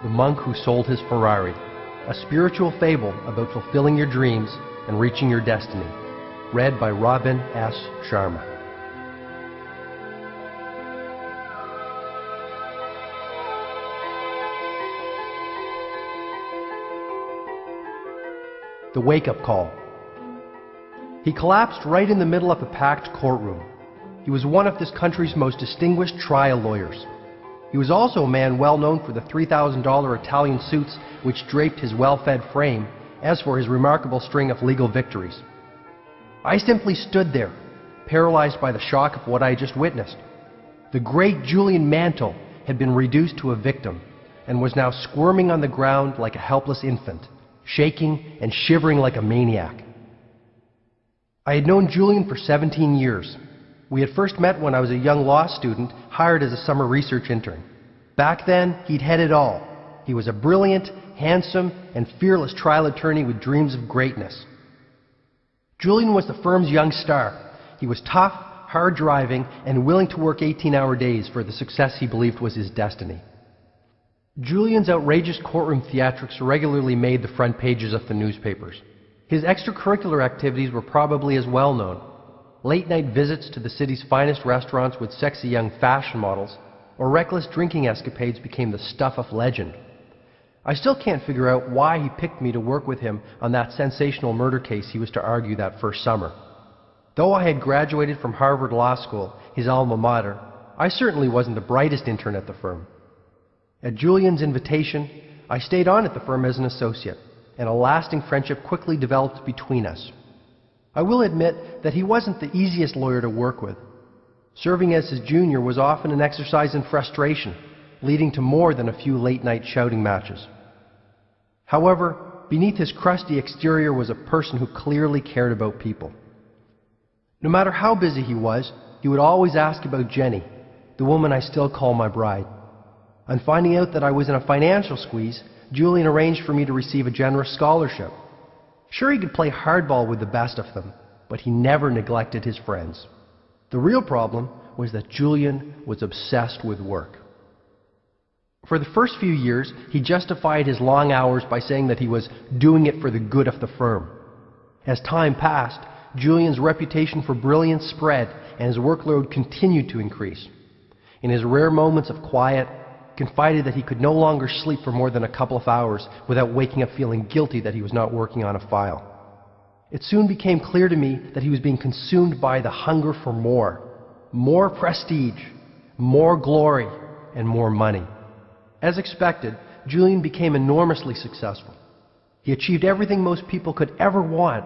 The Monk Who Sold His Ferrari, a spiritual fable about fulfilling your dreams and reaching your destiny. Read by Robin S. Sharma. The wake-up call. He collapsed right in the middle of a packed courtroom. He was one of this country's most distinguished trial lawyers. He was also a man well known for the $3,000 Italian suits which draped his well-fed frame, as for his remarkable string of legal victories. I simply stood there, paralyzed by the shock of what I had just witnessed. The great Julian Mantle had been reduced to a victim, and was now squirming on the ground like a helpless infant, shaking and shivering like a maniac. I had known Julian for 17 years. We had first met when I was a young law student hired as a summer research intern. Back then, he'd had it all. He was a brilliant, handsome, and fearless trial attorney with dreams of greatness. Julian was the firm's young star. He was tough, hard-driving, and willing to work 18-hour days for the success he believed was his destiny. Julian's outrageous courtroom theatrics regularly made the front pages of the newspapers. His extracurricular activities were probably as well known. Late-night visits to the city's finest restaurants with sexy young fashion models, or reckless drinking escapades became the stuff of legend. I still can't figure out why he picked me to work with him on that sensational murder case he was to argue that first summer. Though I had graduated from Harvard Law School, his alma mater, I certainly wasn't the brightest intern at the firm. At Julian's invitation, I stayed on at the firm as an associate, and a lasting friendship quickly developed between us. I will admit that he wasn't the easiest lawyer to work with. Serving as his junior was often an exercise in frustration, leading to more than a few late-night shouting matches. However, beneath his crusty exterior was a person who clearly cared about people. No matter how busy he would always ask about Jenny, the woman I still call my bride. On finding out that I was in a financial squeeze, Julian arranged for me to receive a generous scholarship. Sure, he could play hardball with the best of them, but he never neglected his friends. The real problem was that Julian was obsessed with work. For the first few years, he justified his long hours by saying that he was doing it for the good of the firm. As time passed, Julian's reputation for brilliance spread, and his workload continued to increase. In his rare moments of quiet, confided that he could no longer sleep for more than a couple of hours without waking up feeling guilty that he was not working on a file. It soon became clear to me that he was being consumed by the hunger for more prestige, more glory, and more money. As expected, Julian became enormously successful. He achieved everything most people could ever want: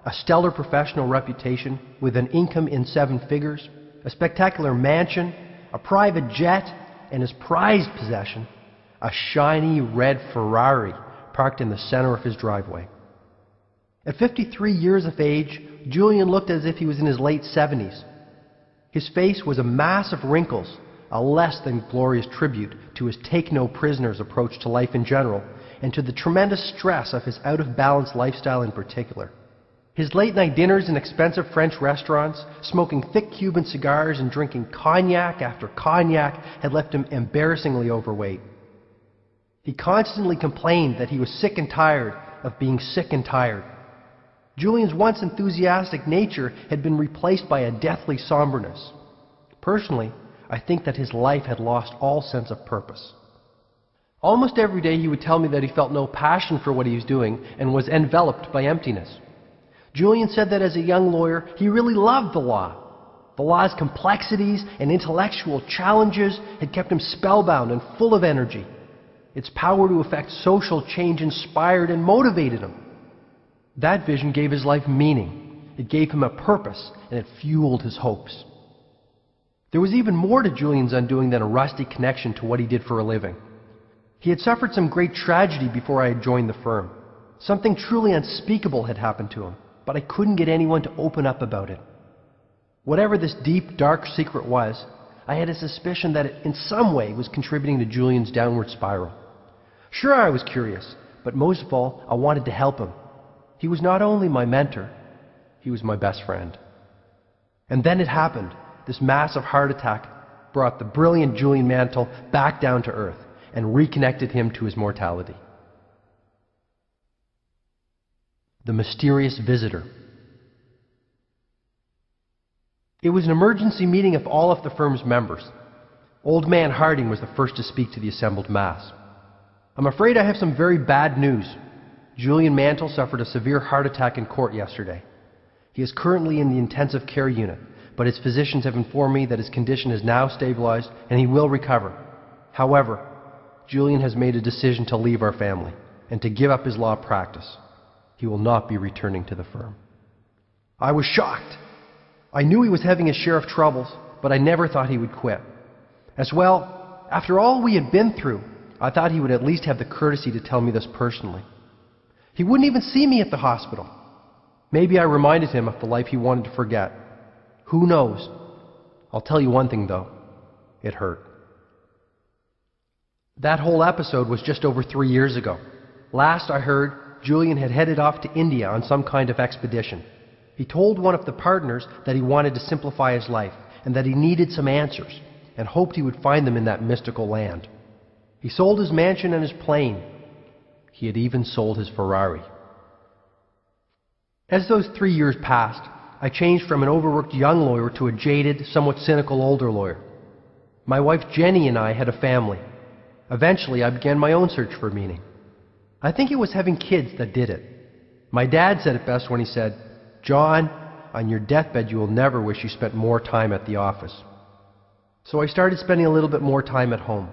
a stellar professional reputation with an income in 7 figures, a spectacular mansion, a private jet, and his prized possession, a shiny red Ferrari parked in the center of his driveway. At 53 years of age, Julian looked as if he was in his late 70s. His face was a mass of wrinkles, a less than glorious tribute to his take-no-prisoners approach to life in general, and to the tremendous stress of his out-of-balance lifestyle in particular. His late-night dinners in expensive French restaurants, smoking thick Cuban cigars and drinking cognac after cognac had left him embarrassingly overweight. He constantly complained that he was sick and tired of being sick and tired. Julian's once enthusiastic nature had been replaced by a deathly somberness. Personally, I think that his life had lost all sense of purpose. Almost every day he would tell me that he felt no passion for what he was doing and was enveloped by emptiness. Julian said that as a young lawyer, he really loved the law. The law's complexities and intellectual challenges had kept him spellbound and full of energy. Its power to effect social change inspired and motivated him. That vision gave his life meaning. It gave him a purpose, and it fueled his hopes. There was even more to Julian's undoing than a rusty connection to what he did for a living. He had suffered some great tragedy before I had joined the firm. Something truly unspeakable had happened to him, but I couldn't get anyone to open up about it. Whatever this deep, dark secret was, I had a suspicion that it in some way was contributing to Julian's downward spiral. Sure, I was curious, but most of all, I wanted to help him. He was not only my mentor, he was my best friend. And then it happened. This massive heart attack brought the brilliant Julian Mantle back down to earth, and reconnected him to his mortality. The mysterious visitor. It was an emergency meeting of all of the firm's members. Old man Harding was the first to speak to the assembled mass. "I'm afraid I have some very bad news. Julian Mantle suffered a severe heart attack in court yesterday. He is currently in the intensive care unit, but his physicians have informed me that his condition is now stabilized and he will recover. However, Julian has made a decision to leave our family and to give up his law practice. He will not be returning to the firm." I was shocked. I knew he was having his share of troubles, but I never thought he would quit. As well, after all we had been through, I thought he would at least have the courtesy to tell me this personally. He wouldn't even see me at the hospital. Maybe I reminded him of the life he wanted to forget. Who knows? I'll tell you one thing though, it hurt. That whole episode was just over 3 years ago. Last I heard, Julian had headed off to India on some kind of expedition. He told one of the partners that he wanted to simplify his life and that he needed some answers and hoped he would find them in that mystical land. He sold his mansion and his plane. He had even sold his Ferrari. As those 3 years passed, I changed from an overworked young lawyer to a jaded, somewhat cynical older lawyer. My wife Jenny and I had a family. Eventually, I began my own search for meaning. I think it was having kids that did it. My dad said it best when he said, "John, on your deathbed you will never wish you spent more time at the office." So I started spending a little bit more time at home.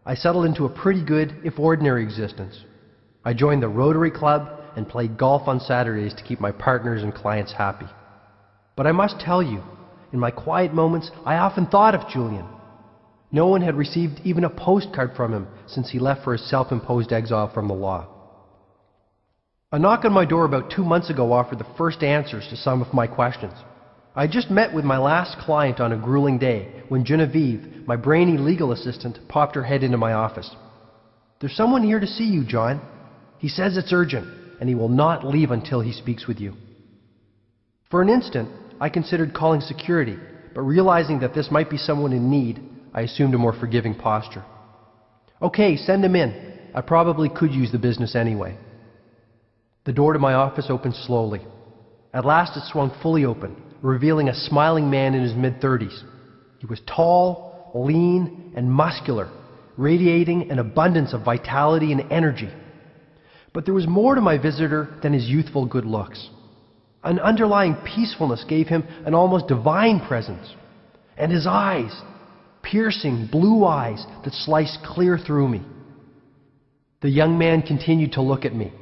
I settled into a pretty good, if ordinary, existence. I joined the Rotary Club and played golf on Saturdays to keep my partners and clients happy. But I must tell you, in my quiet moments, I often thought of Julian. No one had received even a postcard from him since he left for his self-imposed exile from the law. A knock on my door about 2 months ago offered the first answers to some of my questions. I had just met with my last client on a grueling day when Genevieve, my brainy legal assistant, popped her head into my office. "There's someone here to see you, John. He says it's urgent, and he will not leave until he speaks with you." For an instant, I considered calling security, but realizing that this might be someone in need, I assumed a more forgiving posture. "Okay, send him in. I probably could use the business anyway." The door to my office opened slowly. At last it swung fully open, revealing a smiling man in his mid-30s. He was tall, lean, and muscular, radiating an abundance of vitality and energy. But there was more to my visitor than his youthful good looks. An underlying peacefulness gave him an almost divine presence. And his eyes, piercing blue eyes that sliced clear through me. The young man continued to look at me,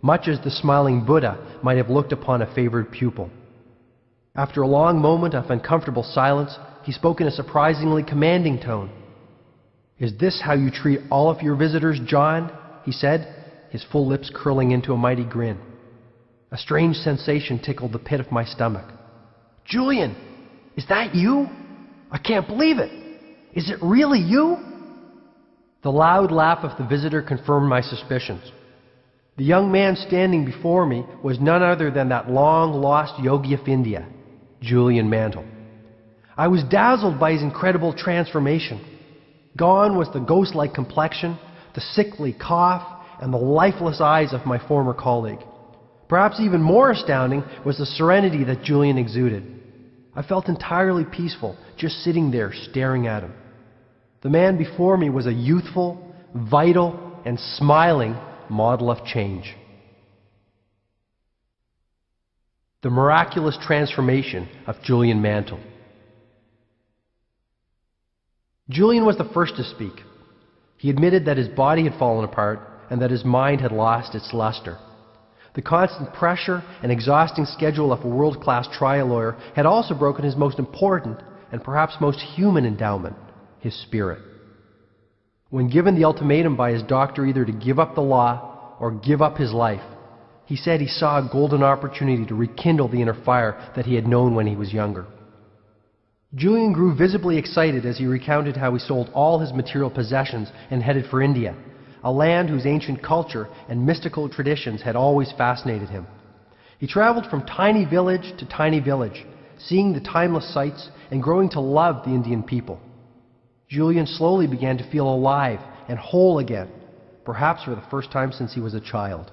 much as the smiling Buddha might have looked upon a favored pupil. After a long moment of uncomfortable silence, he spoke in a surprisingly commanding tone. "Is this how you treat all of your visitors, John?" he said, his full lips curling into a mighty grin. A strange sensation tickled the pit of my stomach. "Julian, is that you? I can't believe it. Is it really you?" The loud laugh of the visitor confirmed my suspicions. The young man standing before me was none other than that long-lost yogi of India, Julian Mantle. I was dazzled by his incredible transformation. Gone was the ghost-like complexion, the sickly cough, and the lifeless eyes of my former colleague. Perhaps even more astounding was the serenity that Julian exuded. I felt entirely peaceful, just sitting there staring at him. The man before me was a youthful, vital, and smiling model of change. The miraculous transformation of Julian Mantle. Julian was the first to speak. He admitted that his body had fallen apart and that his mind had lost its luster. The constant pressure and exhausting schedule of a world-class trial lawyer had also broken his most important and perhaps most human endowment, his spirit. When given the ultimatum by his doctor either to give up the law or give up his life, he said he saw a golden opportunity to rekindle the inner fire that he had known when he was younger. Julian grew visibly excited as he recounted how he sold all his material possessions and headed for India, a land whose ancient culture and mystical traditions had always fascinated him. He traveled from tiny village to tiny village, seeing the timeless sights and growing to love the Indian people. Julian slowly began to feel alive and whole again, perhaps for the first time since he was a child.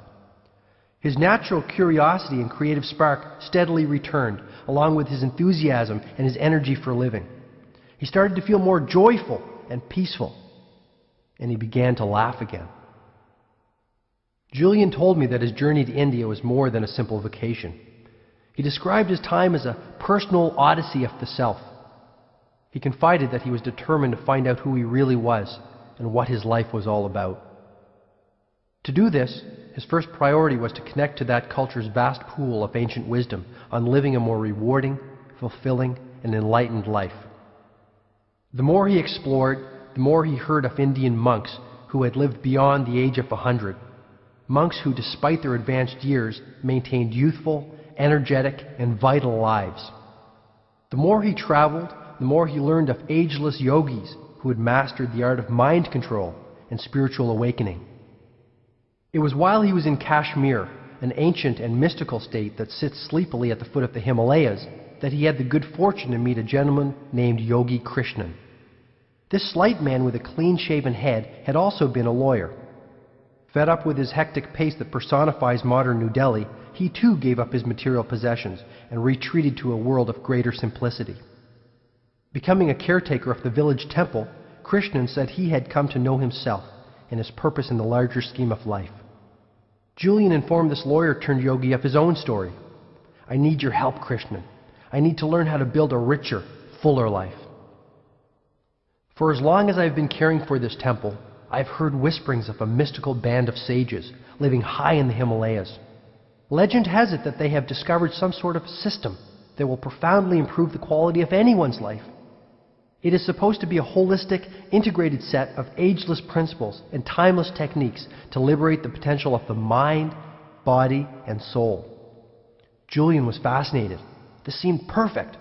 His natural curiosity and creative spark steadily returned, along with his enthusiasm and his energy for living. He started to feel more joyful and peaceful, and he began to laugh again. Julian told me that his journey to India was more than a simple vacation. He described his time as a personal odyssey of the self. He confided that he was determined to find out who he really was and what his life was all about. To do this, his first priority was to connect to that culture's vast pool of ancient wisdom on living a more rewarding, fulfilling, and enlightened life. The more he explored, the more he heard of Indian monks who had lived beyond the age of 100. Monks who, despite their advanced years, maintained youthful, energetic, and vital lives. The more he traveled, the more he learned of ageless yogis who had mastered the art of mind control and spiritual awakening. It was while he was in Kashmir, an ancient and mystical state that sits sleepily at the foot of the Himalayas, that he had the good fortune to meet a gentleman named Yogi Krishnan. This slight man with a clean-shaven head had also been a lawyer. Fed up with his hectic pace that personifies modern New Delhi, he too gave up his material possessions and retreated to a world of greater simplicity. Becoming a caretaker of the village temple, Krishnan said he had come to know himself and his purpose in the larger scheme of life. Julian informed this lawyer-turned-yogi of his own story. "I need your help, Krishnan. I need to learn how to build a richer, fuller life. For as long as I've been caring for this temple, I've heard whisperings of a mystical band of sages living high in the Himalayas. Legend has it that they have discovered some sort of system that will profoundly improve the quality of anyone's life. It is supposed to be a holistic, integrated set of ageless principles and timeless techniques to liberate the potential of the mind, body, and soul." Julian was fascinated. This seemed perfect.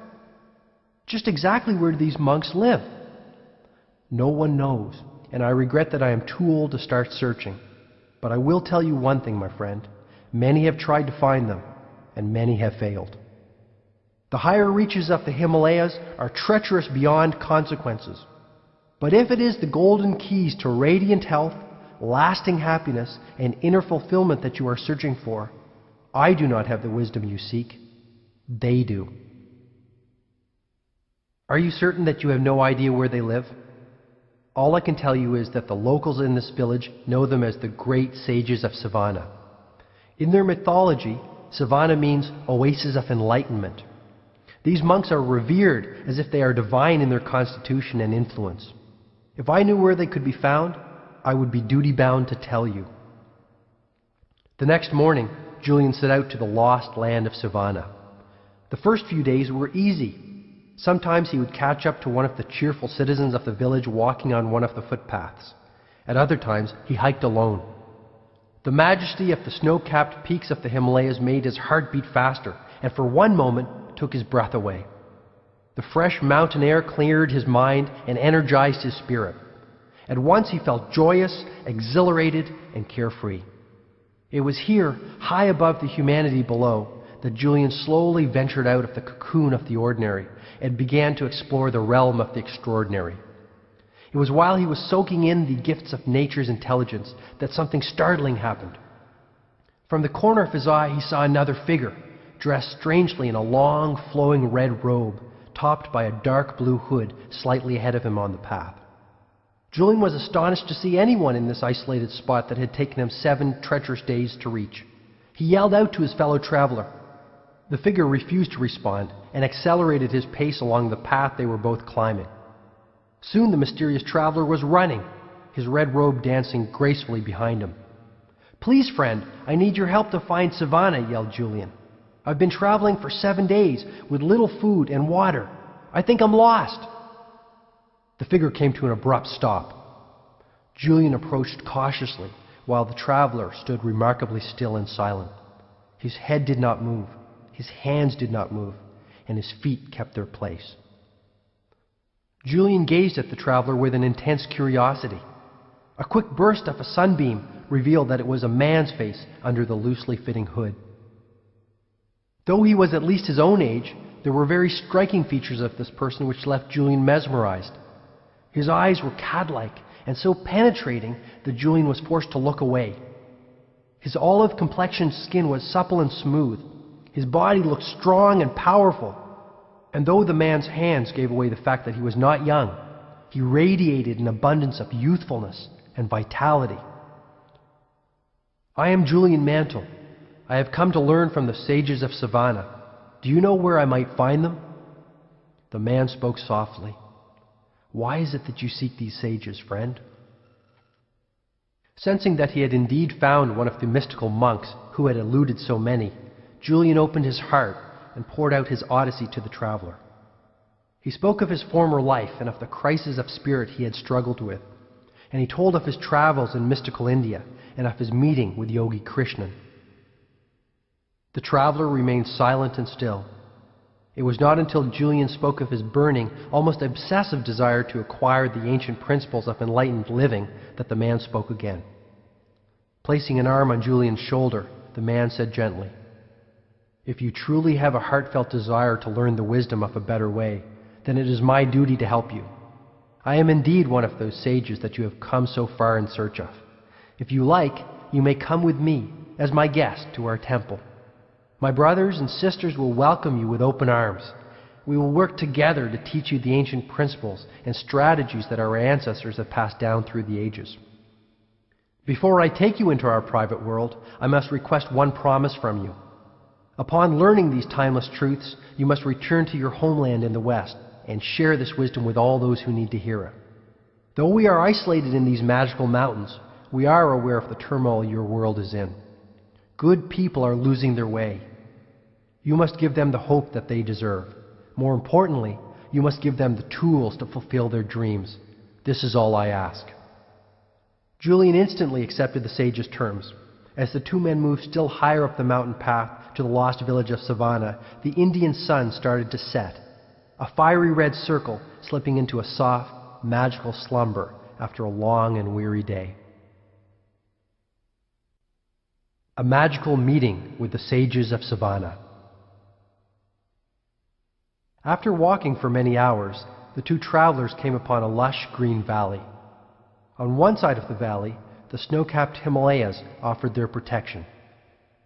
Just exactly where do these monks live? No one knows, and I regret that I am too old to start searching. But I will tell you one thing, my friend. Many have tried to find them, and many have failed. The higher reaches of the Himalayas are treacherous beyond consequences. But if it is the golden keys to radiant health, lasting happiness, and inner fulfillment that you are searching for, I do not have the wisdom you seek. They do. Are you certain that you have no idea where they live? All I can tell you is that the locals in this village know them as the great sages of Savannah. In their mythology, Savannah means oasis of enlightenment. These monks are revered as if they are divine in their constitution and influence. If I knew where they could be found, I would be duty-bound to tell you. The next morning, Julian set out to the lost land of Savannah. The first few days were easy. Sometimes he would catch up to one of the cheerful citizens of the village walking on one of the footpaths. At other times, he hiked alone. The majesty of the snow-capped peaks of the Himalayas made his heart beat faster, and for one moment took his breath away. The fresh mountain air cleared his mind and energized his spirit. At once he felt joyous, exhilarated, and carefree. It was here, high above the humanity below, that Julian slowly ventured out of the cocoon of the ordinary and began to explore the realm of the extraordinary. It was while he was soaking in the gifts of nature's intelligence that something startling happened. From the corner of his eye, he saw another figure, dressed strangely in a long, flowing red robe, topped by a dark blue hood slightly ahead of him on the path. Julian was astonished to see anyone in this isolated spot that had taken him 7 treacherous days to reach. He yelled out to his fellow traveler. The figure refused to respond and accelerated his pace along the path they were both climbing. Soon the mysterious traveler was running, his red robe dancing gracefully behind him. "Please, friend, I need your help to find Savannah," yelled Julian. "I've been traveling for 7 days with little food and water. I think I'm lost." The figure came to an abrupt stop. Julian approached cautiously while the traveler stood remarkably still and silent. His head did not move, his hands did not move, and his feet kept their place. Julian gazed at the traveler with an intense curiosity. A quick burst of a sunbeam revealed that it was a man's face under the loosely fitting hood. Though he was at least his own age, there were very striking features of this person which left Julian mesmerized. His eyes were cat-like, and so penetrating that Julian was forced to look away. His olive-complexioned skin was supple and smooth. His body looked strong and powerful. And though the man's hands gave away the fact that he was not young, he radiated an abundance of youthfulness and vitality. "I am Julian Mantle. I have come to learn from the sages of Savannah. Do you know where I might find them?" The man spoke softly. "Why is it that you seek these sages, friend?" Sensing that he had indeed found one of the mystical monks who had eluded so many, Julian opened his heart and poured out his odyssey to the traveler. He spoke of his former life and of the crisis of spirit he had struggled with, and he told of his travels in mystical India and of his meeting with Yogi Krishnan. The traveler remained silent and still. It was not until Julian spoke of his burning, almost obsessive desire to acquire the ancient principles of enlightened living that the man spoke again. Placing an arm on Julian's shoulder, the man said gently, "If you truly have a heartfelt desire to learn the wisdom of a better way, then it is my duty to help you. I am indeed one of those sages that you have come so far in search of. If you like, you may come with me as my guest to our temple. My brothers and sisters will welcome you with open arms. We will work together to teach you the ancient principles and strategies that our ancestors have passed down through the ages. Before I take you into our private world, I must request one promise from you. Upon learning these timeless truths, you must return to your homeland in the West and share this wisdom with all those who need to hear it. Though we are isolated in these magical mountains, we are aware of the turmoil your world is in. Good people are losing their way. You must give them the hope that they deserve. More importantly, you must give them the tools to fulfill their dreams. This is all I ask." Julian instantly accepted the sage's terms. As the two men moved still higher up the mountain path to the lost village of Savannah, the Indian sun started to set, a fiery red circle slipping into a soft, magical slumber after a long and weary day. A magical meeting with the sages of Savannah. After walking for many hours, the two travelers came upon a lush green valley. On one side of the valley, the snow-capped Himalayas offered their protection.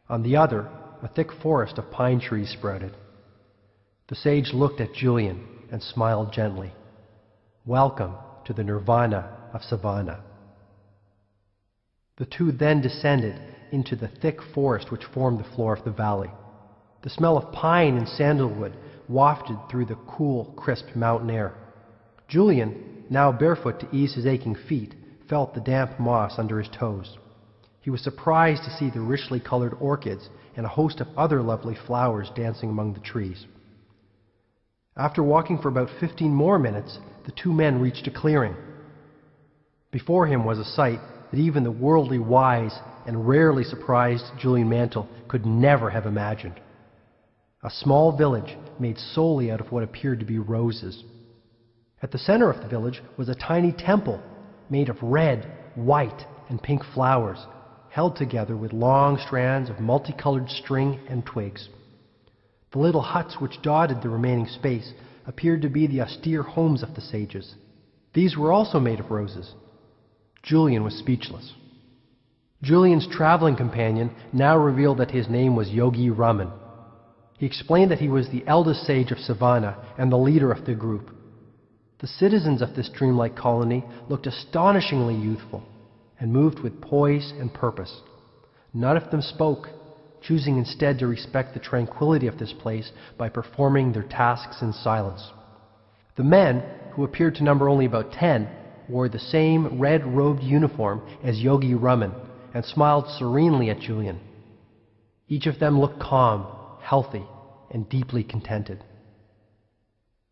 On the other, a thick forest of pine trees sprouted. The sage looked at Julian and smiled gently. "Welcome to the nirvana of Savannah." The two then descended into the thick forest which formed the floor of the valley. The smell of pine and sandalwood wafted through the cool, crisp mountain air. Julian, now barefoot to ease his aching feet, felt the damp moss under his toes. He was surprised to see the richly colored orchids and a host of other lovely flowers dancing among the trees. After walking for about 15 more minutes, the two men reached a clearing. Before him was a sight that even the worldly wise and rarely surprised Julian Mantle could never have imagined. A small village made solely out of what appeared to be roses. At the center of the village was a tiny temple made of red, white, and pink flowers, held together with long strands of multicolored string and twigs. The little huts which dotted the remaining space appeared to be the austere homes of the sages. These were also made of roses. Julian was speechless. Julian's traveling companion now revealed that his name was Yogi Raman. He explained that he was the eldest sage of Savannah and the leader of the group. The citizens of this dreamlike colony looked astonishingly youthful and moved with poise and purpose. None of them spoke, choosing instead to respect the tranquility of this place by performing their tasks in silence. The men, who appeared to number only about 10, wore the same red-robed uniform as Yogi Raman and smiled serenely at Julian. Each of them looked calm, healthy, and deeply contented.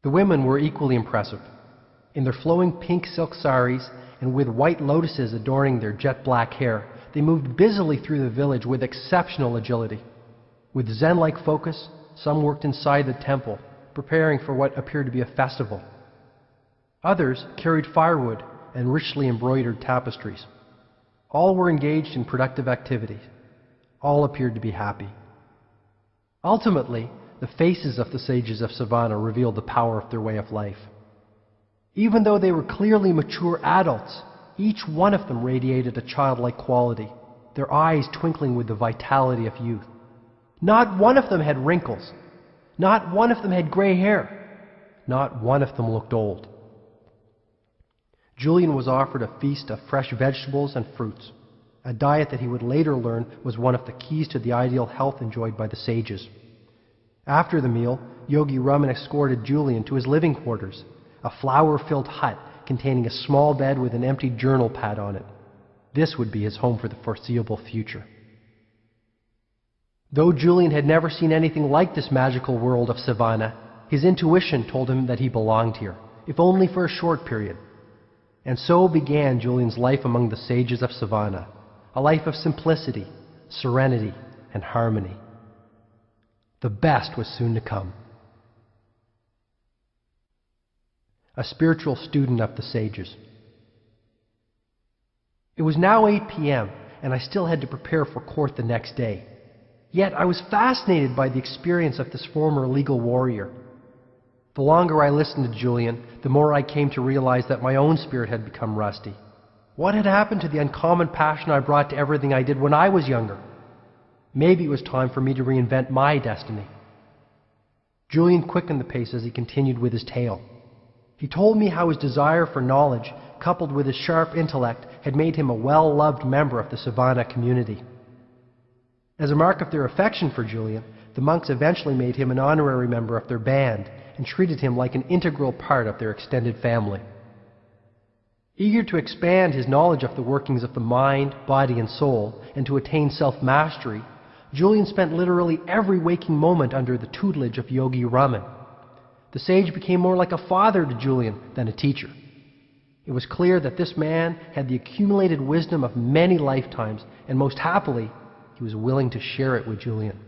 The women were equally impressive. In their flowing pink silk saris and with white lotuses adorning their jet-black hair, they moved busily through the village with exceptional agility. With Zen-like focus, some worked inside the temple, preparing for what appeared to be a festival. Others carried firewood and richly embroidered tapestries. All were engaged in productive activities. All appeared to be happy. Ultimately, the faces of the sages of Savannah revealed the power of their way of life. Even though they were clearly mature adults, Each one of them radiated a childlike quality, their eyes twinkling with the vitality of youth. Not one of them had wrinkles. Not one of them had gray hair. Not one of them looked old. Julian was offered a feast of fresh vegetables and fruits, a diet that he would later learn was one of the keys to the ideal health enjoyed by the sages. After the meal, Yogi Raman escorted Julian to his living quarters, a flower-filled hut containing a small bed with an empty journal pad on it. This would be his home for the foreseeable future. Though Julian had never seen anything like this magical world of savannah, his intuition told him that he belonged here, if only for a short period. And so began Julian's life among the sages of savannah, a life of simplicity, serenity, and harmony. The best was soon to come. A spiritual student of the sages. It was now 8 p.m., and I still had to prepare for court the next day. Yet I was fascinated by the experience of this former legal warrior. The longer I listened to Julian, the more I came to realize that my own spirit had become rusty. What had happened to the uncommon passion I brought to everything I did when I was younger? Maybe it was time for me to reinvent my destiny. Julian quickened the pace as he continued with his tale. He told me how his desire for knowledge, coupled with his sharp intellect, had made him a well-loved member of the Savannah community. As a mark of their affection for Julian, the monks eventually made him an honorary member of their band and treated him like an integral part of their extended family. Eager to expand his knowledge of the workings of the mind, body, and soul, and to attain self-mastery, Julian spent literally every waking moment under the tutelage of Yogi Raman. The sage became more like a father to Julian than a teacher. It was clear that this man had the accumulated wisdom of many lifetimes, and most happily, he was willing to share it with Julian.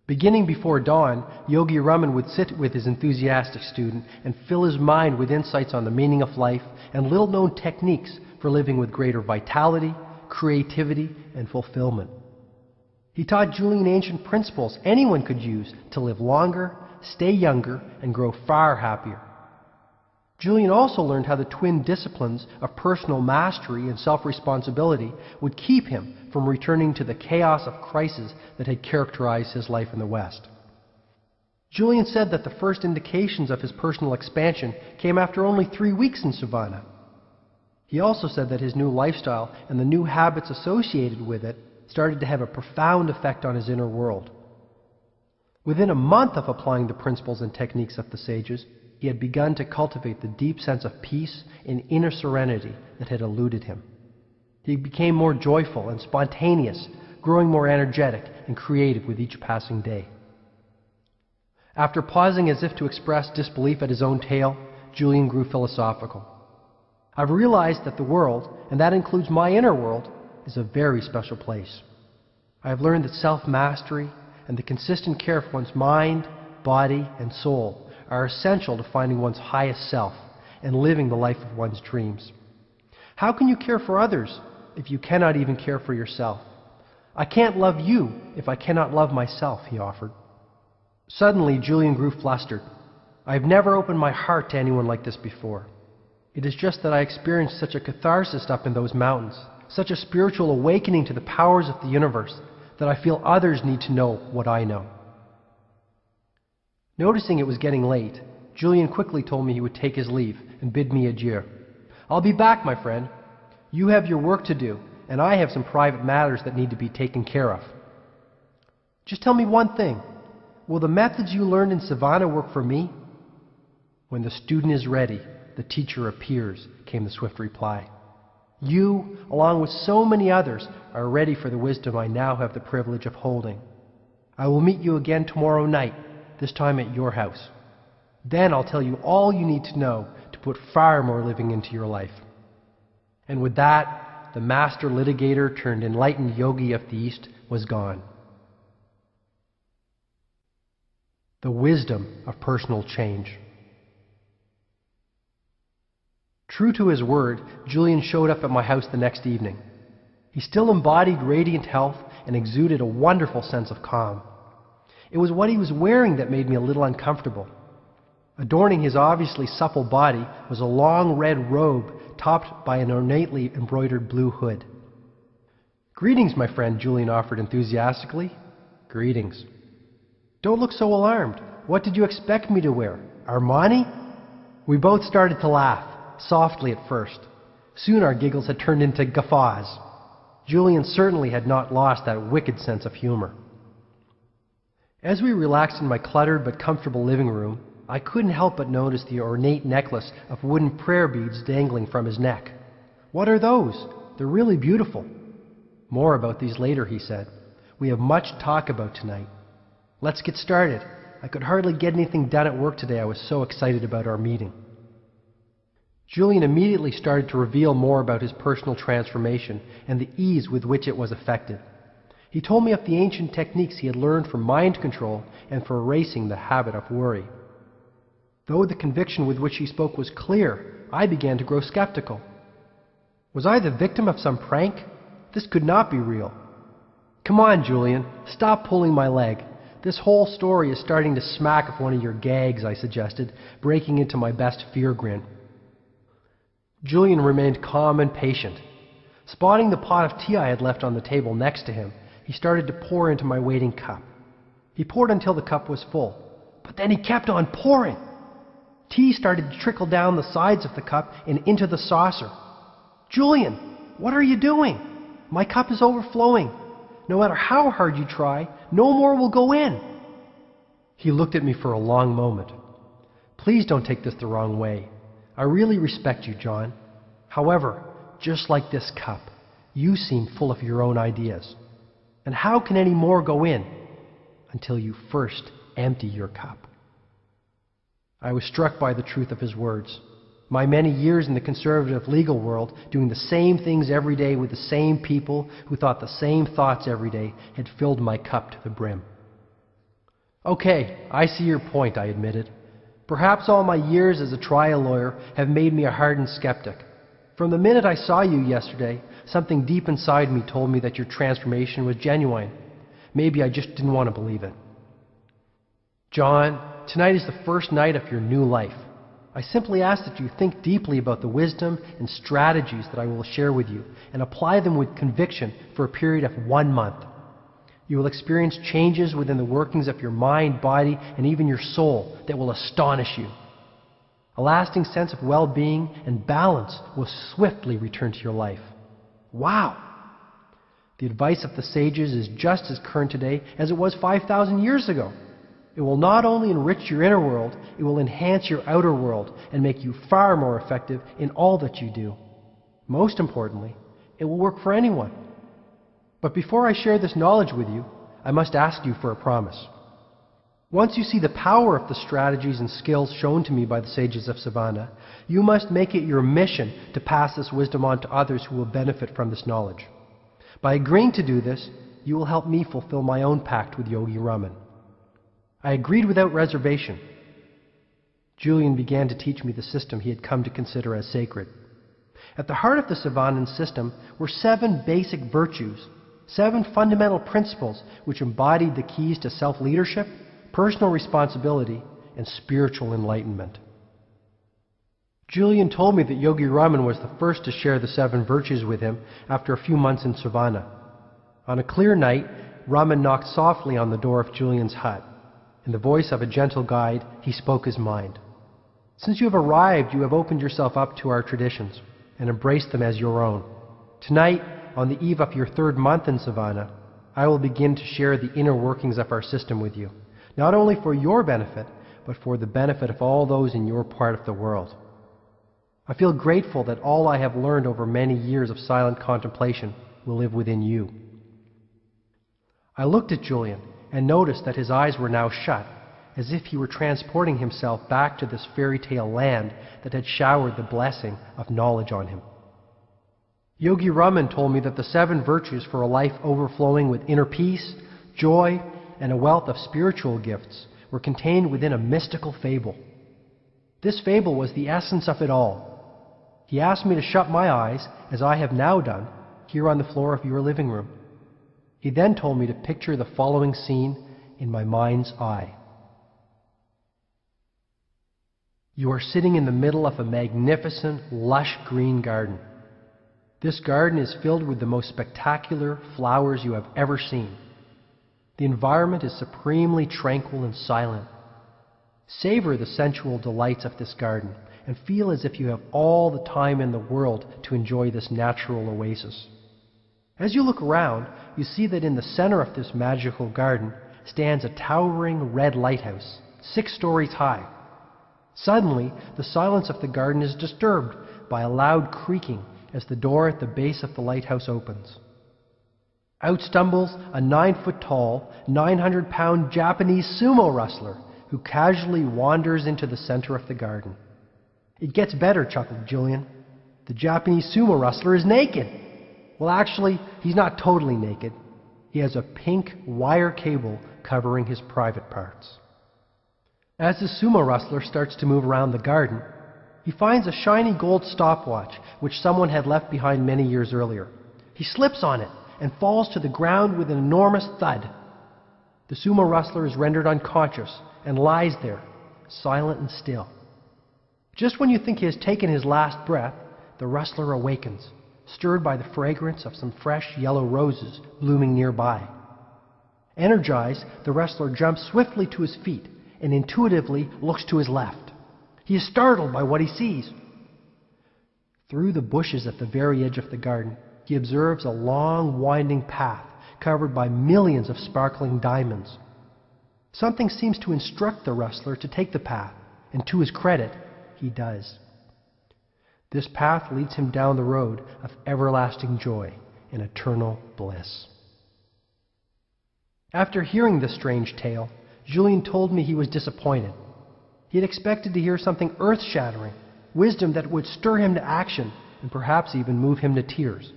Beginning before dawn, Yogi Raman would sit with his enthusiastic student and fill his mind with insights on the meaning of life and little-known techniques for living with greater vitality, creativity, and fulfillment. He taught Julian ancient principles anyone could use to live longer, stay younger, and grow far happier. Julian also learned how the twin disciplines of personal mastery and self-responsibility would keep him from returning to the chaos of crisis that had characterized his life in the West. Julian said that the first indications of his personal expansion came after only 3 weeks in Savannah. He also said that his new lifestyle and the new habits associated with it started to have a profound effect on his inner world. Within a month of applying the principles and techniques of the sages, he had begun to cultivate the deep sense of peace and inner serenity that had eluded him. He became more joyful and spontaneous, growing more energetic and creative with each passing day. After pausing as if to express disbelief at his own tale, Julian grew philosophical. I've realized that the world, and that includes my inner world, is a very special place. I have learned that self-mastery and the consistent care for one's mind, body, and soul are essential to finding one's highest self and living the life of one's dreams. How can you care for others if you cannot even care for yourself? I can't love you if I cannot love myself, he offered. Suddenly, Julian grew flustered. I have never opened my heart to anyone like this before. It is just that I experienced such a catharsis up in those mountains, such a spiritual awakening to the powers of the universe, that I feel others need to know what I know. Noticing it was getting late, Julian quickly told me he would take his leave and bid me adieu. I'll be back, my friend. You have your work to do, and I have some private matters that need to be taken care of. Just tell me one thing. Will the methods you learned in Savannah work for me? When the student is ready, the teacher appears, came the swift reply. You, along with so many others, are ready for the wisdom I now have the privilege of holding. I will meet you again tomorrow night, this time at your house. Then I'll tell you all you need to know to put far more living into your life. And with that, the master litigator turned enlightened yogi of the East was gone. The wisdom of personal change. True to his word, Julian showed up at my house the next evening. He still embodied radiant health and exuded a wonderful sense of calm. It was what he was wearing that made me a little uncomfortable. Adorning his obviously supple body was a long red robe topped by an ornately embroidered blue hood. "Greetings, my friend," Julian offered enthusiastically. "Greetings." "Don't look so alarmed. What did you expect me to wear? Armani?" We both started to laugh, softly at first. Soon our giggles had turned into guffaws. Julian certainly had not lost that wicked sense of humor. As we relaxed in my cluttered but comfortable living room, I couldn't help but notice the ornate necklace of wooden prayer beads dangling from his neck. "What are those? They're really beautiful." "More about these later," he said. "We have much to talk about tonight. Let's get started. I could hardly get anything done at work today. I was so excited about our meeting." Julian immediately started to reveal more about his personal transformation and the ease with which it was effected. He told me of the ancient techniques he had learned for mind control and for erasing the habit of worry. Though the conviction with which he spoke was clear, I began to grow skeptical. Was I the victim of some prank? This could not be real. "Come on, Julian, stop pulling my leg. This whole story is starting to smack of one of your gags," I suggested, breaking into my best fear grin. Julian remained calm and patient. Spotting the pot of tea I had left on the table next to him, he started to pour into my waiting cup. He poured until the cup was full, but then he kept on pouring. Tea started to trickle down the sides of the cup and into the saucer. "Julian, what are you doing? My cup is overflowing. No matter how hard you try, no more will go in." He looked at me for a long moment. "Please don't take this the wrong way. I really respect you, John. However, just like this cup, you seem full of your own ideas. And how can any more go in until you first empty your cup?" I was struck by the truth of his words. My many years in the conservative legal world, doing the same things every day with the same people who thought the same thoughts every day, had filled my cup to the brim. "Okay, I see your point," I admitted. "Perhaps all my years as a trial lawyer have made me a hardened skeptic. From the minute I saw you yesterday, something deep inside me told me that your transformation was genuine. Maybe I just didn't want to believe it." "John, tonight is the first night of your new life. I simply ask that you think deeply about the wisdom and strategies that I will share with you and apply them with conviction for a period of 1 month. You will experience changes within the workings of your mind, body, and even your soul that will astonish you. A lasting sense of well-being and balance will swiftly return to your life. Wow! The advice of the sages is just as current today as it was 5,000 years ago. It will not only enrich your inner world, it will enhance your outer world and make you far more effective in all that you do. Most importantly, it will work for anyone. But before I share this knowledge with you, I must ask you for a promise. Once you see the power of the strategies and skills shown to me by the sages of Savannah, you must make it your mission to pass this wisdom on to others who will benefit from this knowledge. By agreeing to do this, you will help me fulfill my own pact with Yogi Raman." I agreed without reservation. Julian began to teach me the system he had come to consider as sacred. At the heart of the Savannan system were 7 basic virtues, 7 fundamental principles which embodied the keys to self-leadership, personal responsibility, and spiritual enlightenment. Julian told me that Yogi Raman was the first to share the 7 virtues with him after a few months in Savannah. On a clear night, Raman knocked softly on the door of Julian's hut. In the voice of a gentle guide, he spoke his mind. "Since you have arrived, you have opened yourself up to our traditions and embraced them as your own. Tonight, on the eve of your 3rd month in Savannah, I will begin to share the inner workings of our system with you, not only for your benefit, but for the benefit of all those in your part of the world. I feel grateful that all I have learned over many years of silent contemplation will live within you." I looked at Julian and noticed that his eyes were now shut, as if he were transporting himself back to this fairy tale land that had showered the blessing of knowledge on him. Yogi Raman told me that the 7 virtues for a life overflowing with inner peace, joy, and a wealth of spiritual gifts were contained within a mystical fable. This fable was the essence of it all. He asked me to shut my eyes, as I have now done, here on the floor of your living room. He then told me to picture the following scene in my mind's eye. You are sitting in the middle of a magnificent, lush green garden. This garden is filled with the most spectacular flowers you have ever seen. The environment is supremely tranquil and silent. Savor the sensual delights of this garden and feel as if you have all the time in the world to enjoy this natural oasis. As you look around, you see that in the center of this magical garden stands a towering red lighthouse, 6 stories high. Suddenly, the silence of the garden is disturbed by a loud creaking as the door at the base of the lighthouse opens. Out stumbles a 9-foot-tall, 900-pound Japanese sumo wrestler who casually wanders into the center of the garden. It gets better, chuckled Julian. The Japanese sumo wrestler is naked. Well, actually, he's not totally naked. He has a pink wire cable covering his private parts. As the sumo wrestler starts to move around the garden, he finds a shiny gold stopwatch which someone had left behind many years earlier. He slips on it and falls to the ground with an enormous thud. The sumo wrestler is rendered unconscious and lies there, silent and still. Just when you think he has taken his last breath, the wrestler awakens, stirred by the fragrance of some fresh yellow roses blooming nearby. Energized, the wrestler jumps swiftly to his feet and intuitively looks to his left. He is startled by what he sees. Through the bushes at the very edge of the garden, he observes a long, winding path covered by millions of sparkling diamonds. Something seems to instruct the wrestler to take the path, and to his credit, he does. This path leads him down the road of everlasting joy and eternal bliss. After hearing this strange tale, Julian told me he was disappointed. He had expected to hear something earth-shattering, wisdom that would stir him to action and perhaps even move him to tears.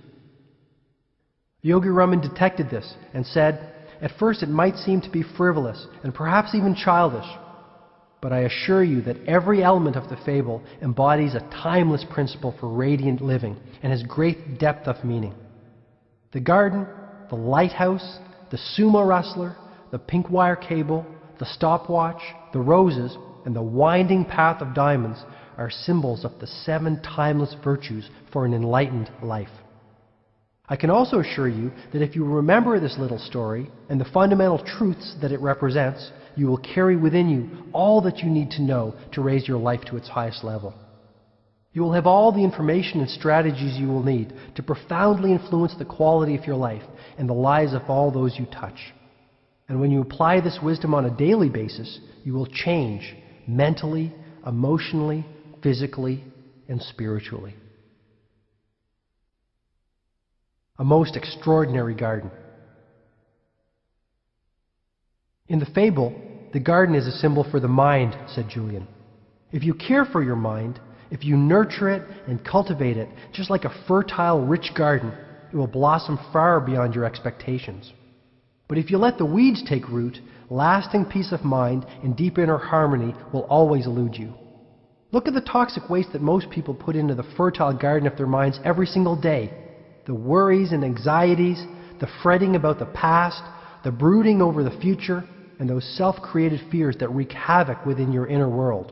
Yogi Raman detected this and said, "At first it might seem to be frivolous and perhaps even childish, but I assure you that every element of the fable embodies a timeless principle for radiant living and has great depth of meaning. The garden, the lighthouse, the sumo wrestler, the pink wire cable, the stopwatch, the roses, and the winding path of diamonds are symbols of the 7 timeless virtues for an enlightened life. I can also assure you that if you remember this little story and the fundamental truths that it represents, you will carry within you all that you need to know to raise your life to its highest level. You will have all the information and strategies you will need to profoundly influence the quality of your life and the lives of all those you touch. And when you apply this wisdom on a daily basis, you will change mentally, emotionally, physically, and spiritually." A most extraordinary garden. In the fable, the garden is a symbol for the mind, said Julian. If you care for your mind, if you nurture it and cultivate it, just like a fertile, rich garden, it will blossom far beyond your expectations. But if you let the weeds take root, lasting peace of mind and deep inner harmony will always elude you. Look at the toxic waste that most people put into the fertile garden of their minds every single day. The worries and anxieties, the fretting about the past, the brooding over the future, and those self-created fears that wreak havoc within your inner world.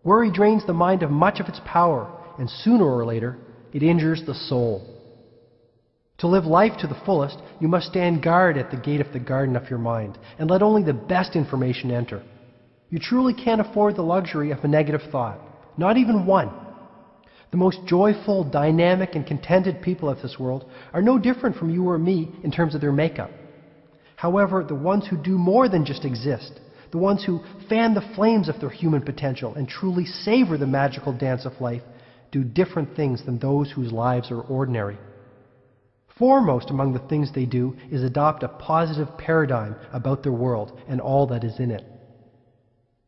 Worry drains the mind of much of its power, and sooner or later, it injures the soul. To live life to the fullest, you must stand guard at the gate of the garden of your mind, and let only the best information enter. You truly can't afford the luxury of a negative thought, not even one. The most joyful, dynamic, and contented people of this world are no different from you or me in terms of their makeup. However, the ones who do more than just exist, the ones who fan the flames of their human potential and truly savor the magical dance of life, do different things than those whose lives are ordinary. Foremost among the things they do is adopt a positive paradigm about their world and all that is in it.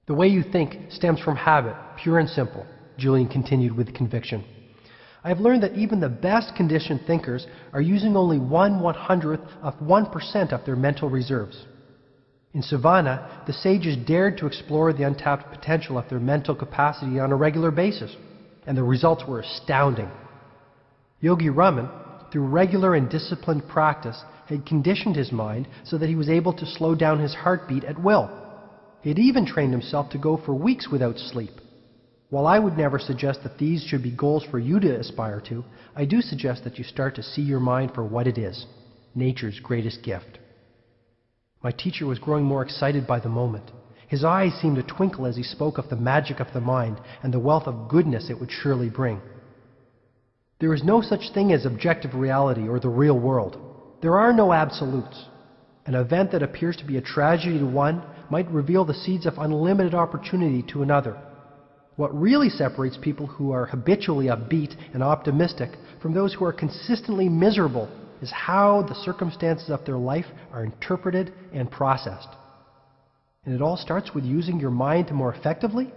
The way you think stems from habit, pure and simple, Julian continued with conviction. I have learned that even the best conditioned thinkers are using only 1/100th of 1% of their mental reserves. In Savannah, the sages dared to explore the untapped potential of their mental capacity on a regular basis, and the results were astounding. Yogi Raman, through regular and disciplined practice, had conditioned his mind so that he was able to slow down his heartbeat at will. He had even trained himself to go for weeks without sleep. While I would never suggest that these should be goals for you to aspire to, I do suggest that you start to see your mind for what it is, nature's greatest gift. My teacher was growing more excited by the moment. His eyes seemed to twinkle as he spoke of the magic of the mind and the wealth of goodness it would surely bring. There is no such thing as objective reality or the real world. There are no absolutes. An event that appears to be a tragedy to one might reveal the seeds of unlimited opportunity to another. What really separates people who are habitually upbeat and optimistic from those who are consistently miserable is how the circumstances of their life are interpreted and processed. And it all starts with using your mind more effectively?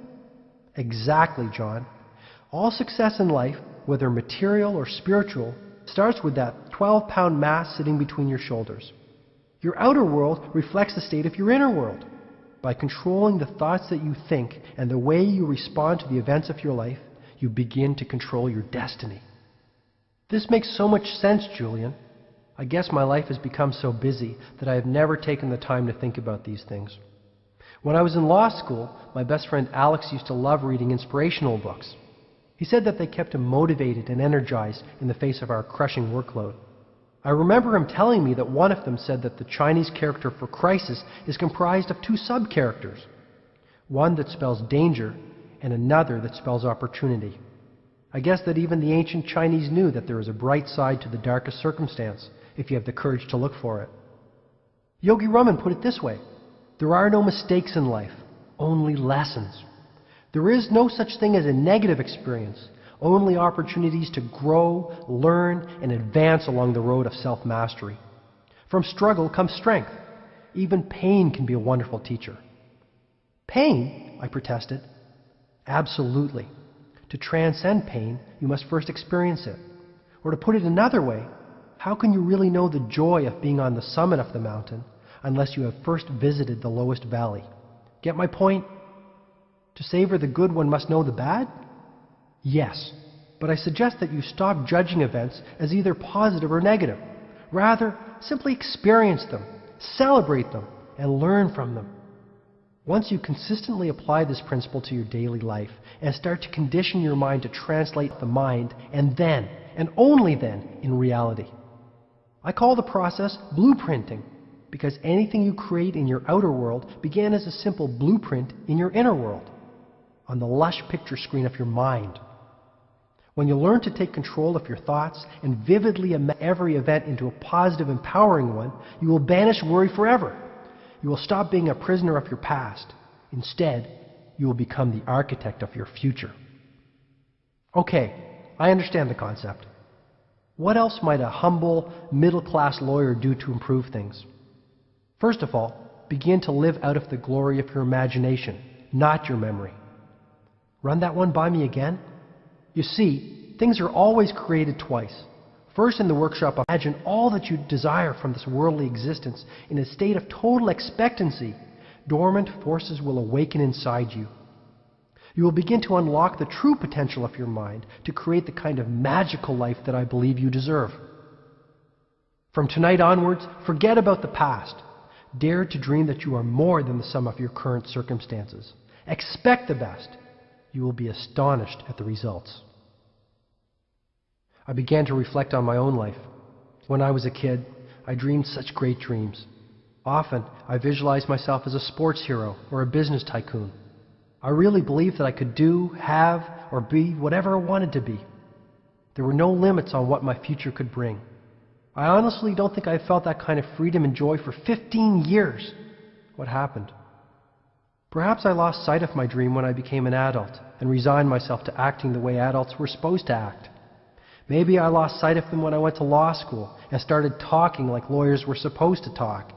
Exactly, John. All success in life, whether material or spiritual, starts with that 12-pound mass sitting between your shoulders. Your outer world reflects the state of your inner world. By controlling the thoughts that you think and the way you respond to the events of your life, you begin to control your destiny. This makes so much sense, Julian. I guess my life has become so busy that I have never taken the time to think about these things. When I was in law school, my best friend Alex used to love reading inspirational books. He said that they kept him motivated and energized in the face of our crushing workload. I remember him telling me that one of them said that the Chinese character for crisis is comprised of two sub-characters, one that spells danger and another that spells opportunity. I guess that even the ancient Chinese knew that there is a bright side to the darkest circumstance if you have the courage to look for it. Yogi Raman put it this way: there are no mistakes in life, only lessons. There is no such thing as a negative experience, only opportunities to grow, learn, and advance along the road of self-mastery. From struggle comes strength. Even pain can be a wonderful teacher. Pain? I protested. Absolutely. To transcend pain, you must first experience it. Or to put it another way, how can you really know the joy of being on the summit of the mountain unless you have first visited the lowest valley? Get my point? To savor the good, one must know the bad? Yes, but I suggest that you stop judging events as either positive or negative. Rather, simply experience them, celebrate them, and learn from them. Once you consistently apply this principle to your daily life and start to condition your mind to translate the mind, and then, and only then, in reality. I call the process blueprinting, because anything you create in your outer world began as a simple blueprint in your inner world, on the lush picture screen of your mind. When you learn to take control of your thoughts and vividly imagine every event into a positive, empowering one, you will banish worry forever. You will stop being a prisoner of your past. Instead, you will become the architect of your future. Okay, I understand the concept. What else might a humble, middle-class lawyer do to improve things? First of all, begin to live out of the glory of your imagination, not your memory. Run that one by me again? You see, things are always created twice. First, in the workshop, imagine all that you desire from this worldly existence in a state of total expectancy. Dormant forces will awaken inside you. You will begin to unlock the true potential of your mind to create the kind of magical life that I believe you deserve. From tonight onwards, forget about the past. Dare to dream that you are more than the sum of your current circumstances. Expect the best. You will be astonished at the results. I began to reflect on my own life. When I was a kid, I dreamed such great dreams. Often, I visualized myself as a sports hero or a business tycoon. I really believed that I could do, have, or be whatever I wanted to be. There were no limits on what my future could bring. I honestly don't think I felt that kind of freedom and joy for 15 years. What happened? Perhaps I lost sight of my dream when I became an adult and resigned myself to acting the way adults were supposed to act. Maybe I lost sight of them when I went to law school and started talking like lawyers were supposed to talk.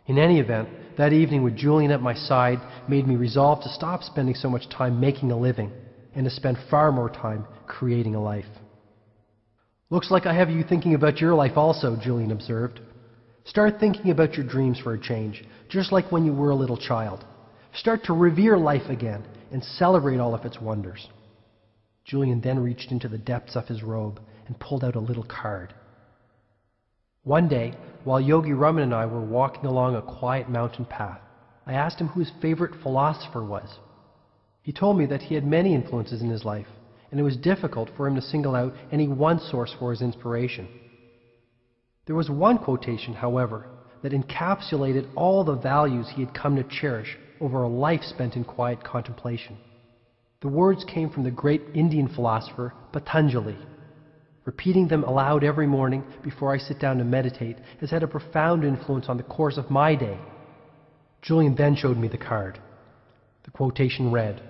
In any event, that evening with Julian at my side made me resolve to stop spending so much time making a living and to spend far more time creating a life. Looks like I have you thinking about your life also, Julian observed. Start thinking about your dreams for a change, just like when you were a little child. Start to revere life again and celebrate all of its wonders. Julian then reached into the depths of his robe and pulled out a little card. One day, while Yogi Raman and I were walking along a quiet mountain path, I asked him who his favorite philosopher was. He told me that he had many influences in his life, and it was difficult for him to single out any one source for his inspiration. There was one quotation, however, that encapsulated all the values he had come to cherish over a life spent in quiet contemplation. The words came from the great Indian philosopher Patanjali. Repeating them aloud every morning before I sit down to meditate has had a profound influence on the course of my day. Julian then showed me the card. The quotation read,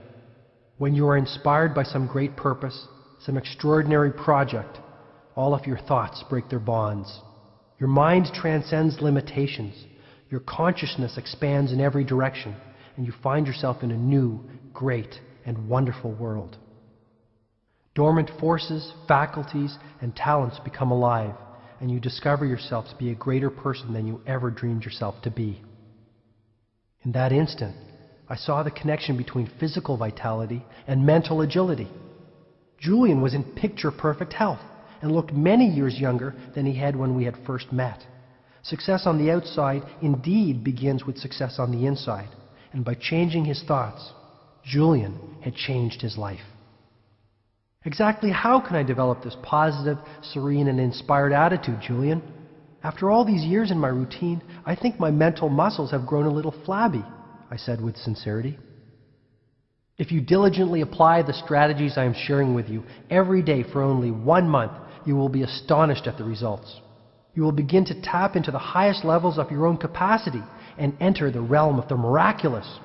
"When you are inspired by some great purpose, some extraordinary project, all of your thoughts break their bonds. Your mind transcends limitations. Your consciousness expands in every direction, and you find yourself in a new, great, and wonderful world. Dormant forces, faculties, and talents become alive, and you discover yourself to be a greater person than you ever dreamed yourself to be." In that instant, I saw the connection between physical vitality and mental agility. Julian was in picture-perfect health and looked many years younger than he had when we had first met. Success on the outside indeed begins with success on the inside, and by changing his thoughts, Julian had changed his life. Exactly how can I develop this positive, serene, and inspired attitude, Julian? After all these years in my routine, I think my mental muscles have grown a little flabby, I said with sincerity. If you diligently apply the strategies I am sharing with you every day for only 1 month, you will be astonished at the results. You will begin to tap into the highest levels of your own capacity and enter the realm of the miraculous.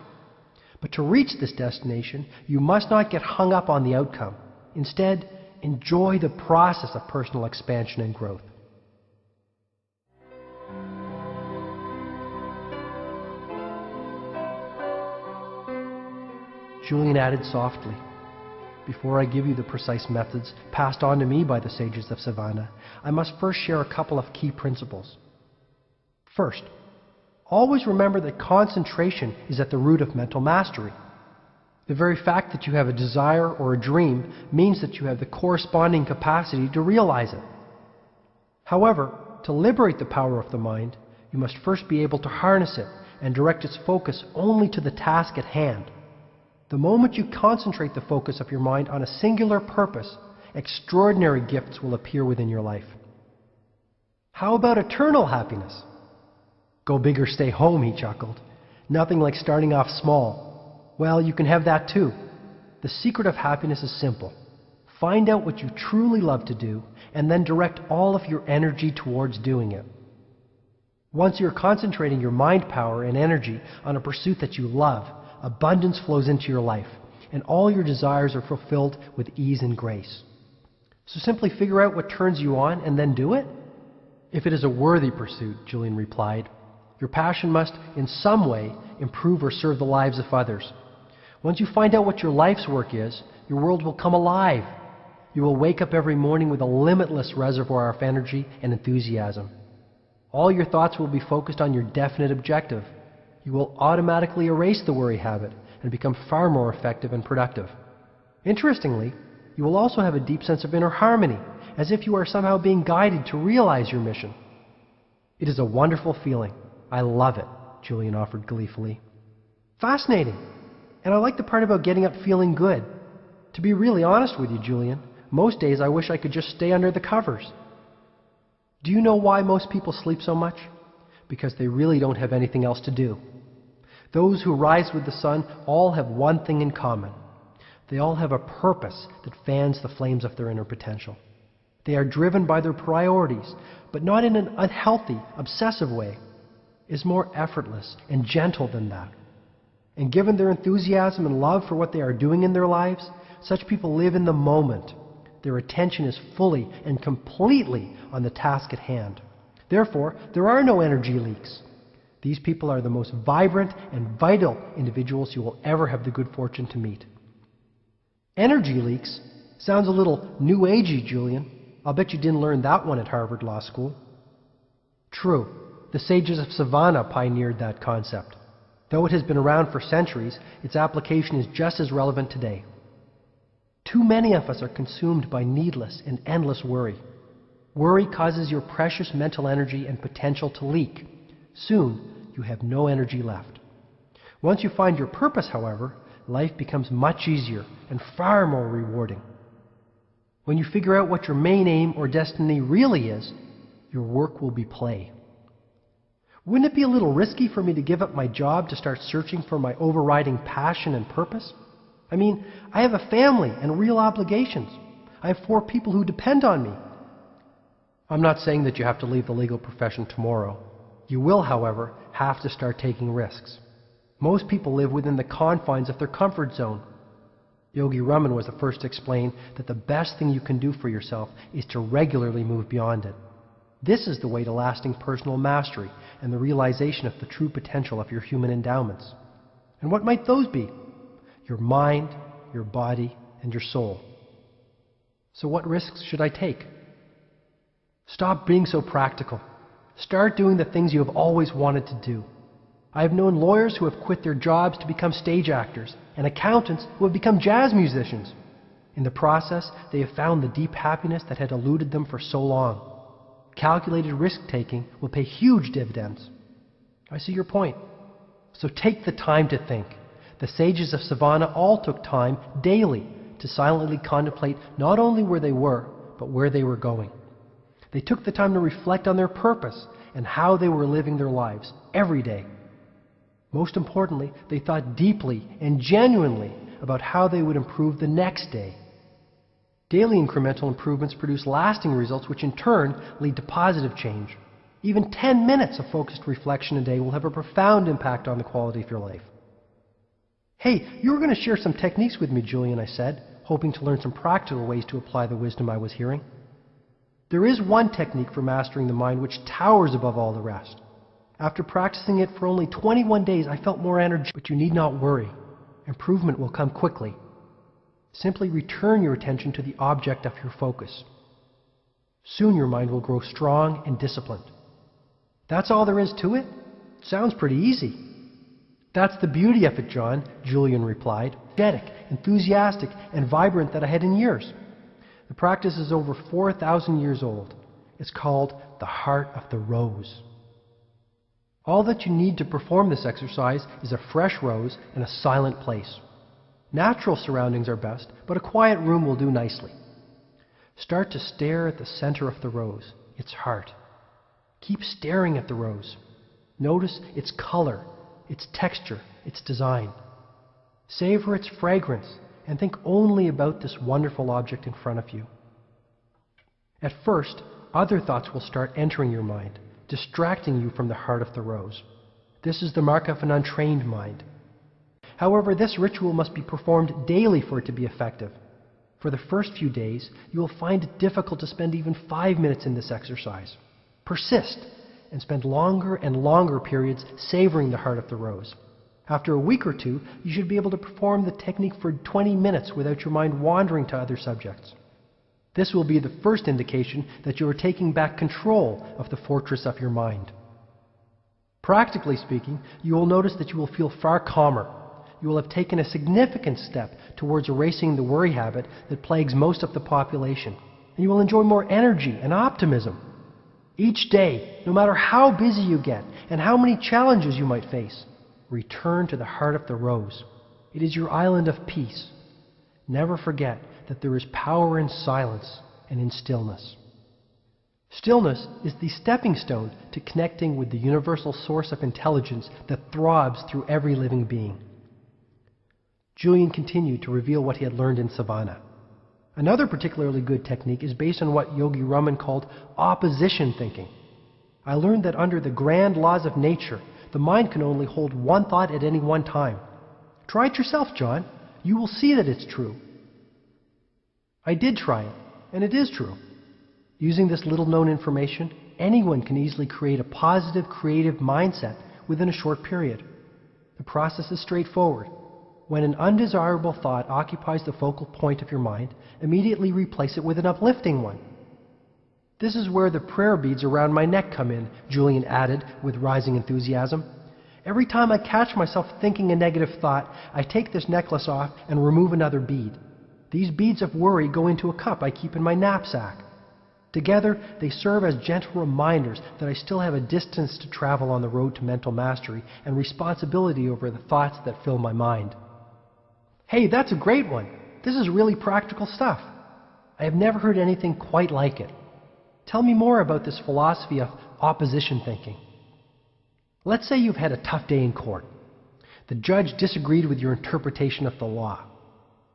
But to reach this destination, you must not get hung up on the outcome. Instead, enjoy the process of personal expansion and growth. Julian added softly, "Before I give you the precise methods passed on to me by the sages of Savannah, I must first share a couple of key principles. First, always remember that concentration is at the root of mental mastery. The very fact that you have a desire or a dream means that you have the corresponding capacity to realize it. However, to liberate the power of the mind, you must first be able to harness it and direct its focus only to the task at hand. The moment you concentrate the focus of your mind on a singular purpose, extraordinary gifts will appear within your life." "How about eternal happiness?" "Go big or stay home," he chuckled. "Nothing like starting off small. Well, you can have that too. The secret of happiness is simple. Find out what you truly love to do, and then direct all of your energy towards doing it. Once you're concentrating your mind power and energy on a pursuit that you love, abundance flows into your life, and all your desires are fulfilled with ease and grace. So simply figure out what turns you on and then do it." "If it is a worthy pursuit," Julian replied, "your passion must, in some way, improve or serve the lives of others. Once you find out what your life's work is, your world will come alive. You will wake up every morning with a limitless reservoir of energy and enthusiasm. All your thoughts will be focused on your definite objective. You will automatically erase the worry habit and become far more effective and productive. Interestingly, you will also have a deep sense of inner harmony, as if you are somehow being guided to realize your mission." "It is a wonderful feeling. I love it," Julian offered gleefully. "Fascinating. And I like the part about getting up feeling good. To be really honest with you, Julian, most days I wish I could just stay under the covers. Do you know why most people sleep so much? Because they really don't have anything else to do. Those who rise with the sun all have one thing in common. They all have a purpose that fans the flames of their inner potential. They are driven by their priorities, but not in an unhealthy, obsessive way. It is more effortless and gentle than that. And given their enthusiasm and love for what they are doing in their lives, such people live in the moment. Their attention is fully and completely on the task at hand. Therefore, there are no energy leaks. These people are the most vibrant and vital individuals you will ever have the good fortune to meet." "Energy leaks? Sounds a little new agey, Julian. I'll bet you didn't learn that one at Harvard Law School." "True. The sages of Savannah pioneered that concept. Though it has been around for centuries, its application is just as relevant today. Too many of us are consumed by needless and endless worry. Worry causes your precious mental energy and potential to leak. Soon, you have no energy left. Once you find your purpose, however, life becomes much easier and far more rewarding. When you figure out what your main aim or destiny really is, your work will be play. Wouldn't it be a little risky for me to give up my job to start searching for my overriding passion and purpose? I mean, I have a family and real obligations. I have 4 people who depend on me. I'm not saying that you have to leave the legal profession tomorrow. You will, however, have to start taking risks. Most people live within the confines of their comfort zone. Yogi Raman was the first to explain that the best thing you can do for yourself is to regularly move beyond it. This is the way to lasting personal mastery and the realization of the true potential of your human endowments. And what might those be? Your mind, your body, and your soul. So what risks should I take? Stop being so practical. Start doing the things you have always wanted to do. I have known lawyers who have quit their jobs to become stage actors, and accountants who have become jazz musicians. In the process, they have found the deep happiness that had eluded them for so long. Calculated risk-taking will pay huge dividends. I see your point. So take the time to think. The sages of Savannah all took time daily to silently contemplate not only where they were, but where they were going. They took the time to reflect on their purpose and how they were living their lives every day. Most importantly, they thought deeply and genuinely about how they would improve the next day. Daily incremental improvements produce lasting results, which in turn lead to positive change. Even 10 minutes of focused reflection a day will have a profound impact on the quality of your life. Hey, you were going to share some techniques with me, Julian, I said, hoping to learn some practical ways to apply the wisdom I was hearing. There is one technique for mastering the mind which towers above all the rest. After practicing it for only 21 days, I felt more energy. But you need not worry. Improvement will come quickly. Simply return your attention to the object of your focus. Soon your mind will grow strong and disciplined. That's all there is to it? Sounds pretty easy. That's the beauty of it, John, Julian replied. Energetic, enthusiastic, and vibrant that I had in years. The practice is over 4,000 years old. It's called the heart of the rose. All that you need to perform this exercise is a fresh rose and a silent place. Natural surroundings are best, but a quiet room will do nicely. Start to stare at the center of the rose, its heart. Keep staring at the rose. Notice its color, its texture, its design. Savor its fragrance and think only about this wonderful object in front of you. At first, other thoughts will start entering your mind, distracting you from the heart of the rose. This is the mark of an untrained mind. However, this ritual must be performed daily for it to be effective. For the first few days, you will find it difficult to spend even 5 minutes in this exercise. Persist and spend longer and longer periods savoring the heart of the rose. After a week or two, you should be able to perform the technique for 20 minutes without your mind wandering to other subjects. This will be the first indication that you are taking back control of the fortress of your mind. Practically speaking, you will notice that you will feel far calmer. You will have taken a significant step towards erasing the worry habit that plagues most of the population, and you will enjoy more energy and optimism. Each day, no matter how busy you get and how many challenges you might face, return to the heart of the rose. It is your island of peace. Never forget that there is power in silence and in stillness. Stillness is the stepping stone to connecting with the universal source of intelligence that throbs through every living being. Julian continued to reveal what he had learned in Savannah. Another particularly good technique is based on what Yogi Raman called opposition thinking. I learned that under the grand laws of nature, the mind can only hold one thought at any one time. Try it yourself, John. You will see that it's true. I did try it, and it is true. Using this little-known information, anyone can easily create a positive, creative mindset within a short period. The process is straightforward. When an undesirable thought occupies the focal point of your mind, immediately replace it with an uplifting one. This is where the prayer beads around my neck come in, Julian added with rising enthusiasm. Every time I catch myself thinking a negative thought, I take this necklace off and remove another bead. These beads of worry go into a cup I keep in my knapsack. Together, they serve as gentle reminders that I still have a distance to travel on the road to mental mastery and responsibility over the thoughts that fill my mind. Hey, that's a great one. This is really practical stuff. I have never heard anything quite like it. Tell me more about this philosophy of opposition thinking. Let's say you've had a tough day in court. The judge disagreed with your interpretation of the law.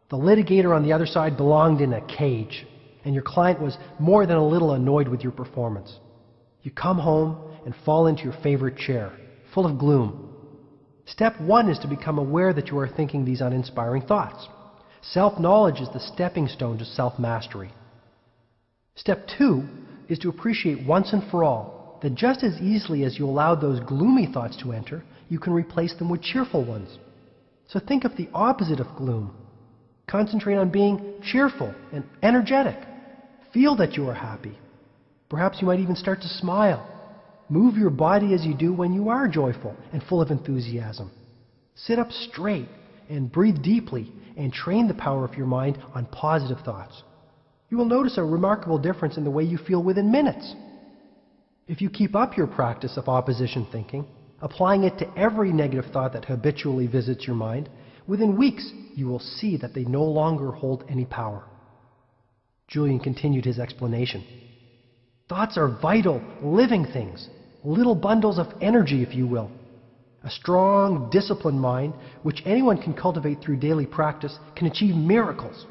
The litigator on the other side belonged in a cage, and your client was more than a little annoyed with your performance. You come home and fall into your favorite chair, full of gloom. Step one is to become aware that you are thinking these uninspiring thoughts. Self-knowledge is the stepping stone to self-mastery. Step two is to appreciate once and for all that just as easily as you allow those gloomy thoughts to enter, you can replace them with cheerful ones. So think of the opposite of gloom. Concentrate on being cheerful and energetic. Feel that you are happy. Perhaps you might even start to smile. Move your body as you do when you are joyful and full of enthusiasm. Sit up straight and breathe deeply and train the power of your mind on positive thoughts. You will notice a remarkable difference in the way you feel within minutes. If you keep up your practice of opposition thinking, applying it to every negative thought that habitually visits your mind, within weeks you will see that they no longer hold any power. Julian continued his explanation. Thoughts are vital, living things, little bundles of energy, if you will. A strong, disciplined mind, which anyone can cultivate through daily practice, can achieve miracles.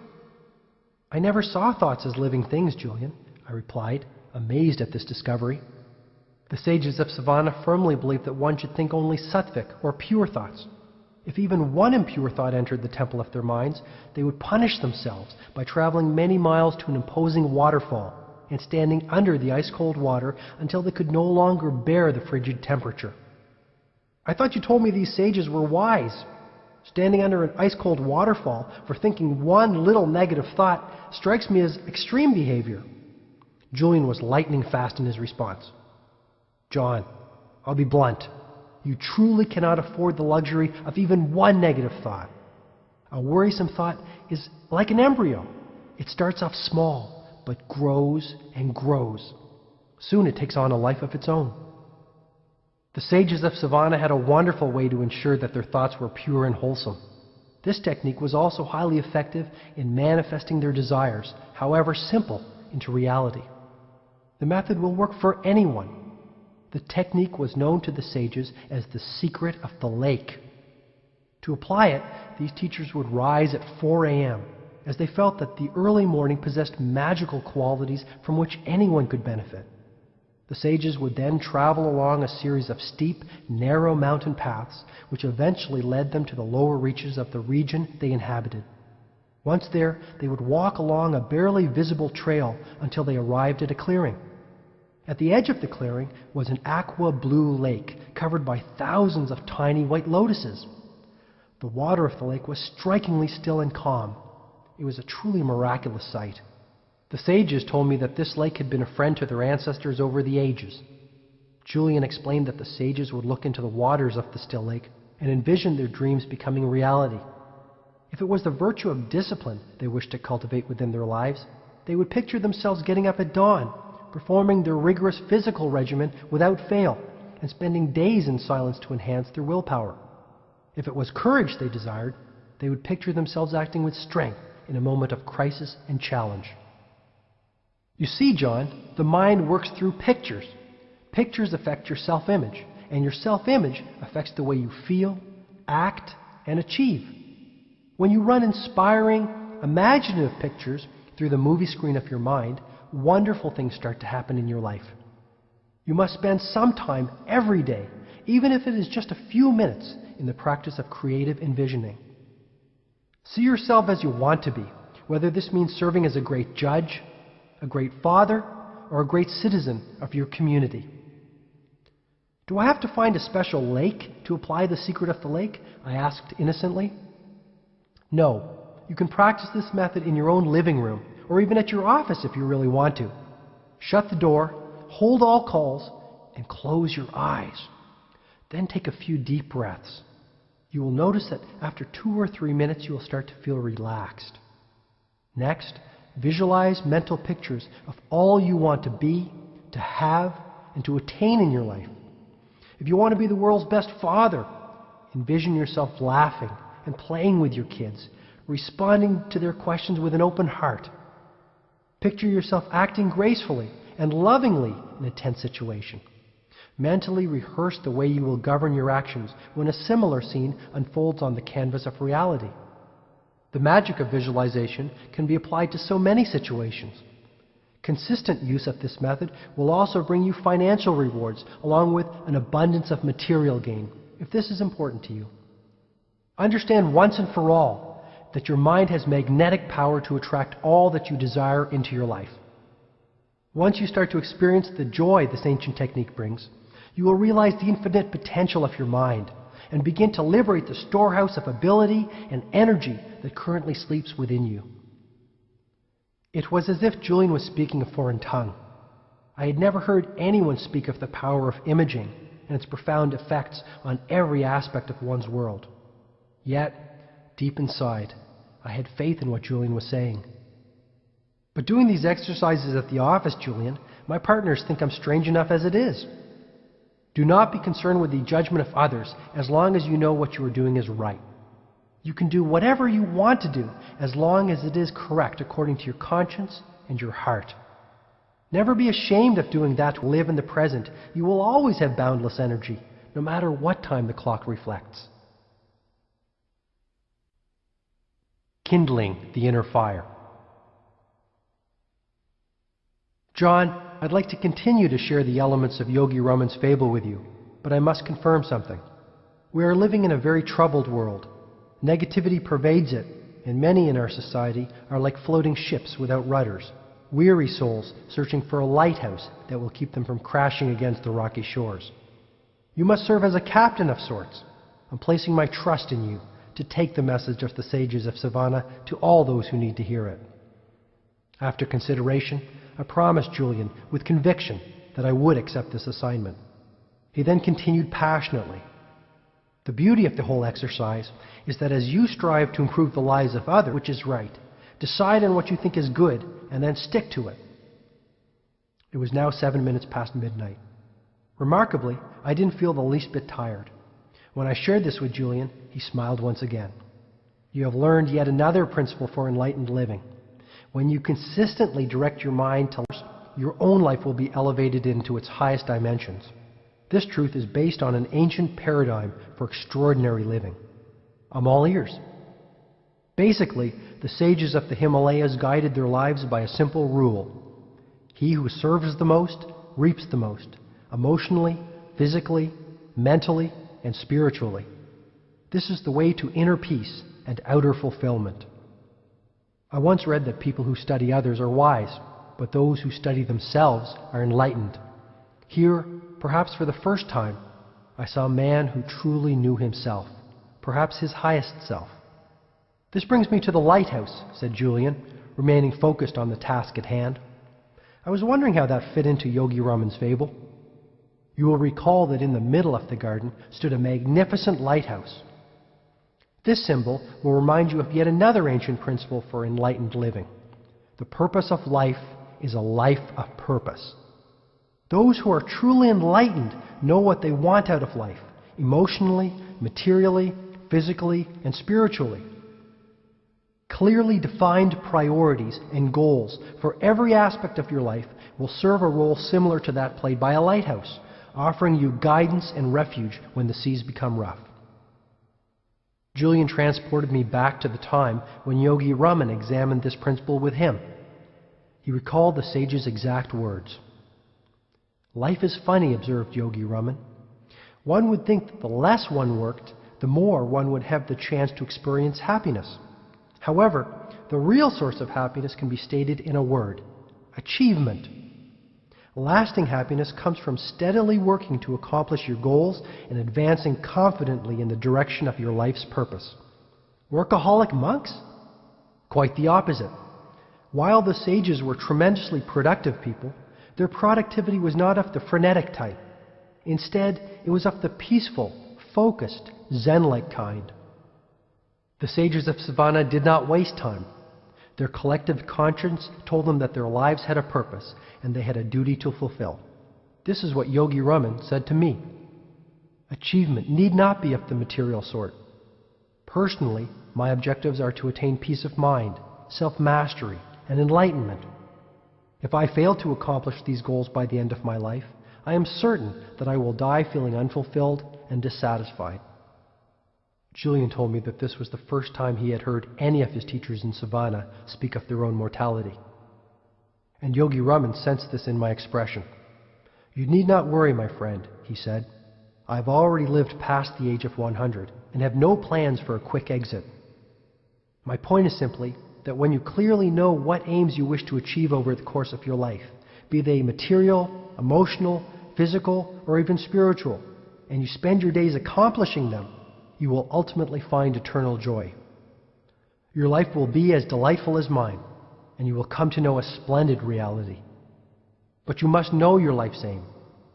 I never saw thoughts as living things, Julian, I replied, amazed at this discovery. The sages of Savannah firmly believed that one should think only sattvic, or pure thoughts. If even one impure thought entered the temple of their minds, they would punish themselves by traveling many miles to an imposing waterfall and standing under the ice-cold water until they could no longer bear the frigid temperature. I thought you told me these sages were wise. Standing under an ice-cold waterfall for thinking one little negative thought strikes me as extreme behavior. Julian was lightning fast in his response. John, I'll be blunt. You truly cannot afford the luxury of even one negative thought. A worrisome thought is like an embryo. It starts off small, but grows and grows. Soon it takes on a life of its own. The sages of Savannah had a wonderful way to ensure that their thoughts were pure and wholesome. This technique was also highly effective in manifesting their desires, however simple, into reality. The method will work for anyone. The technique was known to the sages as the secret of the lake. To apply it, these teachers would rise at 4 a.m., as they felt that the early morning possessed magical qualities from which anyone could benefit. The sages would then travel along a series of steep, narrow mountain paths, which eventually led them to the lower reaches of the region they inhabited. Once there, they would walk along a barely visible trail until they arrived at a clearing. At the edge of the clearing was an aqua-blue lake covered by thousands of tiny white lotuses. The water of the lake was strikingly still and calm. It was a truly miraculous sight. The sages told me that this lake had been a friend to their ancestors over the ages. Julian explained that the sages would look into the waters of the still lake and envision their dreams becoming reality. If it was the virtue of discipline they wished to cultivate within their lives, they would picture themselves getting up at dawn, performing their rigorous physical regimen without fail, and spending days in silence to enhance their willpower. If it was courage they desired, they would picture themselves acting with strength in a moment of crisis and challenge. You see, John, the mind works through pictures. Pictures affect your self-image, and your self-image affects the way you feel, act, and achieve. When you run inspiring, imaginative pictures through the movie screen of your mind, wonderful things start to happen in your life. You must spend some time every day, even if it is just a few minutes, in the practice of creative envisioning. See yourself as you want to be, whether this means serving as a great judge, a great father, or a great citizen of your community. Do I have to find a special lake to apply the secret of the lake? I asked innocently. No, you can practice this method in your own living room, or even at your office if you really want to. Shut the door, hold all calls, and close your eyes. Then take a few deep breaths. You will notice that after 2 or 3 minutes you will start to feel relaxed. Next, visualize mental pictures of all you want to be, to have, and to attain in your life. If you want to be the world's best father, envision yourself laughing and playing with your kids, responding to their questions with an open heart. Picture yourself acting gracefully and lovingly in a tense situation. Mentally rehearse the way you will govern your actions when a similar scene unfolds on the canvas of reality. The magic of visualization can be applied to so many situations. Consistent use of this method will also bring you financial rewards along with an abundance of material gain, if this is important to you. Understand once and for all that your mind has magnetic power to attract all that you desire into your life. Once you start to experience the joy this ancient technique brings, you will realize the infinite potential of your mind and begin to liberate the storehouse of ability and energy that currently sleeps within you. It was as if Julian was speaking a foreign tongue. I had never heard anyone speak of the power of imaging and its profound effects on every aspect of one's world. Yet, deep inside, I had faith in what Julian was saying. But doing these exercises at the office, Julian, my partners think I'm strange enough as it is. Do not be concerned with the judgment of others as long as you know what you are doing is right. You can do whatever you want to do as long as it is correct according to your conscience and your heart. Never be ashamed of doing that to live in the present. You will always have boundless energy, no matter what time the clock reflects. Kindling the inner fire. John, I'd like to continue to share the elements of Yogi Raman's fable with you, but I must confirm something. We are living in a very troubled world. Negativity pervades it, and many in our society are like floating ships without rudders, weary souls searching for a lighthouse that will keep them from crashing against the rocky shores. You must serve as a captain of sorts. I'm placing my trust in you to take the message of the sages of Savannah to all those who need to hear it. After consideration, I promised Julian with conviction that I would accept this assignment. He then continued passionately. The beauty of the whole exercise is that as you strive to improve the lives of others, which is right, decide on what you think is good and then stick to it. It was now 7 minutes past midnight. Remarkably, I didn't feel the least bit tired. When I shared this with Julian, he smiled once again. You have learned yet another principle for enlightened living. When you consistently direct your mind to your own life will be elevated into its highest dimensions. This truth is based on an ancient paradigm for extraordinary living. I'm all ears. Basically, the sages of the Himalayas guided their lives by a simple rule. He who serves the most reaps the most, emotionally, physically, mentally, and spiritually. This is the way to inner peace and outer fulfillment. I once read that people who study others are wise, but those who study themselves are enlightened. Here, perhaps for the first time, I saw a man who truly knew himself, perhaps his highest self. This brings me to the lighthouse, said Julian, remaining focused on the task at hand. I was wondering how that fit into Yogi Raman's fable. You will recall that in the middle of the garden stood a magnificent lighthouse. This symbol will remind you of yet another ancient principle for enlightened living. The purpose of life is a life of purpose. Those who are truly enlightened know what they want out of life, emotionally, materially, physically, and spiritually. Clearly defined priorities and goals for every aspect of your life will serve a role similar to that played by a lighthouse, offering you guidance and refuge when the seas become rough. Julian transported me back to the time when Yogi Raman examined this principle with him. He recalled the sage's exact words. Life is funny, observed Yogi Raman. One would think that the less one worked, the more one would have the chance to experience happiness. However, the real source of happiness can be stated in a word: achievement. Lasting happiness comes from steadily working to accomplish your goals and advancing confidently in the direction of your life's purpose. Workaholic monks? Quite the opposite. While the sages were tremendously productive people, their productivity was not of the frenetic type. Instead, it was of the peaceful, focused, Zen-like kind. The sages of Savannah did not waste time. Their collective conscience told them that their lives had a purpose and they had a duty to fulfill. This is what Yogi Raman said to me. Achievement need not be of the material sort. Personally, my objectives are to attain peace of mind, self-mastery, and enlightenment. If I fail to accomplish these goals by the end of my life, I am certain that I will die feeling unfulfilled and dissatisfied. Julian told me that this was the first time he had heard any of his teachers in Savannah speak of their own mortality. And Yogi Raman sensed this in my expression. "You need not worry, my friend," he said. "I have already lived past the age of 100 and have no plans for a quick exit. My point is simply that when you clearly know what aims you wish to achieve over the course of your life, be they material, emotional, physical, or even spiritual, and you spend your days accomplishing them, you will ultimately find eternal joy. Your life will be as delightful as mine, and you will come to know a splendid reality. But you must know your life's aim,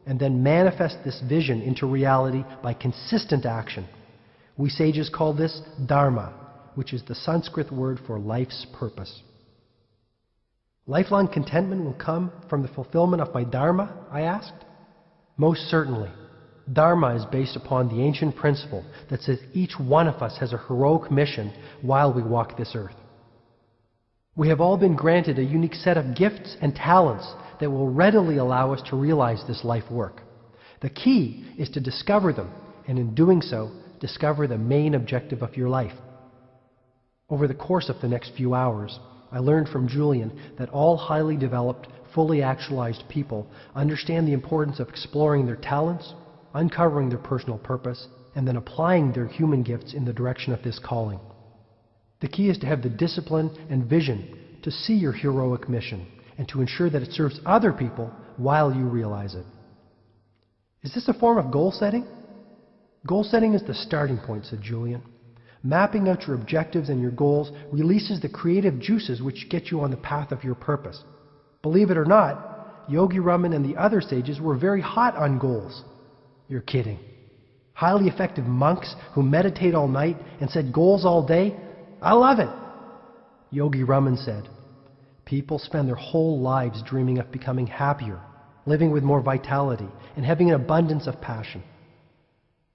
and then manifest this vision into reality by consistent action. We sages call this dharma, which is the Sanskrit word for life's purpose." "Lifelong contentment will come from the fulfillment of my dharma?" I asked. "Most certainly. Dharma is based upon the ancient principle that says each one of us has a heroic mission while we walk this earth. We have all been granted a unique set of gifts and talents that will readily allow us to realize this life work. The key is to discover them, and in doing so, discover the main objective of your life." Over the course of the next few hours, I learned from Julian that all highly developed, fully actualized people understand the importance of exploring their talents, uncovering their personal purpose, and then applying their human gifts in the direction of this calling. The key is to have the discipline and vision to see your heroic mission and to ensure that it serves other people while you realize it. "Is this a form of goal setting?" "Goal setting is the starting point," said Julian. "Mapping out your objectives and your goals releases the creative juices which get you on the path of your purpose. Believe it or not, Yogi Raman and the other sages were very hot on goals." "You're kidding. Highly effective monks who meditate all night and set goals all day? I love it." Yogi Raman said, "People spend their whole lives dreaming of becoming happier, living with more vitality, and having an abundance of passion.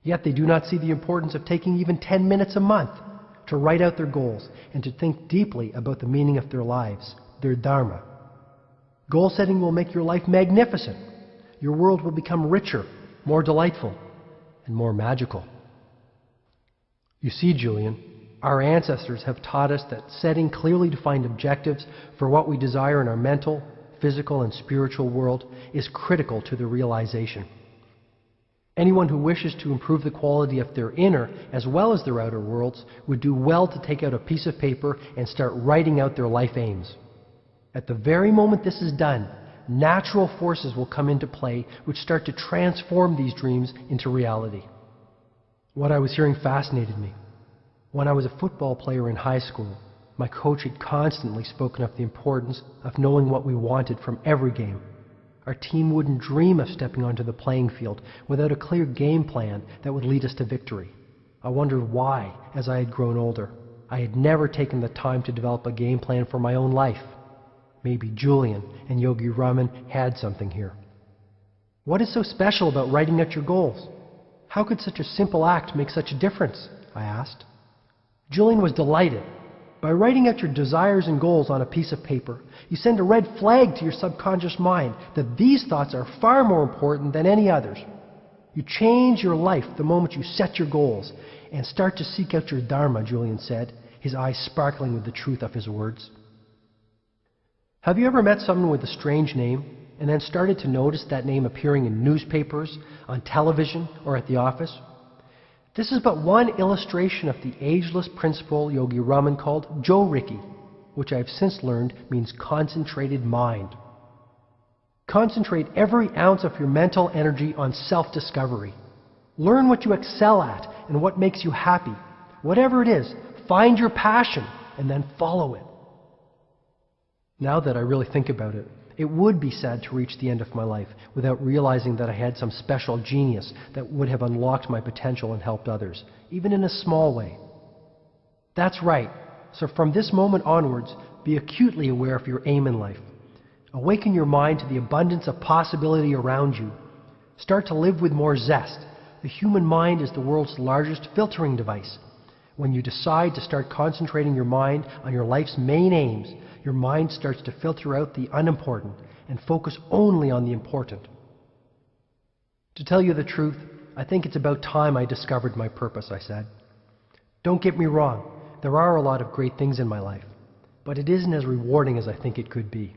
Yet they do not see the importance of taking even 10 minutes a month to write out their goals and to think deeply about the meaning of their lives, their dharma. Goal setting will make your life magnificent. Your world will become richer, more delightful, and more magical." You see, Julian, our ancestors have taught us that setting clearly defined objectives for what we desire in our mental, physical, and spiritual world is critical to the realization. Anyone who wishes to improve the quality of their inner as well as their outer worlds would do well to take out a piece of paper and start writing out their life aims. At the very moment this is done, natural forces will come into play which start to transform these dreams into reality. What I was hearing fascinated me. When I was a football player in high school, my coach had constantly spoken of the importance of knowing what we wanted from every game. Our team wouldn't dream of stepping onto the playing field without a clear game plan that would lead us to victory. I wondered why, as I had grown older, I had never taken the time to develop a game plan for my own life. Maybe Julian and Yogi Raman had something here. "What is so special about writing out your goals? How could such a simple act make such a difference?" I asked. Julian was delighted. By writing out your desires and goals on a piece of paper, you send a red flag to your subconscious mind that these thoughts are far more important than any others. You change your life the moment you set your goals and start to seek out your dharma, Julian said, his eyes sparkling with the truth of his words. Have you ever met someone with a strange name and then started to notice that name appearing in newspapers, on television, or at the office? This is but one illustration of the ageless principle Yogi Raman called Jo-Riki, which I have since learned means concentrated mind. Concentrate every ounce of your mental energy on self-discovery. Learn what you excel at and what makes you happy. Whatever it is, find your passion and then follow it. Now that I really think about it, it would be sad to reach the end of my life without realizing that I had some special genius that would have unlocked my potential and helped others, even in a small way. That's right. So from this moment onwards, be acutely aware of your aim in life. Awaken your mind to the abundance of possibility around you. Start to live with more zest. The human mind is the world's largest filtering device. When you decide to start concentrating your mind on your life's main aims, your mind starts to filter out the unimportant and focus only on the important. To tell you the truth, I think it's about time I discovered my purpose, I said. Don't get me wrong, there are a lot of great things in my life, but it isn't as rewarding as I think it could be.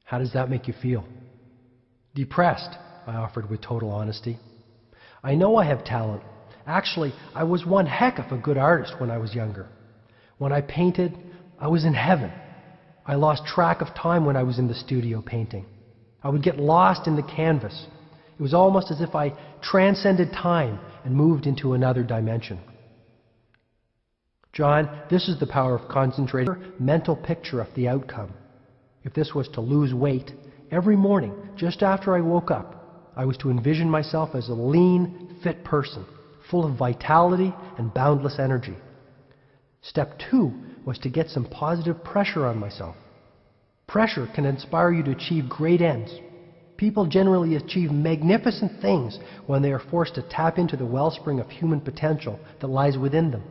How does that make you feel? Depressed, I offered with total honesty. I know I have talent. Actually, I was one heck of a good artist when I was younger. When I painted, I was in heaven. I lost track of time when I was in the studio painting. I would get lost in the canvas. It was almost as if I transcended time and moved into another dimension. John, this is the power of concentrating on a mental picture of the outcome. If this was to lose weight, every morning, just after I woke up, I was to envision myself as a lean, fit person, full of vitality and boundless energy. Step 2 was to get some positive pressure on myself. Pressure can inspire you to achieve great ends. People generally achieve magnificent things when they are forced to tap into the wellspring of human potential that lies within them.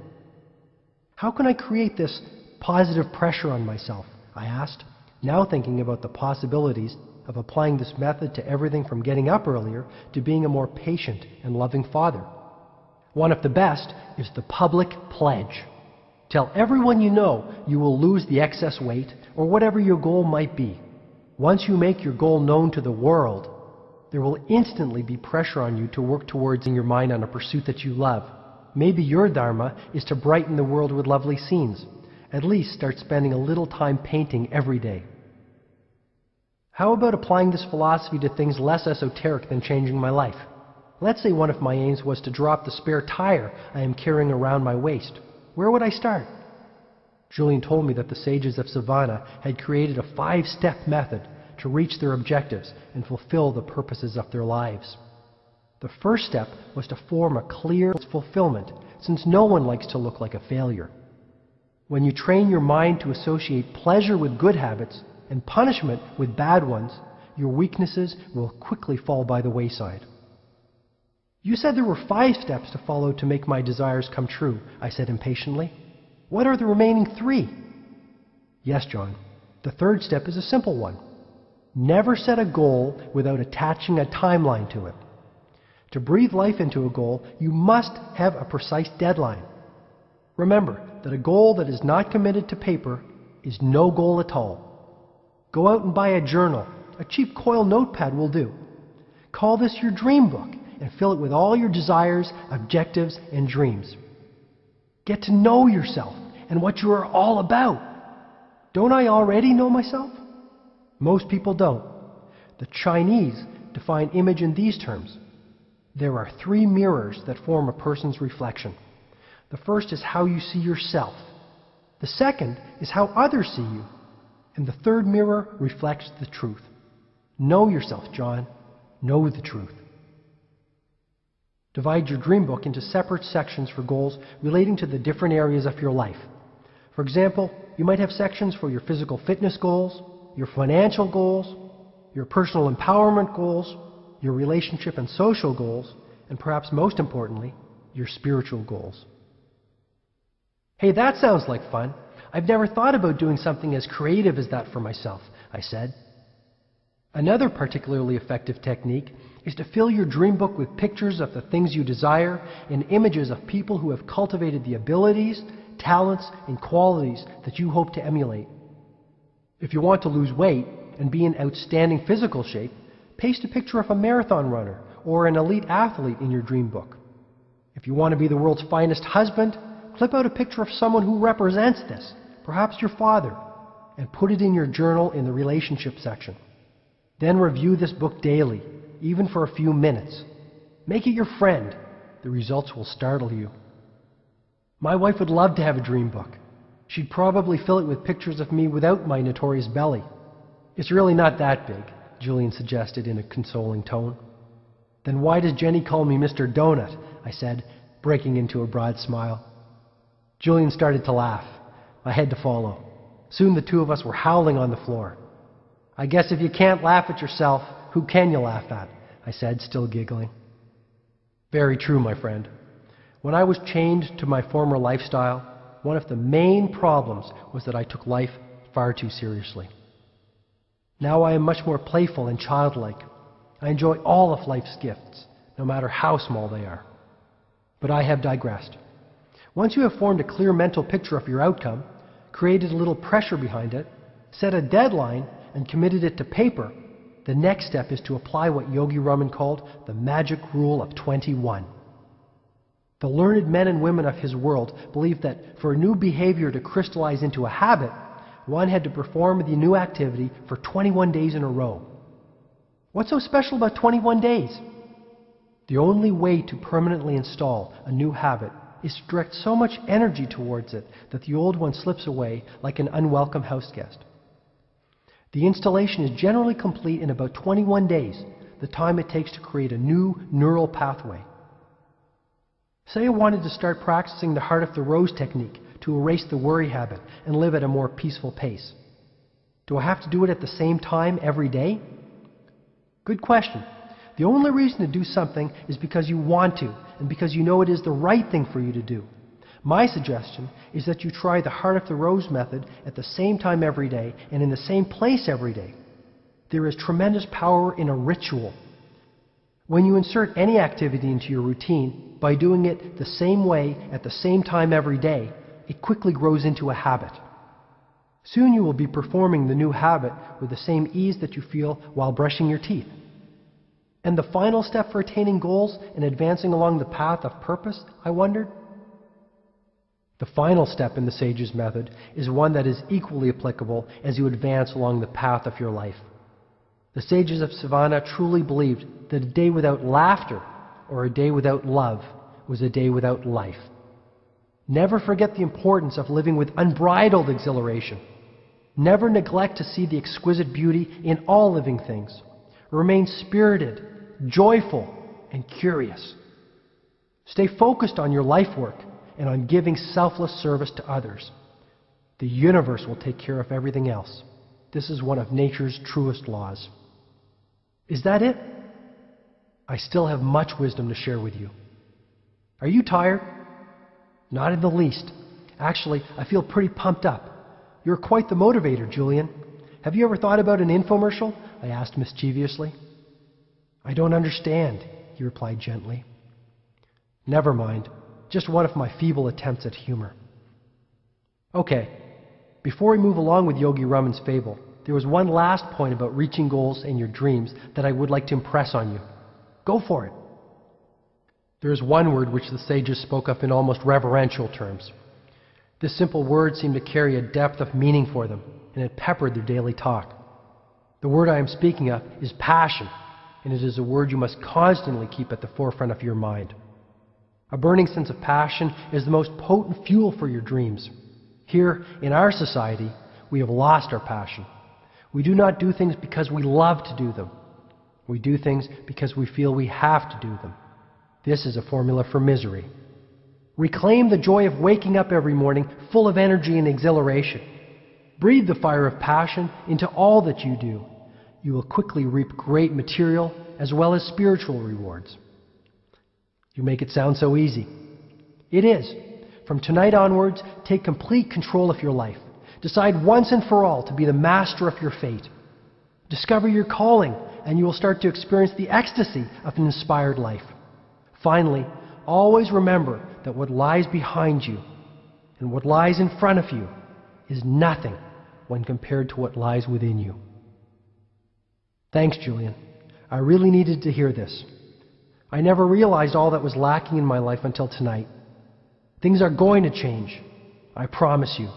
How can I create this positive pressure on myself? I asked, now thinking about the possibilities of applying this method to everything from getting up earlier to being a more patient and loving father. One of the best is the public pledge. Tell everyone you know you will lose the excess weight or whatever your goal might be. Once you make your goal known to the world, there will instantly be pressure on you to work towards your mind on a pursuit that you love. Maybe your dharma is to brighten the world with lovely scenes. At least start spending a little time painting every day. How about applying this philosophy to things less esoteric than changing my life? Let's say one of my aims was to drop the spare tire I am carrying around my waist. Where would I start? Julian told me that the sages of Savannah had created a 5-step method to reach their objectives and fulfill the purposes of their lives. The first step was to form a clear fulfillment, since no one likes to look like a failure. When you train your mind to associate pleasure with good habits and punishment with bad ones, your weaknesses will quickly fall by the wayside. You said there were 5 steps to follow to make my desires come true, I said impatiently. What are the remaining 3? Yes, John. The third step is a simple one. Never set a goal without attaching a timeline to it. To breathe life into a goal, you must have a precise deadline. Remember that a goal that is not committed to paper is no goal at all. Go out and buy a journal. A cheap coil notepad will do. Call this your dream book and fill it with all your desires, objectives, and dreams. Get to know yourself and what you are all about. Don't I already know myself? Most people don't. The Chinese define image in these terms. There are 3 mirrors that form a person's reflection. The first is how you see yourself. The second is how others see you. And the third mirror reflects the truth. Know yourself, John. Know the truth. Divide your dream book into separate sections for goals relating to the different areas of your life. For example, you might have sections for your physical fitness goals, your financial goals, your personal empowerment goals, your relationship and social goals, and perhaps most importantly, your spiritual goals. Hey, that sounds like fun. I've never thought about doing something as creative as that for myself, I said. Another particularly effective technique is to fill your dream book with pictures of the things you desire and images of people who have cultivated the abilities, talents, and qualities that you hope to emulate. If you want to lose weight and be in outstanding physical shape, paste a picture of a marathon runner or an elite athlete in your dream book. If you want to be the world's finest husband, clip out a picture of someone who represents this, perhaps your father, and put it in your journal in the relationship section. Then review this book daily, even for a few minutes. Make it your friend. The results will startle you. My wife would love to have a dream book. She'd probably fill it with pictures of me without my notorious belly. It's really not that big, Julian suggested in a consoling tone. Then why does Jenny call me Mr. Donut? I said, breaking into a broad smile. Julian started to laugh. I had to follow. Soon the two of us were howling on the floor. I guess if you can't laugh at yourself, who can you laugh at? I said, still giggling. Very true, my friend. When I was chained to my former lifestyle, one of the main problems was that I took life far too seriously. Now I am much more playful and childlike. I enjoy all of life's gifts, no matter how small they are. But I have digressed. Once you have formed a clear mental picture of your outcome, created a little pressure behind it, set a deadline, and committed it to paper, the next step is to apply what Yogi Raman called the magic rule of 21. The learned men and women of his world believed that for a new behavior to crystallize into a habit, one had to perform the new activity for 21 days in a row. What's so special about 21 days? The only way to permanently install a new habit is to direct so much energy towards it that the old one slips away like an unwelcome house guest. The installation is generally complete in about 21 days, the time it takes to create a new neural pathway. Say I wanted to start practicing the heart of the rose technique to erase the worry habit and live at a more peaceful pace. Do I have to do it at the same time every day? Good question. The only reason to do something is because you want to and because you know it is the right thing for you to do. My suggestion is that you try the heart of the rose method at the same time every day and in the same place every day. There is tremendous power in a ritual. When you insert any activity into your routine, by doing it the same way at the same time every day, it quickly grows into a habit. Soon you will be performing the new habit with the same ease that you feel while brushing your teeth. And the final step for attaining goals and advancing along the path of purpose, I wondered? The final step in the Sage's method is one that is equally applicable as you advance along the path of your life. The sages of Savannah truly believed that a day without laughter or a day without love was a day without life. Never forget the importance of living with unbridled exhilaration. Never neglect to see the exquisite beauty in all living things. Remain spirited, joyful, and curious. Stay focused on your life work and on giving selfless service to others. The universe will take care of everything else. This is one of nature's truest laws. Is that it? I still have much wisdom to share with you. Are you tired? Not in the least. Actually, I feel pretty pumped up. You're quite the motivator, Julian. Have you ever thought about an infomercial? I asked mischievously. I don't understand, he replied gently. Never mind. Just one of my feeble attempts at humor. Okay, before we move along with Yogi Raman's fable, there was one last point about reaching goals and your dreams that I would like to impress on you. Go for it. There is one word which the sages spoke of in almost reverential terms. This simple word seemed to carry a depth of meaning for them, and it peppered their daily talk. The word I am speaking of is passion, and it is a word you must constantly keep at the forefront of your mind. A burning sense of passion is the most potent fuel for your dreams. Here, in our society, we have lost our passion. We do not do things because we love to do them. We do things because we feel we have to do them. This is a formula for misery. Reclaim the joy of waking up every morning full of energy and exhilaration. Breathe the fire of passion into all that you do. You will quickly reap great material as well as spiritual rewards. You make it sound so easy. It is. From tonight onwards, take complete control of your life. Decide once and for all to be the master of your fate. Discover your calling, and you will start to experience the ecstasy of an inspired life. Finally, always remember that what lies behind you and what lies in front of you is nothing when compared to what lies within you. Thanks, Julian. I really needed to hear this. I never realized all that was lacking in my life until tonight. Things are going to change. I promise you.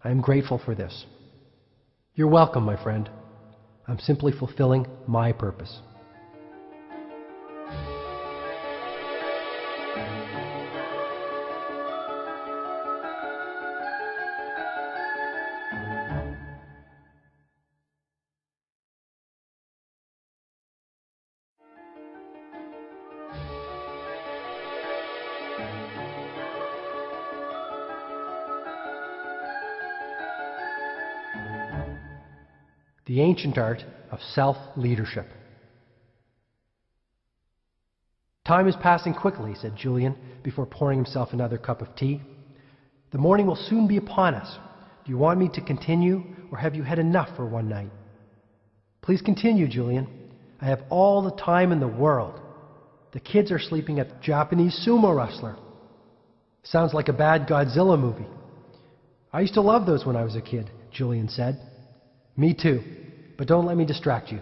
I am grateful for this. You're welcome, my friend. I'm simply fulfilling my purpose. The ancient art of self-leadership. Time is passing quickly, said Julian, before pouring himself another cup of tea. The morning will soon be upon us. Do you want me to continue, or have you had enough for one night? Please continue, Julian. I have all the time in the world. The kids are sleeping at the Japanese sumo wrestler. Sounds like a bad Godzilla movie. I used to love those when I was a kid, Julian said. Me too, but don't let me distract you.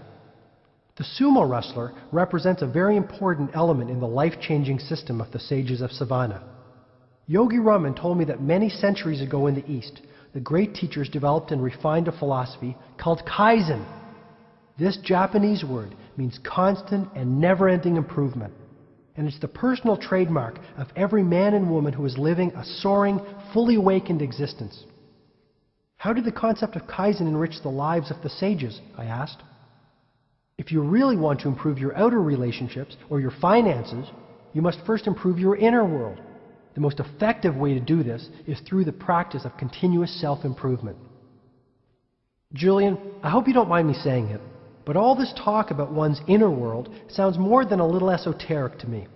The sumo wrestler represents a very important element in the life-changing system of the sages of Savannah. Yogi Raman told me that many centuries ago in the East, the great teachers developed and refined a philosophy called Kaizen. This Japanese word means constant and never-ending improvement, and it's the personal trademark of every man and woman who is living a soaring, fully awakened existence. How did the concept of Kaizen enrich the lives of the sages? I asked. If you really want to improve your outer relationships or your finances, you must first improve your inner world. The most effective way to do this is through the practice of continuous self-improvement. Julian, I hope you don't mind me saying it, but all this talk about one's inner world sounds more than a little esoteric to me.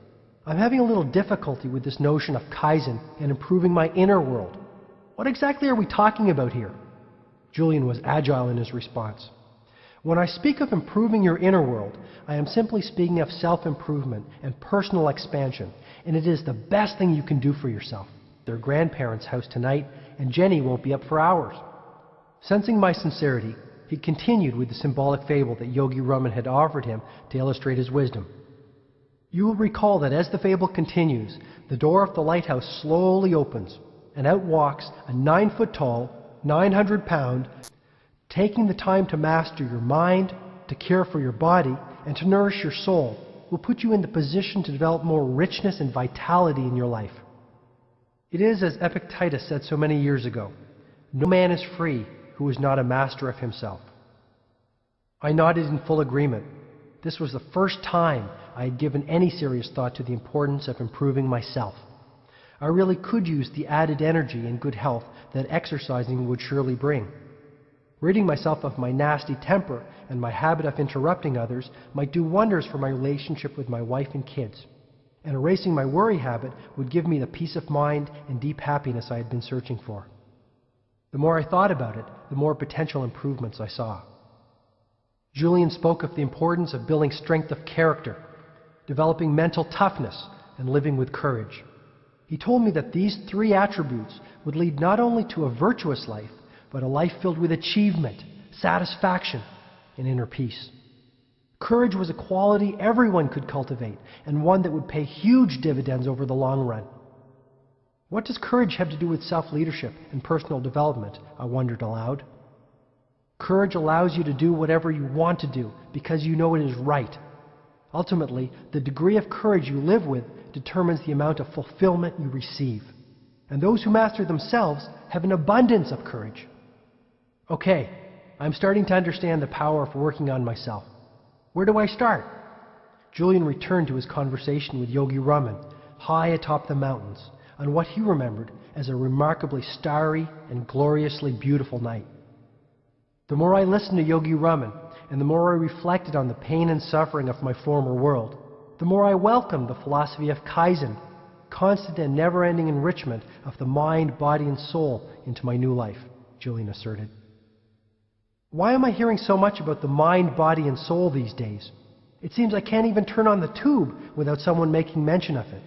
I'm having a little difficulty with this notion of Kaizen and improving my inner world. What exactly are we talking about here? Julian was agile in his response. When I speak of improving your inner world, I am simply speaking of self-improvement and personal expansion, and it is the best thing you can do for yourself. Their grandparents' house tonight, and Jenny won't be up for hours. Sensing my sincerity, he continued with the symbolic fable that Yogi Raman had offered him to illustrate his wisdom. You will recall that as the fable continues, the door of the lighthouse slowly opens, and out walks a 9-foot-tall, 900-pound, taking the time to master your mind, to care for your body, and to nourish your soul will put you in the position to develop more richness and vitality in your life. It is as Epictetus said so many years ago, no man is free who is not a master of himself. I nodded in full agreement. This was the first time I had given any serious thought to the importance of improving myself. I really could use the added energy and good health that exercising would surely bring. Ridding myself of my nasty temper and my habit of interrupting others might do wonders for my relationship with my wife and kids. And erasing my worry habit would give me the peace of mind and deep happiness I had been searching for. The more I thought about it, the more potential improvements I saw. Julian spoke of the importance of building strength of character, developing mental toughness, and living with courage. He told me that these 3 attributes would lead not only to a virtuous life, but a life filled with achievement, satisfaction, and inner peace. Courage was a quality everyone could cultivate, and one that would pay huge dividends over the long run. What does courage have to do with self-leadership and personal development? I wondered aloud. Courage allows you to do whatever you want to do because you know it is right. Ultimately, the degree of courage you live with determines the amount of fulfillment you receive. And those who master themselves have an abundance of courage. Okay, I'm starting to understand the power of working on myself. Where do I start? Julian returned to his conversation with Yogi Raman, high atop the mountains, on what he remembered as a remarkably starry and gloriously beautiful night. The more I listened to Yogi Raman, and the more I reflected on the pain and suffering of my former world, the more I welcomed the philosophy of Kaizen, constant and never-ending enrichment of the mind, body, and soul into my new life, Julian asserted. Why am I hearing so much about the mind, body, and soul these days? It seems I can't even turn on the tube without someone making mention of it.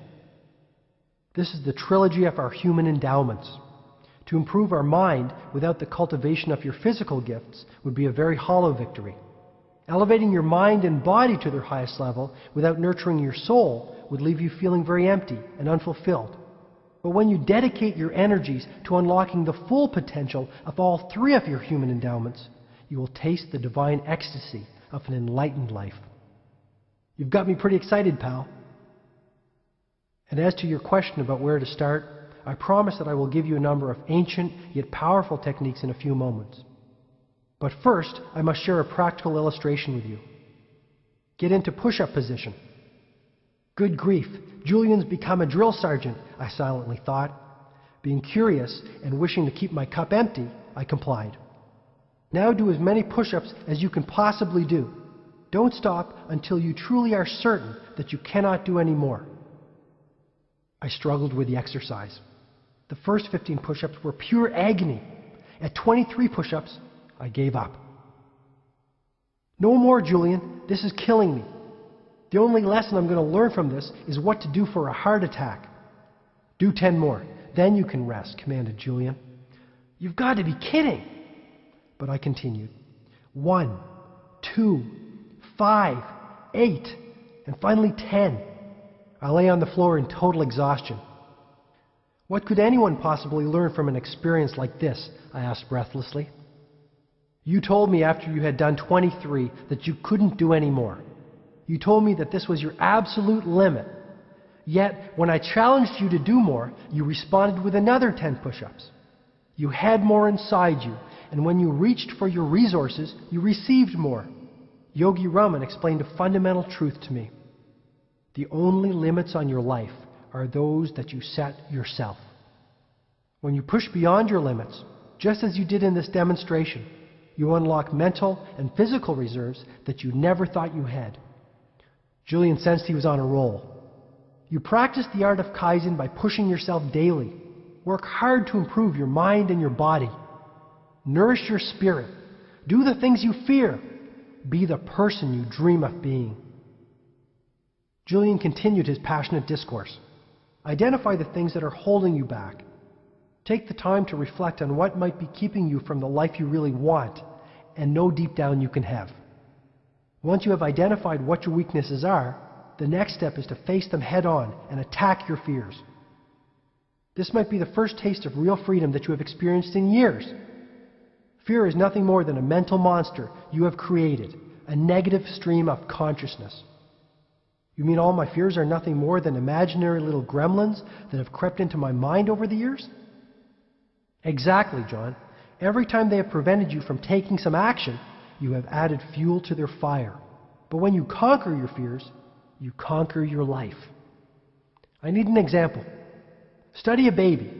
This is the trilogy of our human endowments. To improve our mind without the cultivation of your physical gifts would be a very hollow victory. Elevating your mind and body to their highest level without nurturing your soul would leave you feeling very empty and unfulfilled. But when you dedicate your energies to unlocking the full potential of all 3 of your human endowments, you will taste the divine ecstasy of an enlightened life. You've got me pretty excited, pal. And as to your question about where to start, I promise that I will give you a number of ancient yet powerful techniques in a few moments. But first, I must share a practical illustration with you. Get into push-up position. Good grief, Julian's become a drill sergeant, I silently thought. Being curious and wishing to keep my cup empty, I complied. Now do as many push-ups as you can possibly do. Don't stop until you truly are certain that you cannot do any more. I struggled with the exercise. The first 15 push-ups were pure agony. At 23 push-ups, I gave up. No more, Julian. This is killing me. The only lesson I'm going to learn from this is what to do for a heart attack. Do 10 more. Then you can rest, commanded Julian. You've got to be kidding. But I continued. 1, 2, 5, 8, and finally 10. I lay on the floor in total exhaustion. What could anyone possibly learn from an experience like this? I asked breathlessly. You told me after you had done 23 that you couldn't do any more. You told me that this was your absolute limit. Yet, when I challenged you to do more, you responded with another 10 push-ups. You had more inside you, and when you reached for your resources, you received more. Yogi Raman explained a fundamental truth to me. The only limits on your life are those that you set yourself. When you push beyond your limits, just as you did in this demonstration, you unlock mental and physical reserves that you never thought you had. Julian sensed he was on a roll. You practice the art of Kaizen by pushing yourself daily. Work hard to improve your mind and your body. Nourish your spirit. Do the things you fear. Be the person you dream of being. Julian continued his passionate discourse. Identify the things that are holding you back. Take the time to reflect on what might be keeping you from the life you really want and know deep down you can have. Once you have identified what your weaknesses are, the next step is to face them head on and attack your fears. This might be the first taste of real freedom that you have experienced in years. Fear is nothing more than a mental monster you have created, a negative stream of consciousness. You mean all my fears are nothing more than imaginary little gremlins that have crept into my mind over the years? Exactly, John. Every time they have prevented you from taking some action, you have added fuel to their fire. But when you conquer your fears, you conquer your life. I need an example. Study a baby.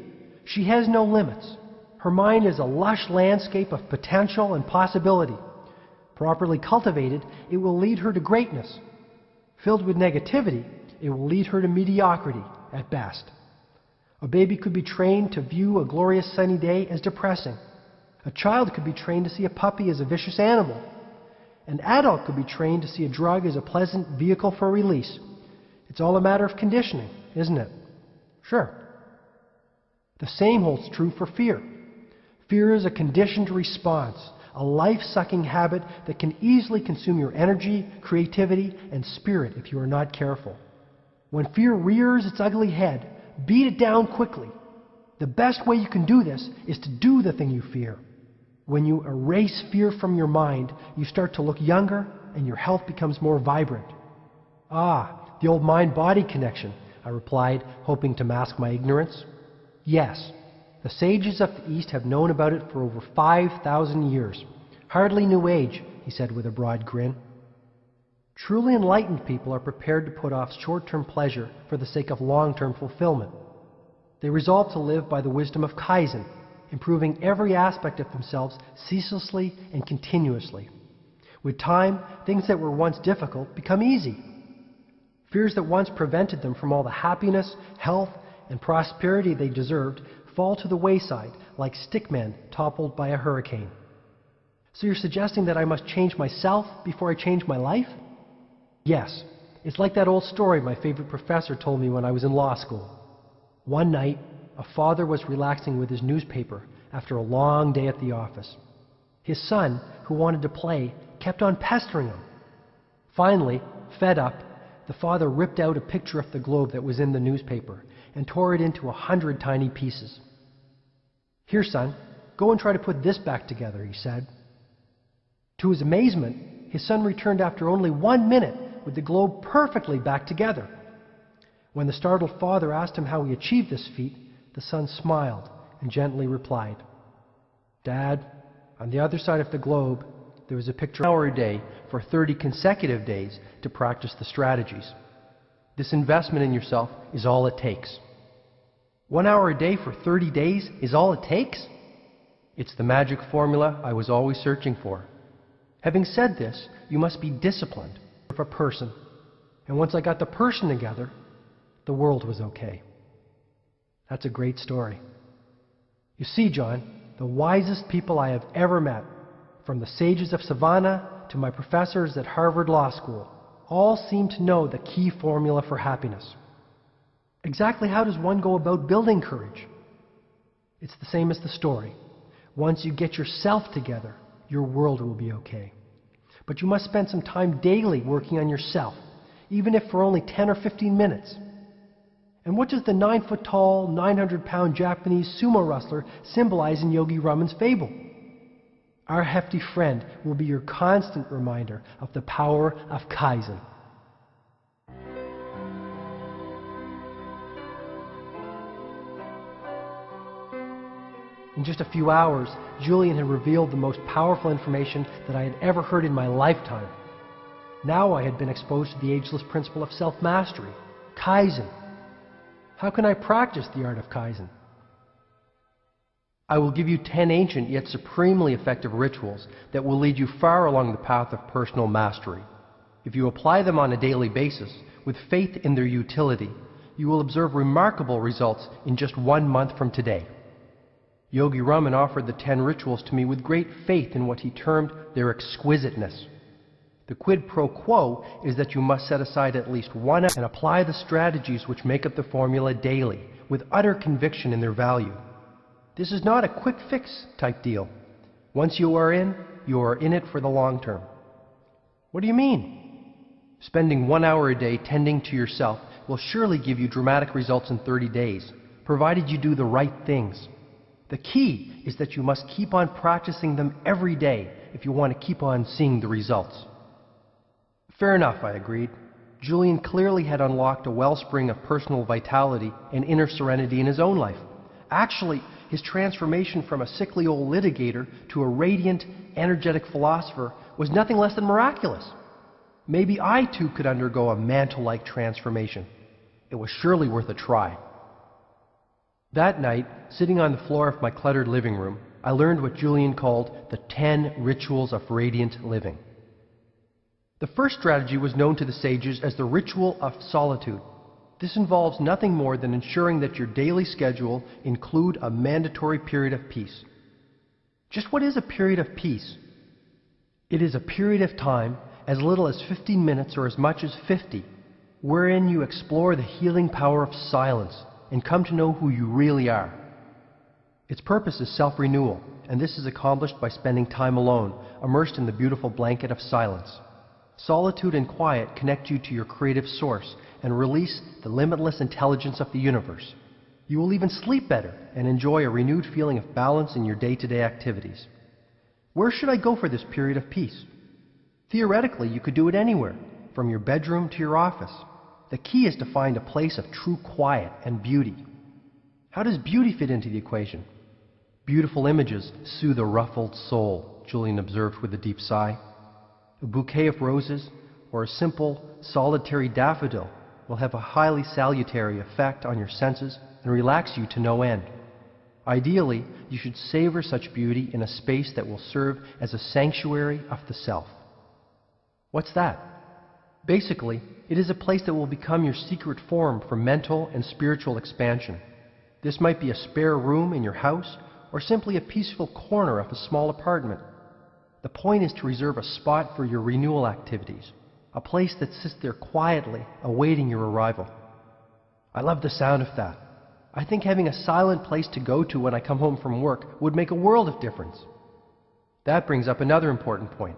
She has no limits. Her mind is a lush landscape of potential and possibility. Properly cultivated, it will lead her to greatness. Filled with negativity, it will lead her to mediocrity at best. A baby could be trained to view a glorious sunny day as depressing. A child could be trained to see a puppy as a vicious animal. An adult could be trained to see a drug as a pleasant vehicle for release. It's all a matter of conditioning, isn't it? Sure. The same holds true for fear. Fear is a conditioned response, a life-sucking habit that can easily consume your energy, creativity, and spirit if you are not careful. When fear rears its ugly head, beat it down quickly. The best way you can do this is to do the thing you fear. When you erase fear from your mind, you start to look younger and your health becomes more vibrant. Ah, the old mind-body connection, I replied, hoping to mask my ignorance. Yes, the sages of the East have known about it for over 5,000 years. Hardly new age, he said with a broad grin. Truly enlightened people are prepared to put off short-term pleasure for the sake of long-term fulfillment. They resolve to live by the wisdom of Kaizen, improving every aspect of themselves ceaselessly and continuously. With time, things that were once difficult become easy. Fears that once prevented them from all the happiness, health, and prosperity they deserved fall to the wayside like stickmen toppled by a hurricane. So you're suggesting that I must change myself before I change my life? Yes. It's like that old story my favorite professor told me when I was in law school. One night, a father was relaxing with his newspaper after a long day at the office. His son, who wanted to play, kept on pestering him. Finally, fed up, the father ripped out a picture of the globe that was in the newspaper and tore it into 100 tiny pieces. Here, son, go and try to put this back together, he said. To his amazement, his son returned after only 1 minute with the globe perfectly back together. When the startled father asked him how he achieved this feat, the son smiled and gently replied, Dad, on the other side of the globe, there was a picture 1 hour a day for 30 consecutive days to practice the strategies. This investment in yourself is all it takes. 1 hour a day for 30 days is all it takes? It's the magic formula I was always searching for. Having said this, you must be disciplined of a person. And once I got the person together, the world was okay. That's a great story. You see, John, the wisest people I have ever met, from the sages of Savannah to my professors at Harvard Law School, all seem to know the key formula for happiness. Exactly how does one go about building courage? It's the same as the story. Once you get yourself together, your world will be okay. But you must spend some time daily working on yourself, even if for only 10 or 15 minutes. And what does the 9-foot-tall, 900-pound Japanese sumo wrestler symbolize in Yogi Raman's fable? Our hefty friend will be your constant reminder of the power of Kaizen. In just a few hours, Julian had revealed the most powerful information that I had ever heard in my lifetime. Now I had been exposed to the ageless principle of self-mastery, Kaizen. How can I practice the art of Kaizen? I will give you 10 ancient yet supremely effective rituals that will lead you far along the path of personal mastery. If you apply them on a daily basis, with faith in their utility, you will observe remarkable results in just 1 month from today. Yogi Raman offered the 10 rituals to me with great faith in what he termed their exquisiteness. The quid pro quo is that you must set aside at least 1 hour and apply the strategies which make up the formula daily, with utter conviction in their value. This is not a quick fix type deal. Once you are in it for the long term. What do you mean? Spending 1 hour a day tending to yourself will surely give you dramatic results in 30 days, provided you do the right things. The key is that you must keep on practicing them every day if you want to keep on seeing the results. Fair enough, I agreed. Julian clearly had unlocked a wellspring of personal vitality and inner serenity in his own life. Actually, his transformation from a sickly old litigator to a radiant, energetic philosopher was nothing less than miraculous. Maybe I too could undergo a mantle-like transformation. It was surely worth a try. That night, sitting on the floor of my cluttered living room, I learned what Julian called the 10 rituals of radiant living. The first strategy was known to the sages as the ritual of solitude. This involves nothing more than ensuring that your daily schedule include a mandatory period of peace. Just what is a period of peace? It is a period of time, as little as 15 minutes or as much as 50, wherein you explore the healing power of silence and come to know who you really are. Its purpose is self-renewal, and this is accomplished by spending time alone, immersed in the beautiful blanket of silence. Solitude and quiet connect you to your creative source and release the limitless intelligence of the universe. You will even sleep better and enjoy a renewed feeling of balance in your day-to-day activities. Where should I go for this period of peace? Theoretically, you could do it anywhere, from your bedroom to your office. The key is to find a place of true quiet and beauty. How does beauty fit into the equation? Beautiful images soothe a ruffled soul, Julian observed with a deep sigh. A bouquet of roses or a simple, solitary daffodil will have a highly salutary effect on your senses and relax you to no end. Ideally, you should savor such beauty in a space that will serve as a sanctuary of the self. What's that? Basically, it is a place that will become your secret forum for mental and spiritual expansion. This might be a spare room in your house or simply a peaceful corner of a small apartment. The point is to reserve a spot for your renewal activities, a place that sits there quietly, awaiting your arrival. I love the sound of that. I think having a silent place to go to when I come home from work would make a world of difference. That brings up another important point.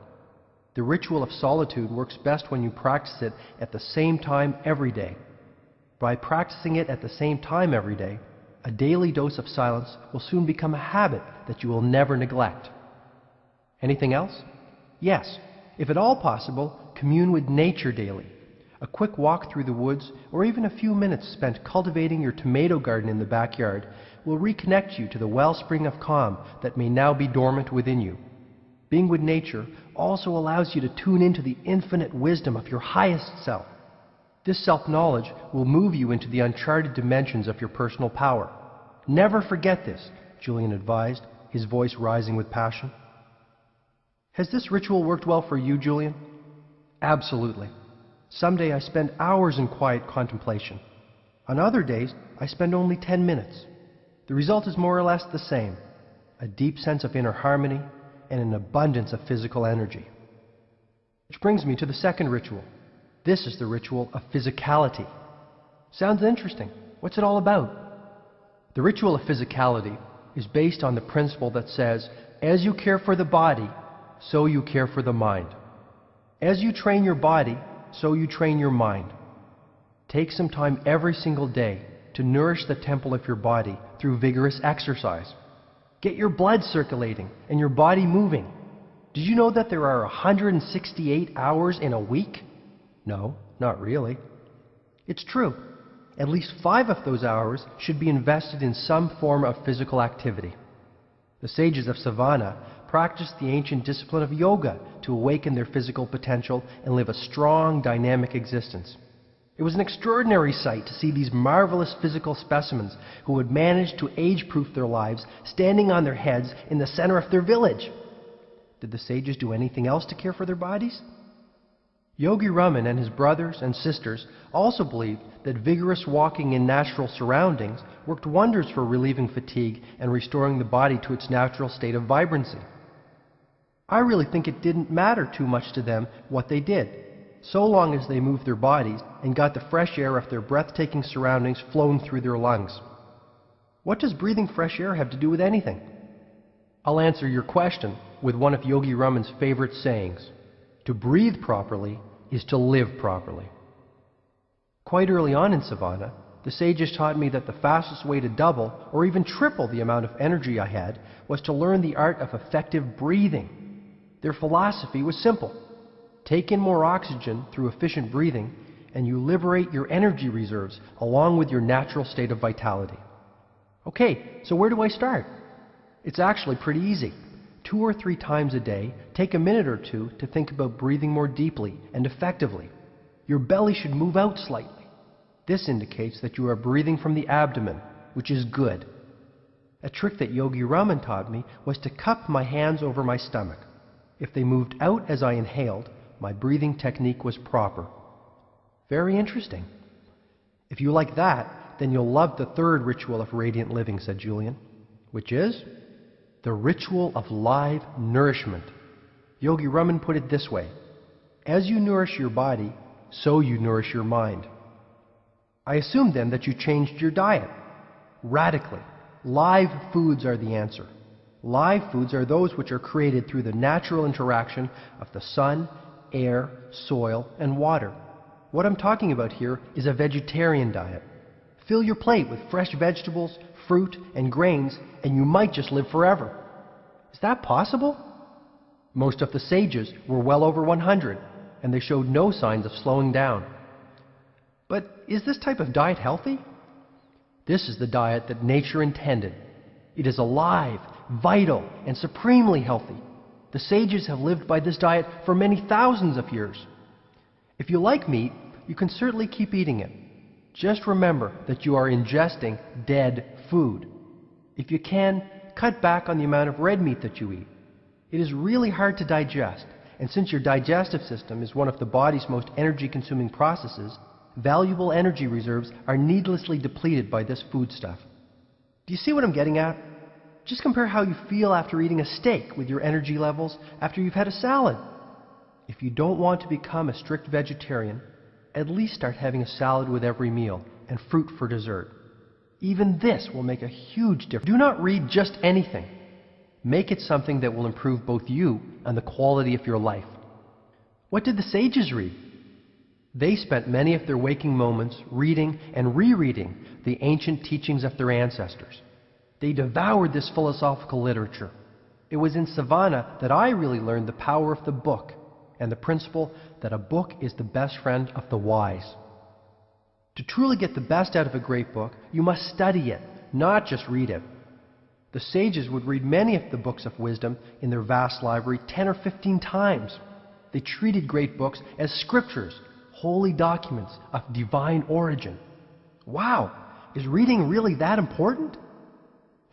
The ritual of solitude works best when you practice it at the same time every day. By practicing it at the same time every day, a daily dose of silence will soon become a habit that you will never neglect. Anything else? Yes, if at all possible, commune with nature daily. A quick walk through the woods, or even a few minutes spent cultivating your tomato garden in the backyard, will reconnect you to the wellspring of calm that may now be dormant within you. Being with nature also allows you to tune into the infinite wisdom of your highest self. This self-knowledge will move you into the uncharted dimensions of your personal power. Never forget this, Julian advised, his voice rising with passion. Has this ritual worked well for you, Julian? Absolutely. Some days I spend hours in quiet contemplation. On other days, I spend only 10 minutes. The result is more or less the same: a deep sense of inner harmony and an abundance of physical energy. Which brings me to the second ritual. This is the ritual of physicality. Sounds interesting. What's it all about? The ritual of physicality is based on the principle that says, as you care for the body, so you care for the mind. As you train your body, so you train your mind. Take some time every single day to nourish the temple of your body through vigorous exercise. Get your blood circulating and your body moving. Did you know that there are 168 hours in a week? No, not really. It's true. At least 5 of those hours should be invested in some form of physical activity. The sages of Savannah practiced the ancient discipline of yoga to awaken their physical potential and live a strong, dynamic existence. It was an extraordinary sight to see these marvelous physical specimens who had managed to age-proof their lives standing on their heads in the center of their village. Did the sages do anything else to care for their bodies? Yogi Raman and his brothers and sisters also believed that vigorous walking in natural surroundings worked wonders for relieving fatigue and restoring the body to its natural state of vibrancy. I really think it didn't matter too much to them what they did, so long as they moved their bodies and got the fresh air of their breathtaking surroundings flowing through their lungs. What does breathing fresh air have to do with anything? I'll answer your question with one of Yogi Raman's favorite sayings: to breathe properly is to live properly. Quite early on in Savannah, the sages taught me that the fastest way to double or even triple the amount of energy I had was to learn the art of effective breathing. Their philosophy was simple: take in more oxygen through efficient breathing, and you liberate your energy reserves along with your natural state of vitality. Okay, so where do I start? It's actually pretty easy. 2 or 3 times a day, take a minute or two to think about breathing more deeply and effectively. Your belly should move out slightly. This indicates that you are breathing from the abdomen, which is good. A trick that Yogi Raman taught me was to cup my hands over my stomach. If they moved out as I inhaled, my breathing technique was proper. Very interesting. If you like that, then you'll love the third ritual of radiant living, said Julian, which is the ritual of live nourishment. Yogi Raman put it this way: as you nourish your body, so you nourish your mind. I assume then that you changed your diet radically. Live foods are the answer. Live foods are those which are created through the natural interaction of the sun, air, soil, and water. What I'm talking about here is a vegetarian diet. Fill your plate with fresh vegetables, fruit, and grains, and you might just live forever. Is that possible? Most of the sages were well over 100, and they showed no signs of slowing down. But is this type of diet healthy? This is the diet that nature intended. It is alive, vital, and supremely healthy. The sages have lived by this diet for many thousands of years. If you like meat, you can certainly keep eating it. Just remember that you are ingesting dead food. If you can, cut back on the amount of red meat that you eat. It is really hard to digest, and since your digestive system is one of the body's most energy-consuming processes, valuable energy reserves are needlessly depleted by this foodstuff. Do you see what I'm getting at? Just compare how you feel after eating a steak with your energy levels after you've had a salad. If you don't want to become a strict vegetarian, at least start having a salad with every meal and fruit for dessert. Even this will make a huge difference. Do not read just anything. Make it something that will improve both you and the quality of your life. What did the sages read? They spent many of their waking moments reading and rereading the ancient teachings of their ancestors. They devoured this philosophical literature. It was in Savannah that I really learned the power of the book and the principle that a book is the best friend of the wise. To truly get the best out of a great book, you must study it, not just read it. The sages would read many of the books of wisdom in their vast library 10 or 15 times. They treated great books as scriptures, holy documents of divine origin. Wow! Is reading really that important?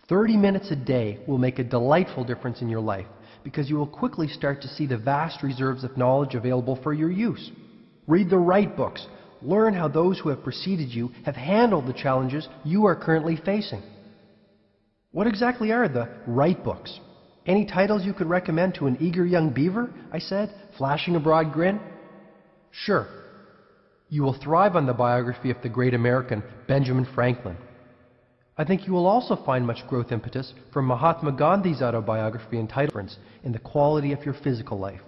30 minutes a day will make a delightful difference in your life, because you will quickly start to see the vast reserves of knowledge available for your use. Read the right books. Learn how those who have preceded you have handled the challenges you are currently facing. What exactly are the right books? Any titles you could recommend to an eager young beaver? I said, flashing a broad grin. Sure. You will thrive on the biography of the great American Benjamin Franklin. I think you will also find much growth impetus from Mahatma Gandhi's autobiography entitled In the Quality of Your Physical Life.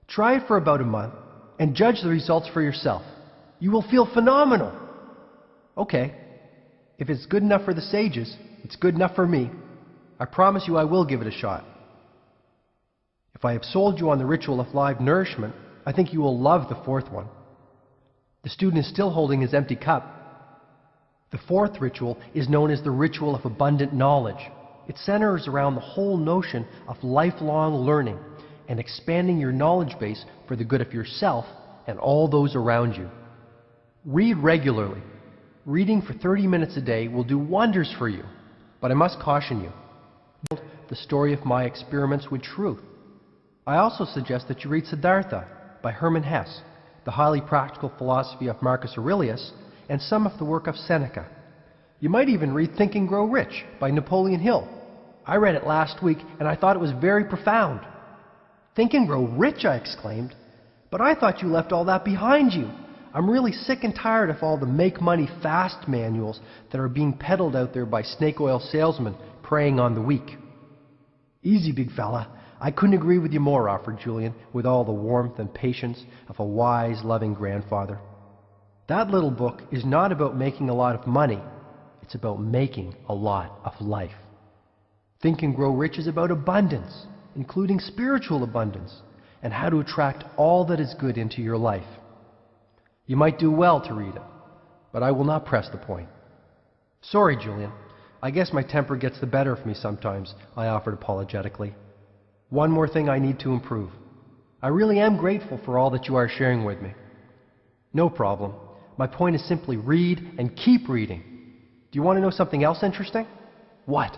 Try it for about a month and judge the results for yourself. You will feel phenomenal. Okay, if it's good enough for the sages, it's good enough for me. I promise you I will give it a shot. If I have sold you on the ritual of live nourishment, I think you will love the fourth one. The student is still holding his empty cup. The fourth ritual is known as the ritual of abundant knowledge. It centers around the whole notion of lifelong learning and expanding your knowledge base for the good of yourself and all those around you. Read regularly. Reading for 30 minutes a day will do wonders for you. But I must caution you. The story of my experiments with truth. I also suggest that you read Siddhartha by Hermann Hesse, the highly practical philosophy of Marcus Aurelius, and some of the work of Seneca. You might even read Think and Grow Rich by Napoleon Hill. I read it last week and I thought it was very profound. Think and Grow Rich, I exclaimed. But I thought you left all that behind you. I'm really sick and tired of all the make money fast manuals that are being peddled out there by snake oil salesmen preying on the weak. Easy, big fella. I couldn't agree with you more, offered Julian, with all the warmth and patience of a wise, loving grandfather. That little book is not about making a lot of money. It's about making a lot of life. Think and Grow Rich is about abundance, including spiritual abundance, and how to attract all that is good into your life. You might do well to read it, but I will not press the point. Sorry, Julian. I guess my temper gets the better of me sometimes, I offered apologetically. One more thing I need to improve. I really am grateful for all that you are sharing with me. No problem. My point is simply read and keep reading. Do you want to know something else interesting? What?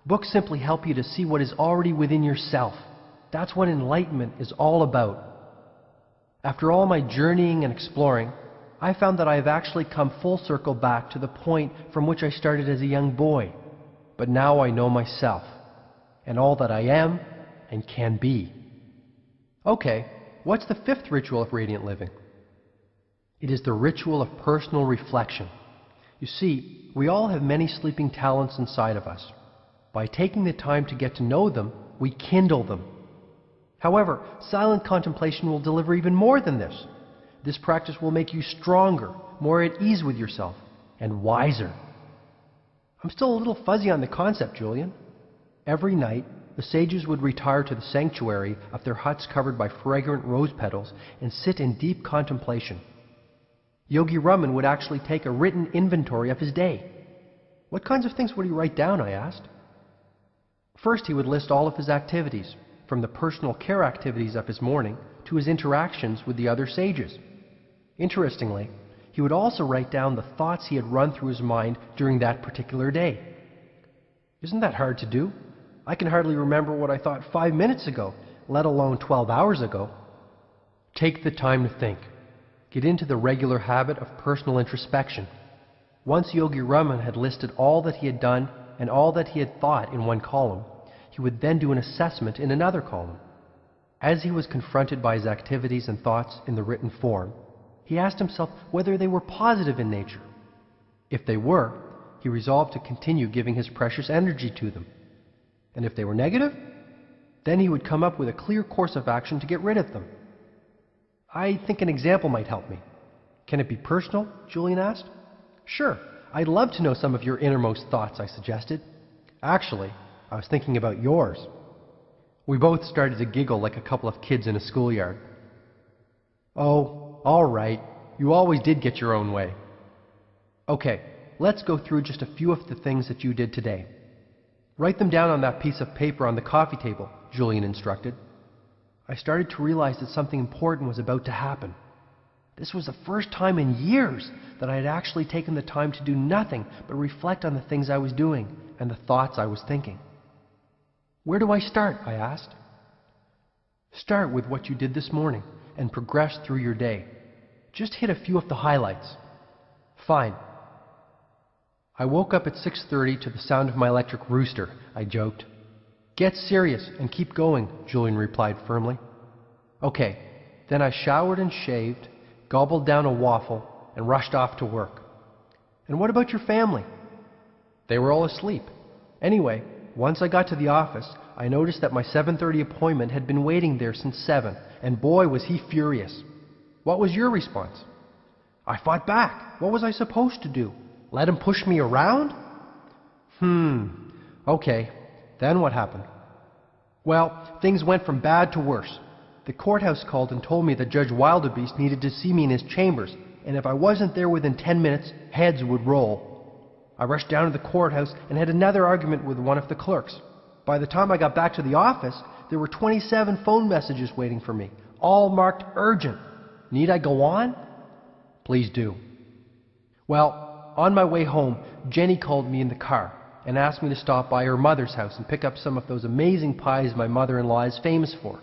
Books simply help you to see what is already within yourself. That's what enlightenment is all about. After all my journeying and exploring, I found that I have actually come full circle back to the point from which I started as a young boy. But now I know myself, and all that I am and can be. Okay, what's the fifth ritual of radiant living? It is the ritual of personal reflection. You see, we all have many sleeping talents inside of us. By taking the time to get to know them, we kindle them. However, silent contemplation will deliver even more than this. This practice will make you stronger, more at ease with yourself, and wiser. I'm still a little fuzzy on the concept, Julian. Every night, the sages would retire to the sanctuary of their huts covered by fragrant rose petals and sit in deep contemplation. Yogi Raman would actually take a written inventory of his day. What kinds of things would he write down, I asked. First, he would list all of his activities, from the personal care activities of his morning to his interactions with the other sages. Interestingly, he would also write down the thoughts he had run through his mind during that particular day. Isn't that hard to do? I can hardly remember what I thought 5 minutes ago, let alone 12 hours ago. Take the time to think. Get into the regular habit of personal introspection. Once Yogi Raman had listed all that he had done and all that he had thought in one column, he would then do an assessment in another column. As he was confronted by his activities and thoughts in the written form, he asked himself whether they were positive in nature. If they were, he resolved to continue giving his precious energy to them. And if they were negative, then he would come up with a clear course of action to get rid of them. I think an example might help me. Can it be personal? Julian asked. Sure, I'd love to know some of your innermost thoughts, I suggested. Actually, I was thinking about yours. We both started to giggle like a couple of kids in a schoolyard. Oh, all right. You always did get your own way. Okay, let's go through just a few of the things that you did today. Write them down on that piece of paper on the coffee table, Julian instructed. I started to realize that something important was about to happen. This was the first time in years that I had actually taken the time to do nothing but reflect on the things I was doing and the thoughts I was thinking. Where do I start? I asked. Start with what you did this morning and progress through your day. Just hit a few of the highlights. Fine. I woke up at 6:30 to the sound of my electric rooster, I joked. Get serious and keep going, Julian replied firmly. Okay. Then I showered and shaved, gobbled down a waffle, and rushed off to work. And what about your family? They were all asleep. Anyway, once I got to the office, I noticed that my 7:30 appointment had been waiting there since 7, and boy was he furious. What was your response? I fought back. What was I supposed to do? Let him push me around? Okay. Then what happened? Well, things went from bad to worse. The courthouse called and told me that Judge Wildebeest needed to see me in his chambers, and if I wasn't there within 10 minutes, heads would roll. I rushed down to the courthouse and had another argument with one of the clerks. By the time I got back to the office, there were 27 phone messages waiting for me, all marked urgent. Need I go on? Please do. Well, on my way home, Jenny called me in the car and asked me to stop by her mother's house and pick up some of those amazing pies my mother-in-law is famous for.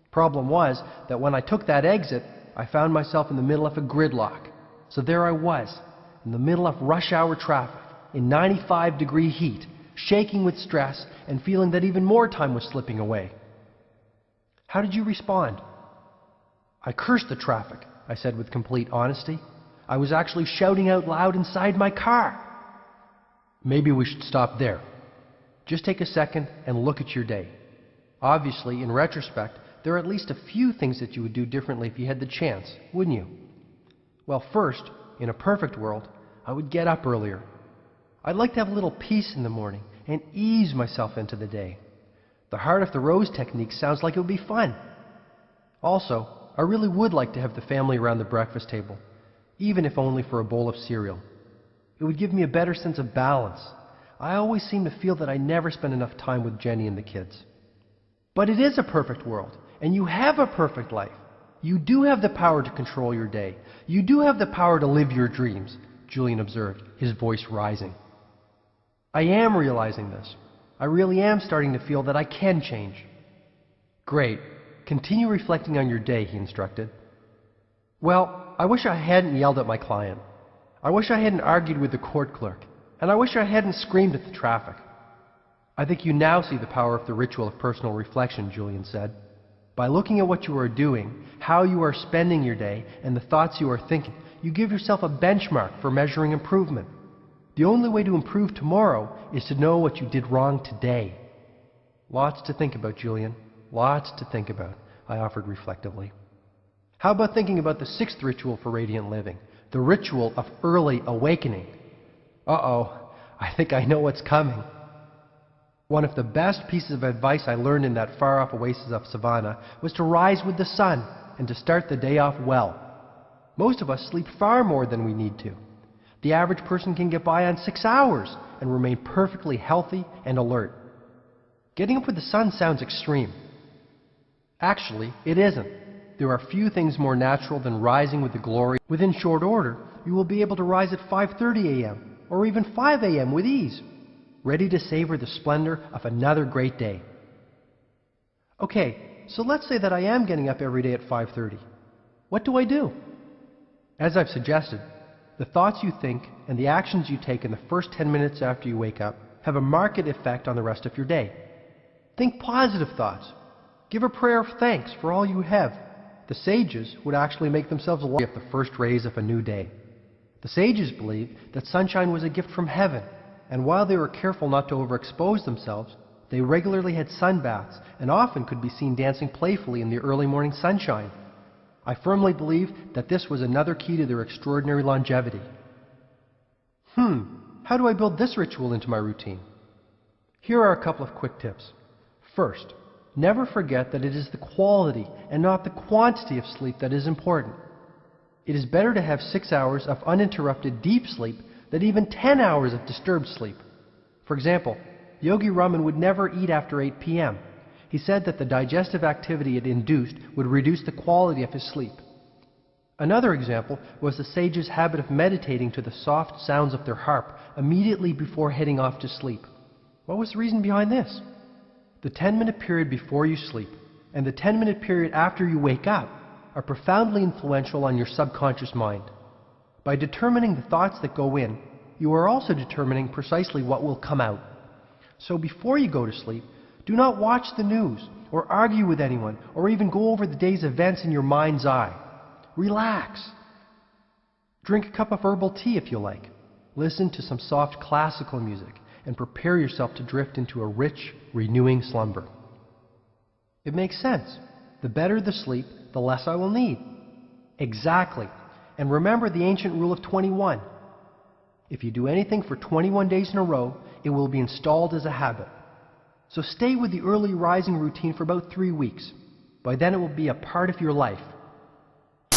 Problem was that when I took that exit, I found myself in the middle of a gridlock. So there I was, in the middle of rush hour traffic, in 95-degree heat, shaking with stress and feeling that even more time was slipping away. How did you respond? I cursed the traffic, I said with complete honesty. I was actually shouting out loud inside my car. Maybe we should stop there. Just take a second and look at your day. Obviously, in retrospect, there are at least a few things that you would do differently if you had the chance, wouldn't you? Well, first, in a perfect world, I would get up earlier. I'd like to have a little peace in the morning and ease myself into the day. The heart of the rose technique sounds like it would be fun. Also, I really would like to have the family around the breakfast table, even if only for a bowl of cereal. It would give me a better sense of balance. I always seem to feel that I never spend enough time with Jenny and the kids. But it is a perfect world, and you have a perfect life. You do have the power to control your day. You do have the power to live your dreams, Julian observed, his voice rising. I am realizing this. I really am starting to feel that I can change. Great. Continue reflecting on your day, he instructed. Well, I wish I hadn't yelled at my client. I wish I hadn't argued with the court clerk. And I wish I hadn't screamed at the traffic. I think you now see the power of the ritual of personal reflection, Julian said. By looking at what you are doing, how you are spending your day, and the thoughts you are thinking, you give yourself a benchmark for measuring improvement. The only way to improve tomorrow is to know what you did wrong today. Lots to think about, Julian. Lots to think about, I offered reflectively. How about thinking about the sixth ritual for radiant living, the ritual of early awakening? Uh-oh, I think I know what's coming. One of the best pieces of advice I learned in that far-off oasis of savannah was to rise with the sun and to start the day off well. Most of us sleep far more than we need to. The average person can get by on 6 hours and remain perfectly healthy and alert. Getting up with the sun sounds extreme. Actually, it isn't. There are few things more natural than rising with the glory. Within short order, you will be able to rise at 5:30 a.m. or even 5 a.m. with ease, ready to savor the splendor of another great day. Okay, so let's say that I am getting up every day at 5:30. What do I do? As I've suggested, the thoughts you think and the actions you take in the first 10 minutes after you wake up have a marked effect on the rest of your day. Think positive thoughts. Give a prayer of thanks for all you have. The sages would actually make themselves alive at the first rays of a new day. The sages believed that sunshine was a gift from heaven, and while they were careful not to overexpose themselves, they regularly had sun baths and often could be seen dancing playfully in the early morning sunshine. I firmly believe that this was another key to their extraordinary longevity. How do I build this ritual into my routine? Here are a couple of quick tips. First, never forget that it is the quality and not the quantity of sleep that is important. It is better to have 6 hours of uninterrupted deep sleep than even 10 hours of disturbed sleep. For example, Yogi Raman would never eat after 8 p.m. He said that the digestive activity it induced would reduce the quality of his sleep. Another example was the sage's habit of meditating to the soft sounds of their harp immediately before heading off to sleep. What was the reason behind this? The 10-minute period before you sleep and the 10-minute period after you wake up are profoundly influential on your subconscious mind. By determining the thoughts that go in, you are also determining precisely what will come out. So before you go to sleep, do not watch the news or argue with anyone or even go over the day's events in your mind's eye. Relax. Drink a cup of herbal tea if you like. Listen to some soft classical music and prepare yourself to drift into a rich, renewing slumber. It makes sense. The better the sleep, the less I will need. Exactly. And remember the ancient rule of 21. If you do anything for 21 days in a row, it will be installed as a habit. So stay with the early rising routine for about 3 weeks. By then it will be a part of your life.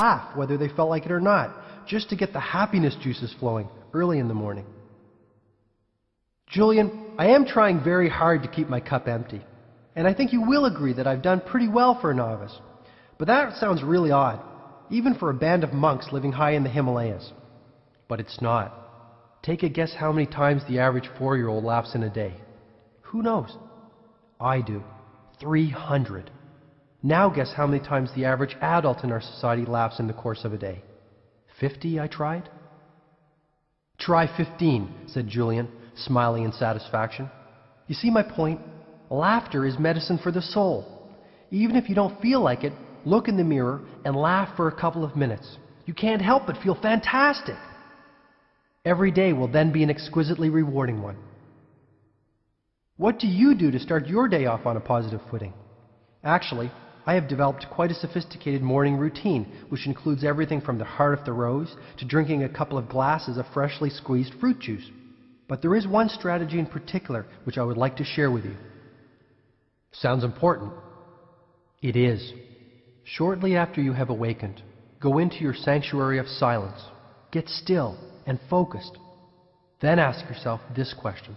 Laugh whether they felt like it or not, just to get the happiness juices flowing early in the morning. Julian, I am trying very hard to keep my cup empty. And I think you will agree that I've done pretty well for a novice. But that sounds really odd, even for a band of monks living high in the Himalayas. But it's not. Take a guess how many times the average 4-year-old laughs in a day. Who knows? I do. 300. Now guess how many times the average adult in our society laughs in the course of a day. 50, I tried? Try 15, said Julian, smiling in satisfaction. You see my point? Laughter is medicine for the soul. Even if you don't feel like it, look in the mirror and laugh for a couple of minutes. You can't help but feel fantastic. Every day will then be an exquisitely rewarding one. What do you do to start your day off on a positive footing? Actually, I have developed quite a sophisticated morning routine, which includes everything from the heart of the rose to drinking a couple of glasses of freshly squeezed fruit juice. But there is one strategy in particular which I would like to share with you. Sounds important. It is. Shortly after you have awakened, go into your sanctuary of silence. Get still and focused. Then ask yourself this question.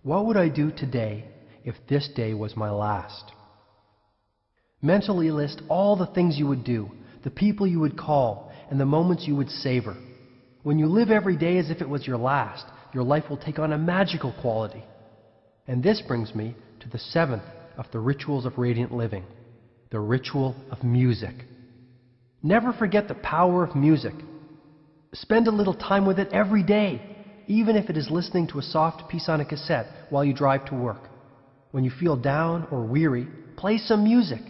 What would I do today if this day was my last? Mentally list all the things you would do, the people you would call, and the moments you would savor. When you live every day as if it was your last, your life will take on a magical quality. And this brings me to the 7th of the rituals of radiant living, the ritual of music. Never forget the power of music. Spend a little time with it every day, even if it is listening to a soft piece on a cassette while you drive to work. When you feel down or weary, play some music.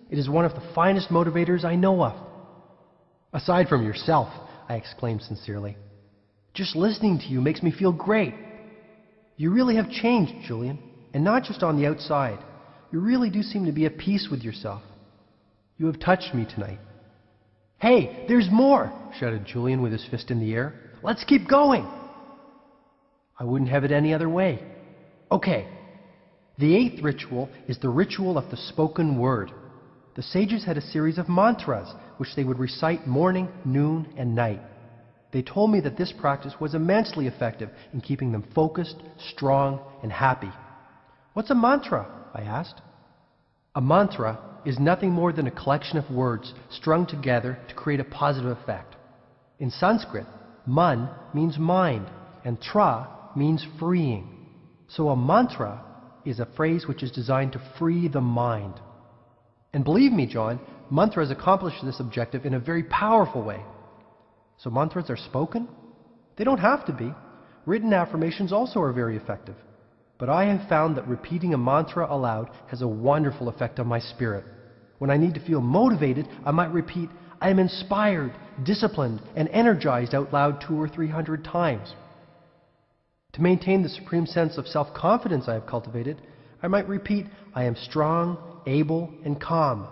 It is one of the finest motivators I know of. Aside from yourself, I exclaimed sincerely. Just listening to you makes me feel great. You really have changed, Julian, and not just on the outside. You really do seem to be at peace with yourself. You have touched me tonight. Hey, there's more, shouted Julian with his fist in the air. Let's keep going. I wouldn't have it any other way. Okay. The 8th ritual is the ritual of the spoken word. The sages had a series of mantras which they would recite morning, noon, and night. They told me that this practice was immensely effective in keeping them focused, strong, and happy. What's a mantra? I asked. A mantra is nothing more than a collection of words strung together to create a positive effect. In Sanskrit, man means mind, and tra means freeing. So a mantra is a phrase which is designed to free the mind. And believe me, John, mantras accomplish this objective in a very powerful way. So mantras are spoken? They don't have to be. Written affirmations also are very effective. But I have found that repeating a mantra aloud has a wonderful effect on my spirit. When I need to feel motivated, I might repeat, I am inspired, disciplined, and energized out loud 200 or 300 times. To maintain the supreme sense of self-confidence I have cultivated, I might repeat, I am strong, able, and calm.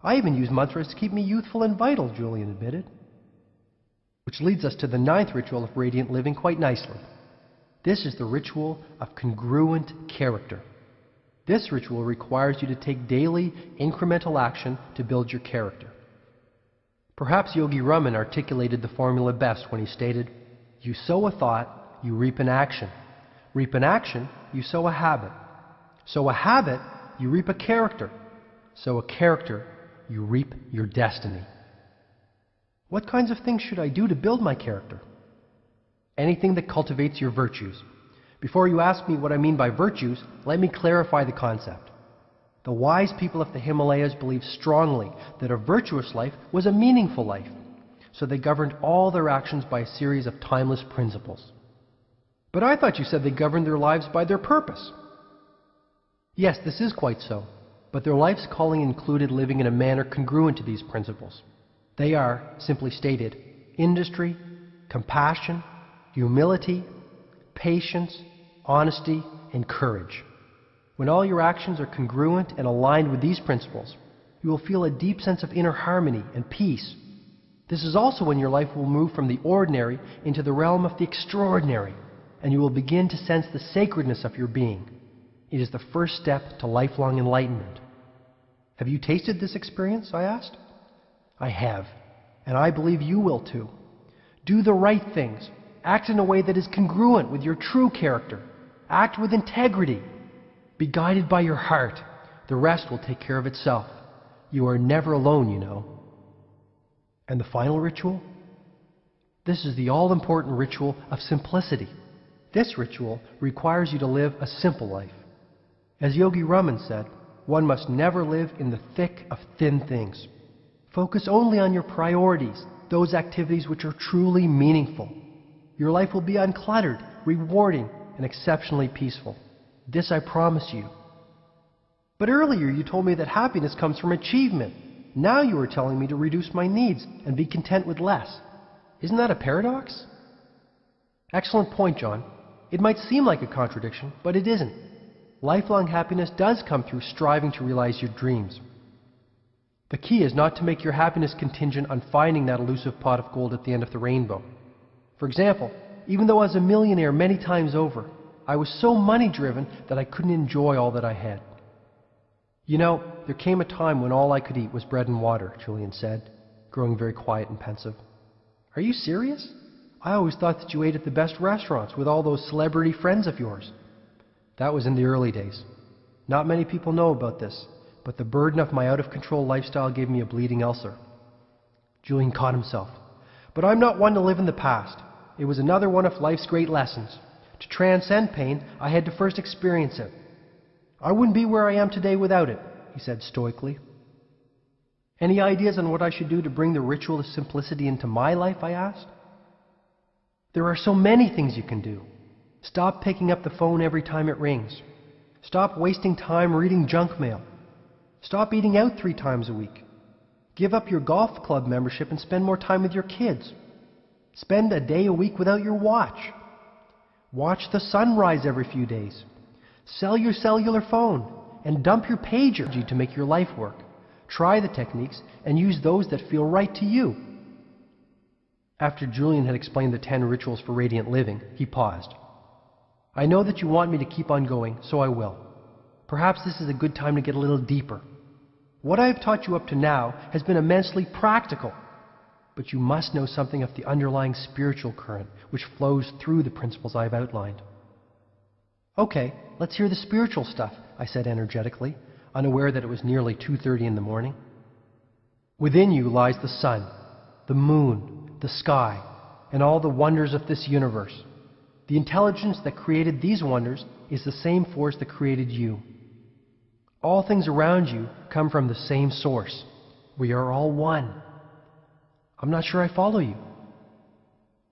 I even use mantras to keep me youthful and vital, Julian admitted. Which leads us to the 9th ritual of radiant living quite nicely. This is the ritual of congruent character. This ritual requires you to take daily, incremental action to build your character. Perhaps Yogi Raman articulated the formula best when he stated, you sow a thought, you reap an action. Reap an action, you sow a habit. Sow a habit, you reap a character. Sow a character, you reap your destiny. What kinds of things should I do to build my character? Anything that cultivates your virtues. Before you ask me what I mean by virtues, let me clarify the concept. The wise people of the Himalayas believed strongly that a virtuous life was a meaningful life, so they governed all their actions by a series of timeless principles. But I thought you said they governed their lives by their purpose. Yes, this is quite so, but their life's calling included living in a manner congruent to these principles. They are, simply stated, industry, compassion, humility, patience, honesty, and courage. When all your actions are congruent and aligned with these principles, you will feel a deep sense of inner harmony and peace. This is also when your life will move from the ordinary into the realm of the extraordinary, and you will begin to sense the sacredness of your being. It is the first step to lifelong enlightenment. Have you tasted this experience? I asked. I have, and I believe you will too. Do the right things. Act in a way that is congruent with your true character. Act with integrity. Be guided by your heart. The rest will take care of itself. You are never alone, you know. And the final ritual? This is the all-important ritual of simplicity. This ritual requires you to live a simple life. As Yogi Raman said, one must never live in the thick of thin things. Focus only on your priorities, those activities which are truly meaningful. Your life will be uncluttered, rewarding, and exceptionally peaceful. This I promise you. But earlier you told me that happiness comes from achievement. Now you are telling me to reduce my needs and be content with less. Isn't that a paradox? Excellent point, John. It might seem like a contradiction, but it isn't. Lifelong happiness does come through striving to realize your dreams. The key is not to make your happiness contingent on finding that elusive pot of gold at the end of the rainbow. For example, even though I was a millionaire many times over, I was so money-driven that I couldn't enjoy all that I had. You know, there came a time when all I could eat was bread and water, Julian said, growing very quiet and pensive. Are you serious? I always thought that you ate at the best restaurants with all those celebrity friends of yours. That was in the early days. Not many people know about this, but the burden of my out-of-control lifestyle gave me a bleeding ulcer. Julian caught himself. But I'm not one to live in the past. It was another one of life's great lessons. To transcend pain, I had to first experience it. I wouldn't be where I am today without it, he said stoically. Any ideas on what I should do to bring the ritual of simplicity into my life, I asked. There are so many things you can do. Stop picking up the phone every time it rings. Stop wasting time reading junk mail. Stop eating out 3 times a week. Give up your golf club membership and spend more time with your kids. Spend a day a week without your watch. Watch the sunrise every few days. Sell your cellular phone and dump your pager to make your life work. Try the techniques and use those that feel right to you. After Julian had explained the 10 rituals for radiant living, he paused. I know that you want me to keep on going, so I will. Perhaps this is a good time to get a little deeper. What I have taught you up to now has been immensely practical, but you must know something of the underlying spiritual current which flows through the principles I have outlined. Okay, let's hear the spiritual stuff, I said energetically, unaware that it was nearly 2:30 in the morning. Within you lies the sun, the moon, the sky, and all the wonders of this universe. The intelligence that created these wonders is the same force that created you. All things around you come from the same source. We are all one. I'm not sure I follow you.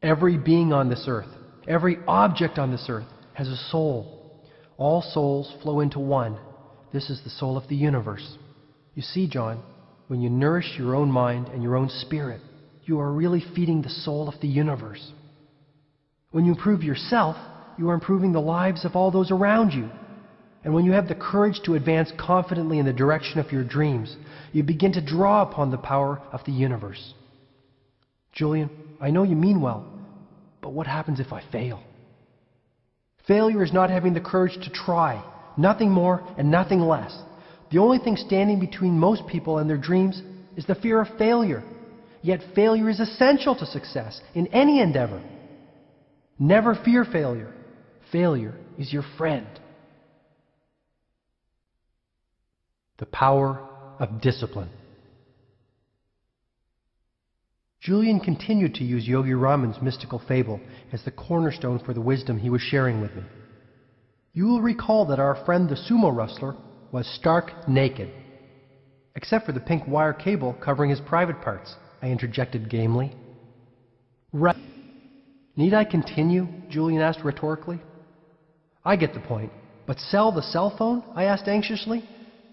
Every being on this earth, every object on this earth has a soul. All souls flow into one. This is the soul of the universe. You see, John, when you nourish your own mind and your own spirit, you are really feeding the soul of the universe. When you improve yourself, you are improving the lives of all those around you. And when you have the courage to advance confidently in the direction of your dreams, you begin to draw upon the power of the universe. Julian, I know you mean well, but what happens if I fail? Failure is not having the courage to try, nothing more and nothing less. The only thing standing between most people and their dreams is the fear of failure. Yet failure is essential to success in any endeavor. Never fear failure. Failure is your friend. The power of discipline. Julian continued to use Yogi Raman's mystical fable as the cornerstone for the wisdom he was sharing with me. You will recall that our friend the sumo wrestler was stark naked. Except for the pink wire cable covering his private parts, I interjected gamely. Right. Need I continue? Julian asked rhetorically. I get the point. But sell the cell phone? I asked anxiously,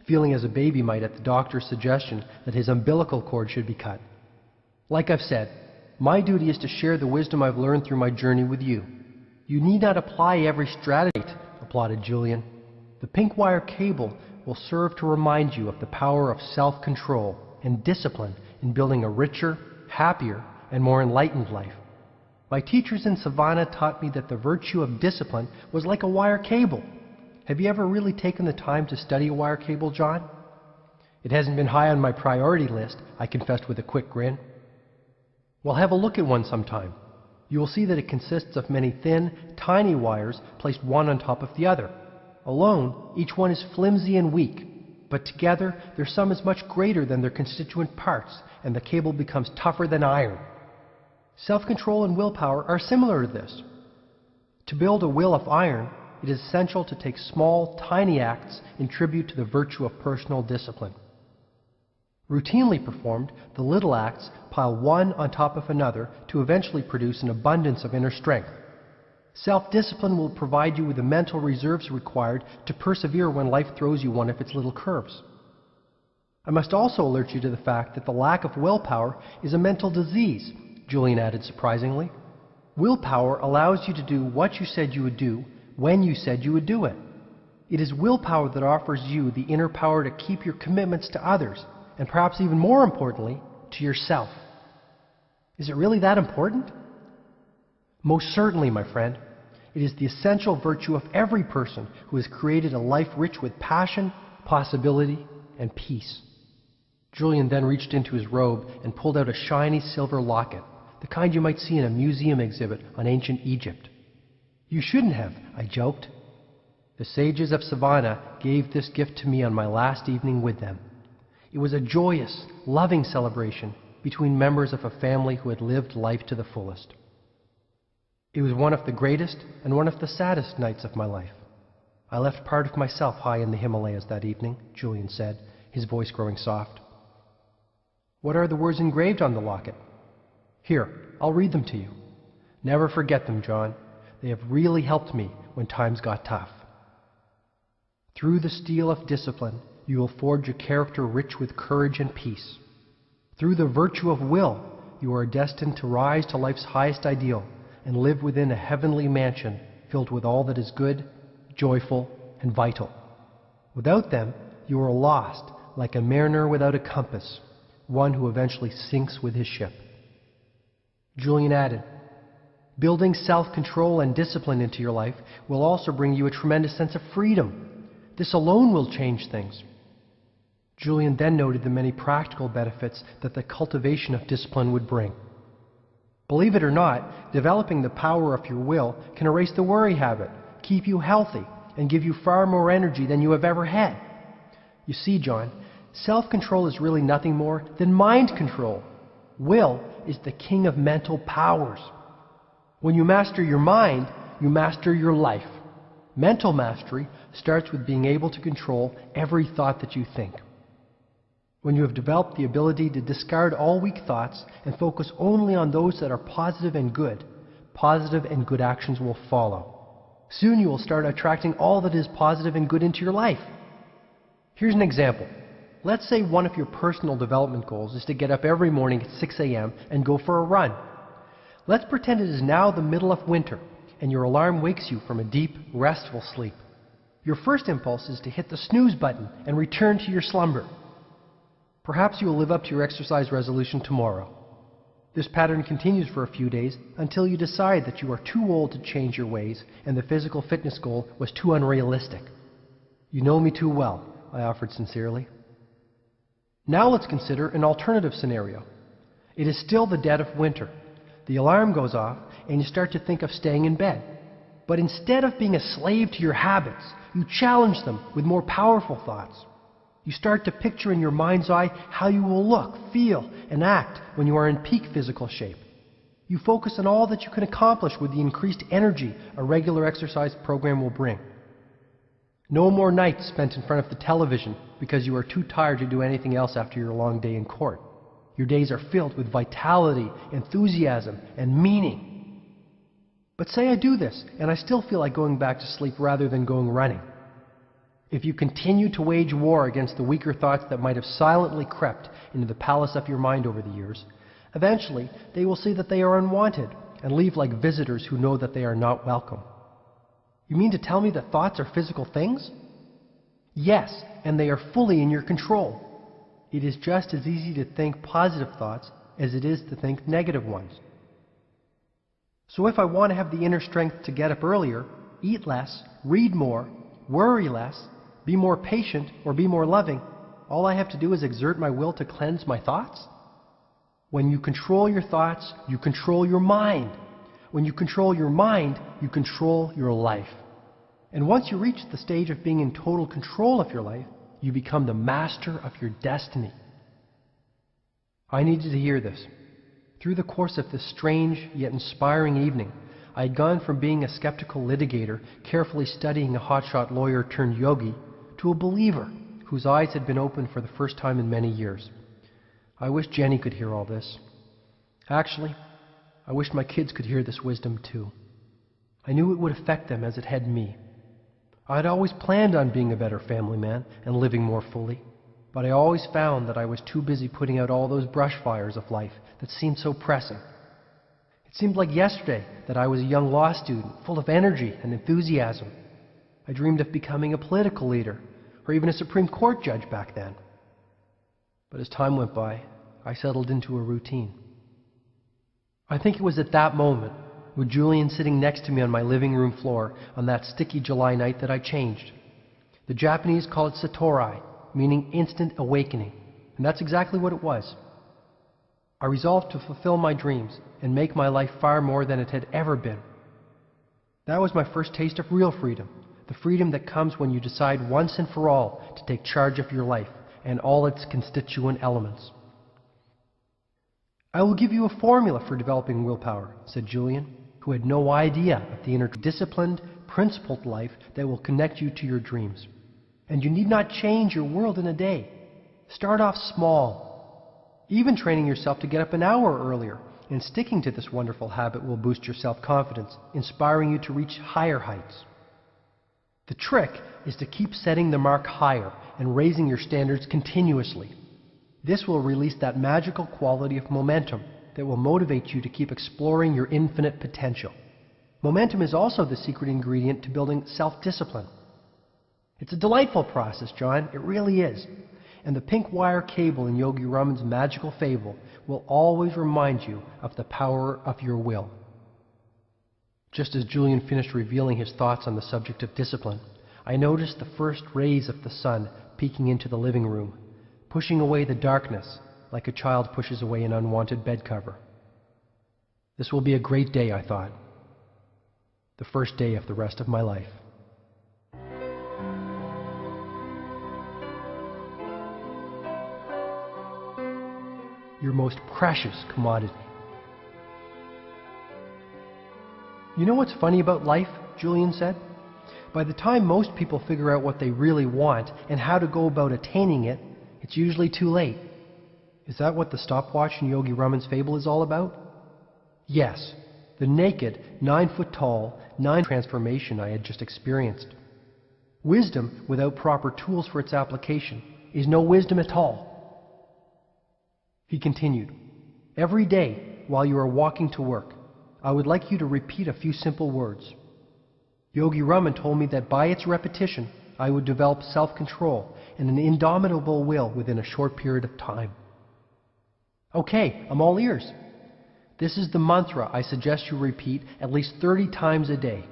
feeling as a baby might at the doctor's suggestion that his umbilical cord should be cut. Like I've said, my duty is to share the wisdom I've learned through my journey with you. You need not apply every strategy, applauded Julian. The pink wire cable will serve to remind you of the power of self-control and discipline in building a richer, happier, and more enlightened life. My teachers in Savannah taught me that the virtue of discipline was like a wire cable. Have you ever really taken the time to study a wire cable, John? It hasn't been high on my priority list, I confessed with a quick grin. Well, have a look at one sometime. You will see that it consists of many thin, tiny wires placed one on top of the other. Alone, each one is flimsy and weak, but together their sum is much greater than their constituent parts, and the cable becomes tougher than iron. Self-control and willpower are similar to this. To build a will of iron, it is essential to take small, tiny acts in tribute to the virtue of personal discipline. Routinely performed, the little acts pile one on top of another to eventually produce an abundance of inner strength. Self-discipline will provide you with the mental reserves required to persevere when life throws you one of its little curves. I must also alert you to the fact that the lack of willpower is a mental disease, Julian added surprisingly. Willpower allows you to do what you said you would do when you said you would do it. It is willpower that offers you the inner power to keep your commitments to others, and perhaps even more importantly, to yourself. Is it really that important? Most certainly, my friend. It is the essential virtue of every person who has created a life rich with passion, possibility, and peace. Julian then reached into his robe and pulled out a shiny silver locket, the kind you might see in a museum exhibit on ancient Egypt. You shouldn't have, I joked. The sages of Savannah gave this gift to me on my last evening with them. It was a joyous, loving celebration between members of a family who had lived life to the fullest. It was one of the greatest and one of the saddest nights of my life. I left part of myself high in the Himalayas that evening, Julian said, his voice growing soft. What are the words engraved on the locket? Here, I'll read them to you. Never forget them, John. They have really helped me when times got tough. Through the steel of discipline, you will forge a character rich with courage and peace. Through the virtue of will, you are destined to rise to life's highest ideal and live within a heavenly mansion filled with all that is good, joyful, and vital. Without them, you are lost, like a mariner without a compass, one who eventually sinks with his ship. Julian added, building self-control and discipline into your life will also bring you a tremendous sense of freedom. This alone will change things. Julian then noted the many practical benefits that the cultivation of discipline would bring. Believe it or not, developing the power of your will can erase the worry habit, keep you healthy, and give you far more energy than you have ever had. You see, John, self-control is really nothing more than mind control. Will is the king of mental powers. When you master your mind, you master your life. Mental mastery starts with being able to control every thought that you think. When you have developed the ability to discard all weak thoughts and focus only on those that are positive and good actions will follow. Soon you will start attracting all that is positive and good into your life. Here's an example. Let's say one of your personal development goals is to get up every morning at 6 a.m. and go for a run. Let's pretend it is now the middle of winter and your alarm wakes you from a deep, restful sleep. Your first impulse is to hit the snooze button and return to your slumber. Perhaps you will live up to your exercise resolution tomorrow. This pattern continues for a few days until you decide that you are too old to change your ways and the physical fitness goal was too unrealistic. You know me too well, I offered sincerely. Now let's consider an alternative scenario. It is still the dead of winter. The alarm goes off and you start to think of staying in bed. But instead of being a slave to your habits, you challenge them with more powerful thoughts. You start to picture in your mind's eye how you will look, feel, and act when you are in peak physical shape. You focus on all that you can accomplish with the increased energy a regular exercise program will bring. No more nights spent in front of the television because you are too tired to do anything else after your long day in court. Your days are filled with vitality, enthusiasm, and meaning. But say I do this, and I still feel like going back to sleep rather than going running. If you continue to wage war against the weaker thoughts that might have silently crept into the palace of your mind over the years, eventually they will see that they are unwanted and leave like visitors who know that they are not welcome. You mean to tell me that thoughts are physical things? Yes, and they are fully in your control. It is just as easy to think positive thoughts as it is to think negative ones. So if I want to have the inner strength to get up earlier, eat less, read more, worry less, be more patient, or be more loving, all I have to do is exert my will to cleanse my thoughts? When you control your thoughts, you control your mind. When you control your mind, you control your life. And once you reach the stage of being in total control of your life, you become the master of your destiny. I needed to hear this. Through the course of this strange yet inspiring evening, I had gone from being a skeptical litigator, carefully studying a hotshot lawyer turned yogi, to a believer whose eyes had been opened for the first time in many years. I wish Jenny could hear all this. Actually, I wish my kids could hear this wisdom too. I knew it would affect them as it had me. I had always planned on being a better family man and living more fully, but I always found that I was too busy putting out all those brush fires of life that seemed so pressing. It seemed like yesterday that I was a young law student, full of energy and enthusiasm. I dreamed of becoming a political leader, or even a Supreme Court judge back then. But as time went by, I settled into a routine. I think it was at that moment, with Julian sitting next to me on my living room floor on that sticky July night, that I changed. The Japanese call it satori, meaning instant awakening, and that's exactly what it was. I resolved to fulfill my dreams and make my life far more than it had ever been. That was my first taste of real freedom, the freedom that comes when you decide once and for all to take charge of your life and all its constituent elements. I will give you a formula for developing willpower, said Julian, who had no idea of the inner disciplined, principled life that will connect you to your dreams. And you need not change your world in a day. Start off small. Even training yourself to get up an hour earlier and sticking to this wonderful habit will boost your self-confidence, inspiring you to reach higher heights. The trick is to keep setting the mark higher and raising your standards continuously. This will release that magical quality of momentum that will motivate you to keep exploring your infinite potential. Momentum is also the secret ingredient to building self-discipline. It's a delightful process, John. It really is. And the pink wire cable in Yogi Raman's magical fable will always remind you of the power of your will. Just as Julian finished revealing his thoughts on the subject of discipline, I noticed the first rays of the sun peeking into the living room, pushing away the darkness like a child pushes away an unwanted bed cover. This will be a great day, I thought. The first day of the rest of my life. Your most precious commodity. You know what's funny about life? Julian said. By the time most people figure out what they really want and how to go about attaining it, it's usually too late. Is that what the stopwatch in Yogi Raman's fable is all about? Yes, the naked, 9-foot-tall, 9 transformation I had just experienced. Wisdom without proper tools for its application is no wisdom at all. He continued, every day while you are walking to work, I would like you to repeat a few simple words. Yogi Raman told me that by its repetition, I would develop self-control and an indomitable will within a short period of time. Okay, I'm all ears. This is the mantra I suggest you repeat at least 30 times a day.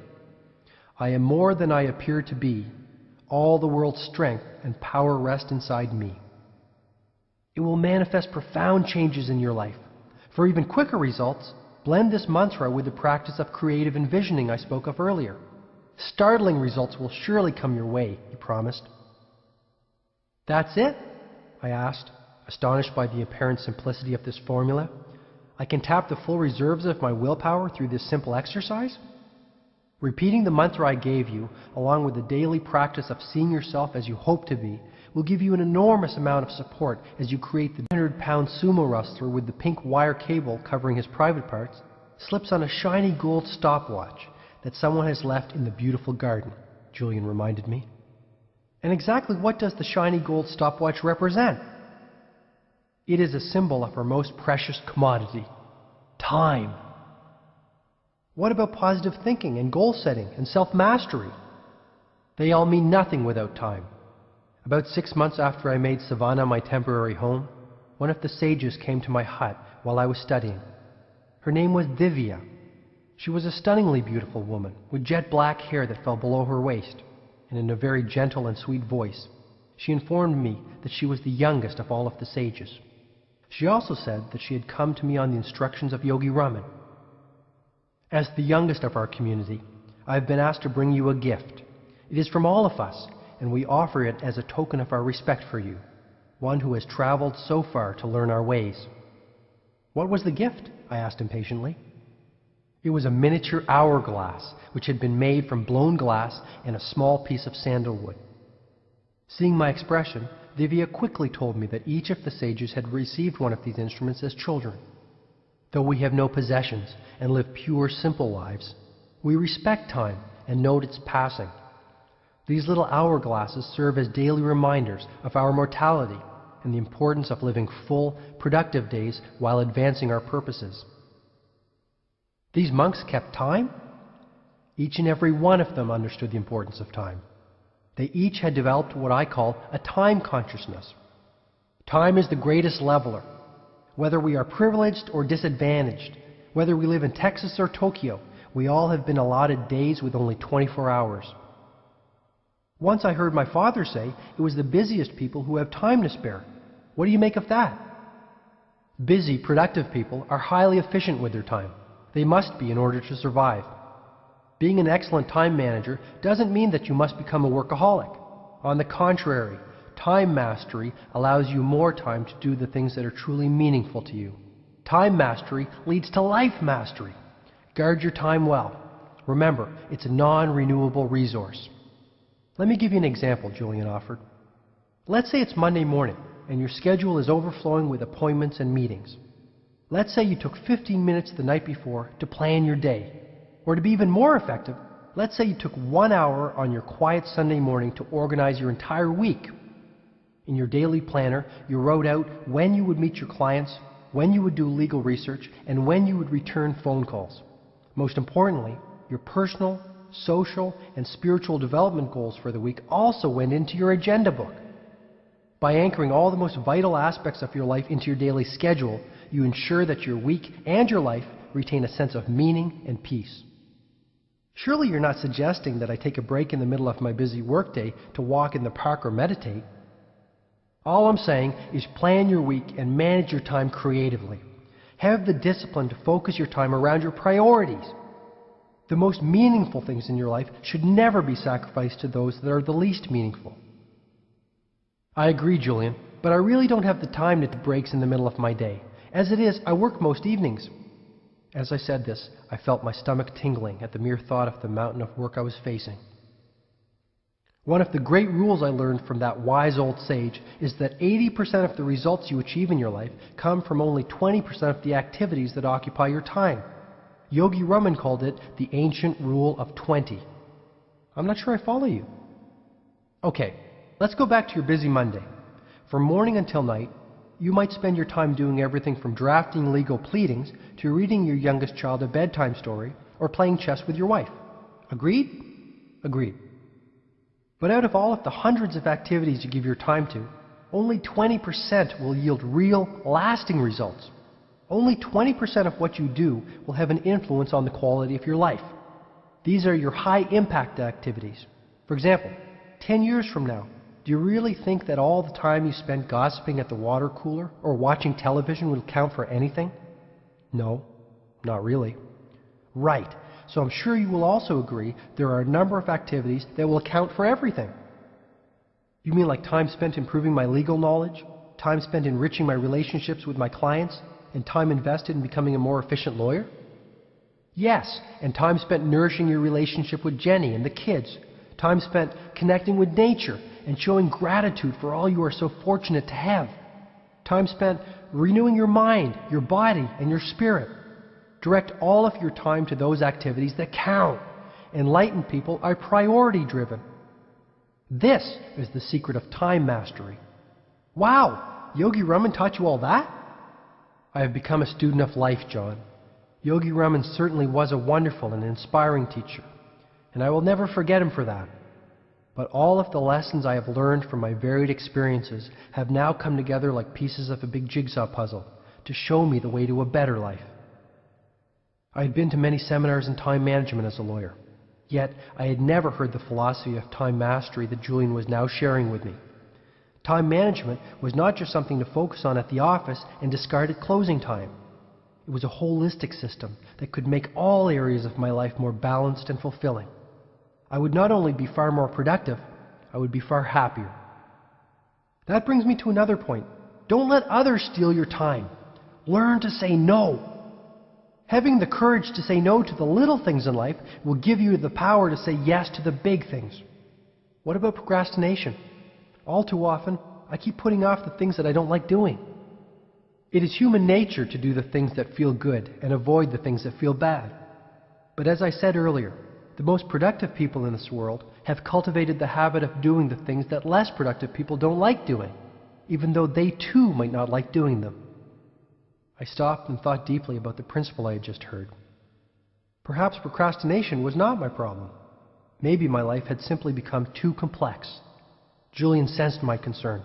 I am more than I appear to be. All the world's strength and power rest inside me. It will manifest profound changes in your life. For even quicker results, blend this mantra with the practice of creative envisioning I spoke of earlier. Startling results will surely come your way, he promised. That's it? I asked, astonished by the apparent simplicity of this formula. I can tap the full reserves of my willpower through this simple exercise? Repeating the mantra I gave you, along with the daily practice of seeing yourself as you hope to be, will give you an enormous amount of support as you create the 100-pound sumo wrestler with the pink wire cable covering his private parts, slips on a shiny gold stopwatch that someone has left in the beautiful garden, Julian reminded me. And exactly what does the shiny gold stopwatch represent? It is a symbol of our most precious commodity, time. What about positive thinking and goal setting and self-mastery? They all mean nothing without time. About 6 months after I made Savannah my temporary home, one of the sages came to my hut while I was studying. Her name was Divya. She was a stunningly beautiful woman with jet black hair that fell below her waist, and in a very gentle and sweet voice, she informed me that she was the youngest of all of the sages. She also said that she had come to me on the instructions of Yogi Raman. As the youngest of our community, I have been asked to bring you a gift. It is from all of us, and we offer it as a token of our respect for you, one who has traveled so far to learn our ways. What was the gift? I asked impatiently. It was a miniature hourglass, which had been made from blown glass and a small piece of sandalwood. Seeing my expression, Divya quickly told me that each of the sages had received one of these instruments as children. Though we have no possessions and live pure, simple lives, we respect time and note its passing. These little hourglasses serve as daily reminders of our mortality and the importance of living full, productive days while advancing our purposes. These monks kept time? Each and every one of them understood the importance of time. They each had developed what I call a time consciousness. Time is the greatest leveler. Whether we are privileged or disadvantaged, whether we live in Texas or Tokyo, we all have been allotted days with only 24 hours. Once I heard my father say it was the busiest people who have time to spare. What do you make of that? Busy, productive people are highly efficient with their time. They must be in order to survive. Being an excellent time manager doesn't mean that you must become a workaholic. On the contrary, time mastery allows you more time to do the things that are truly meaningful to you. Time mastery leads to life mastery. Guard your time well. Remember, it's a non-renewable resource. Let me give you an example, Julian offered. Let's say it's Monday morning and your schedule is overflowing with appointments and meetings. Let's say you took 15 minutes the night before to plan your day. Or to be even more effective, let's say you took 1 hour on your quiet Sunday morning to organize your entire week. In your daily planner, you wrote out when you would meet your clients, when you would do legal research, and when you would return phone calls. Most importantly, your personal, social, and spiritual development goals for the week also went into your agenda book. By anchoring all the most vital aspects of your life into your daily schedule, you ensure that your week and your life retain a sense of meaning and peace. Surely you're not suggesting that I take a break in the middle of my busy workday to walk in the park or meditate. All I'm saying is plan your week and manage your time creatively. Have the discipline to focus your time around your priorities. The most meaningful things in your life should never be sacrificed to those that are the least meaningful. I agree, Julian, but I really don't have the time to take breaks in the middle of my day. As it is, I work most evenings. As I said this, I felt my stomach tingling at the mere thought of the mountain of work I was facing. One of the great rules I learned from that wise old sage is that 80% of the results you achieve in your life come from only 20% of the activities that occupy your time. Yogi Raman called it the ancient rule of 20. I'm not sure I follow you. Okay, let's go back to your busy Monday. From morning until night, you might spend your time doing everything from drafting legal pleadings to reading your youngest child a bedtime story or playing chess with your wife. Agreed? Agreed. But out of all of the hundreds of activities you give your time to, only 20% will yield real, lasting results. Only 20% of what you do will have an influence on the quality of your life. These are your high-impact activities. For example, 10 years from now, do you really think that all the time you spent gossiping at the water cooler or watching television will count for anything? No, not really. Right. So I'm sure you will also agree there are a number of activities that will account for everything. You mean like time spent improving my legal knowledge, time spent enriching my relationships with my clients, and time invested in becoming a more efficient lawyer? Yes, and time spent nourishing your relationship with Jenny and the kids. Time spent connecting with nature and showing gratitude for all you are so fortunate to have. Time spent renewing your mind, your body, and your spirit. Direct all of your time to those activities that count. Enlightened people are priority-driven. This is the secret of time mastery. Wow, Yogi Raman taught you all that? I have become a student of life, John. Yogi Raman certainly was a wonderful and inspiring teacher, and I will never forget him for that. But all of the lessons I have learned from my varied experiences have now come together like pieces of a big jigsaw puzzle to show me the way to a better life. I had been to many seminars in time management as a lawyer, yet I had never heard the philosophy of time mastery that Julian was now sharing with me. Time management was not just something to focus on at the office and discard at closing time. It was a holistic system that could make all areas of my life more balanced and fulfilling. I would not only be far more productive, I would be far happier. That brings me to another point. Don't let others steal your time. Learn to say no. Having the courage to say no to the little things in life will give you the power to say yes to the big things. What about procrastination? All too often, I keep putting off the things that I don't like doing. It is human nature to do the things that feel good and avoid the things that feel bad. But as I said earlier, the most productive people in this world have cultivated the habit of doing the things that less productive people don't like doing, even though they too might not like doing them. I stopped and thought deeply about the principle I had just heard. Perhaps procrastination was not my problem. Maybe my life had simply become too complex. Julian sensed my concern.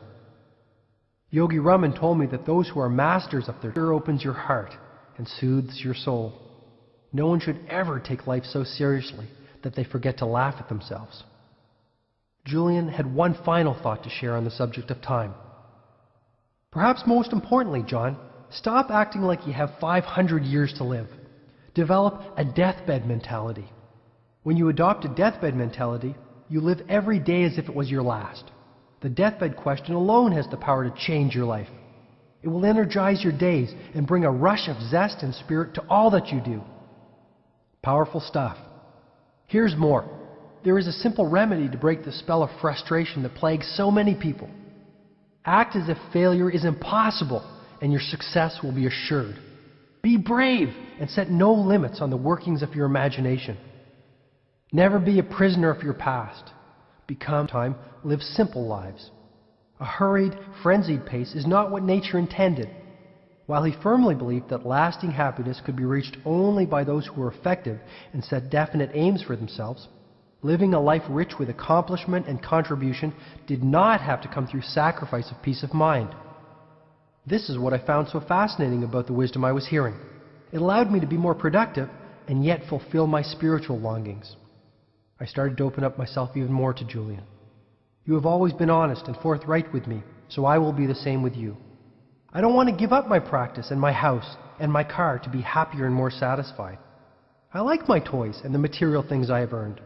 Yogi Raman told me that those who are masters of their fear opens your heart and soothes your soul. No one should ever take life so seriously that they forget to laugh at themselves. Julian had one final thought to share on the subject of time. Perhaps most importantly, John, stop acting like you have 500 years to live. Develop a deathbed mentality. When you adopt a deathbed mentality, you live every day as if it was your last. The deathbed question alone has the power to change your life. It will energize your days and bring a rush of zest and spirit to all that you do. Powerful stuff. Here's more. There is a simple remedy to break the spell of frustration that plagues so many people. Act as if failure is impossible and your success will be assured. Be brave and set no limits on the workings of your imagination. Never be a prisoner of your past. Become time, live simple lives. A hurried, frenzied pace is not what nature intended. While he firmly believed that lasting happiness could be reached only by those who were effective and set definite aims for themselves, living a life rich with accomplishment and contribution did not have to come through sacrifice of peace of mind. This is what I found so fascinating about the wisdom I was hearing. It allowed me to be more productive and yet fulfill my spiritual longings. I started to open up myself even more to Julian. You have always been honest and forthright with me, so I will be the same with you. I don't want to give up my practice and my house and my car to be happier and more satisfied. I like my toys and the material things I have earned.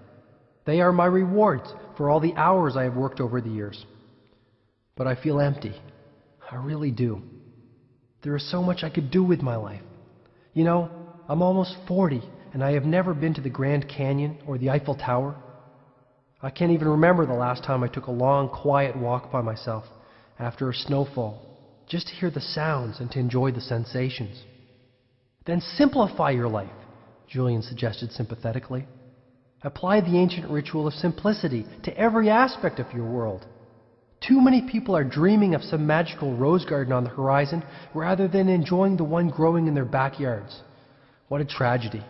They are my rewards for all the hours I have worked over the years. But I feel empty. I really do. There is so much I could do with my life. You know, I'm almost 40 and I have never been to the Grand Canyon or the Eiffel Tower. I can't even remember the last time I took a long, quiet walk by myself after a snowfall, just to hear the sounds and to enjoy the sensations. Then simplify your life, Julian suggested sympathetically. Apply the ancient ritual of simplicity to every aspect of your world. Too many people are dreaming of some magical rose garden on the horizon rather than enjoying the one growing in their backyards. What a tragedy.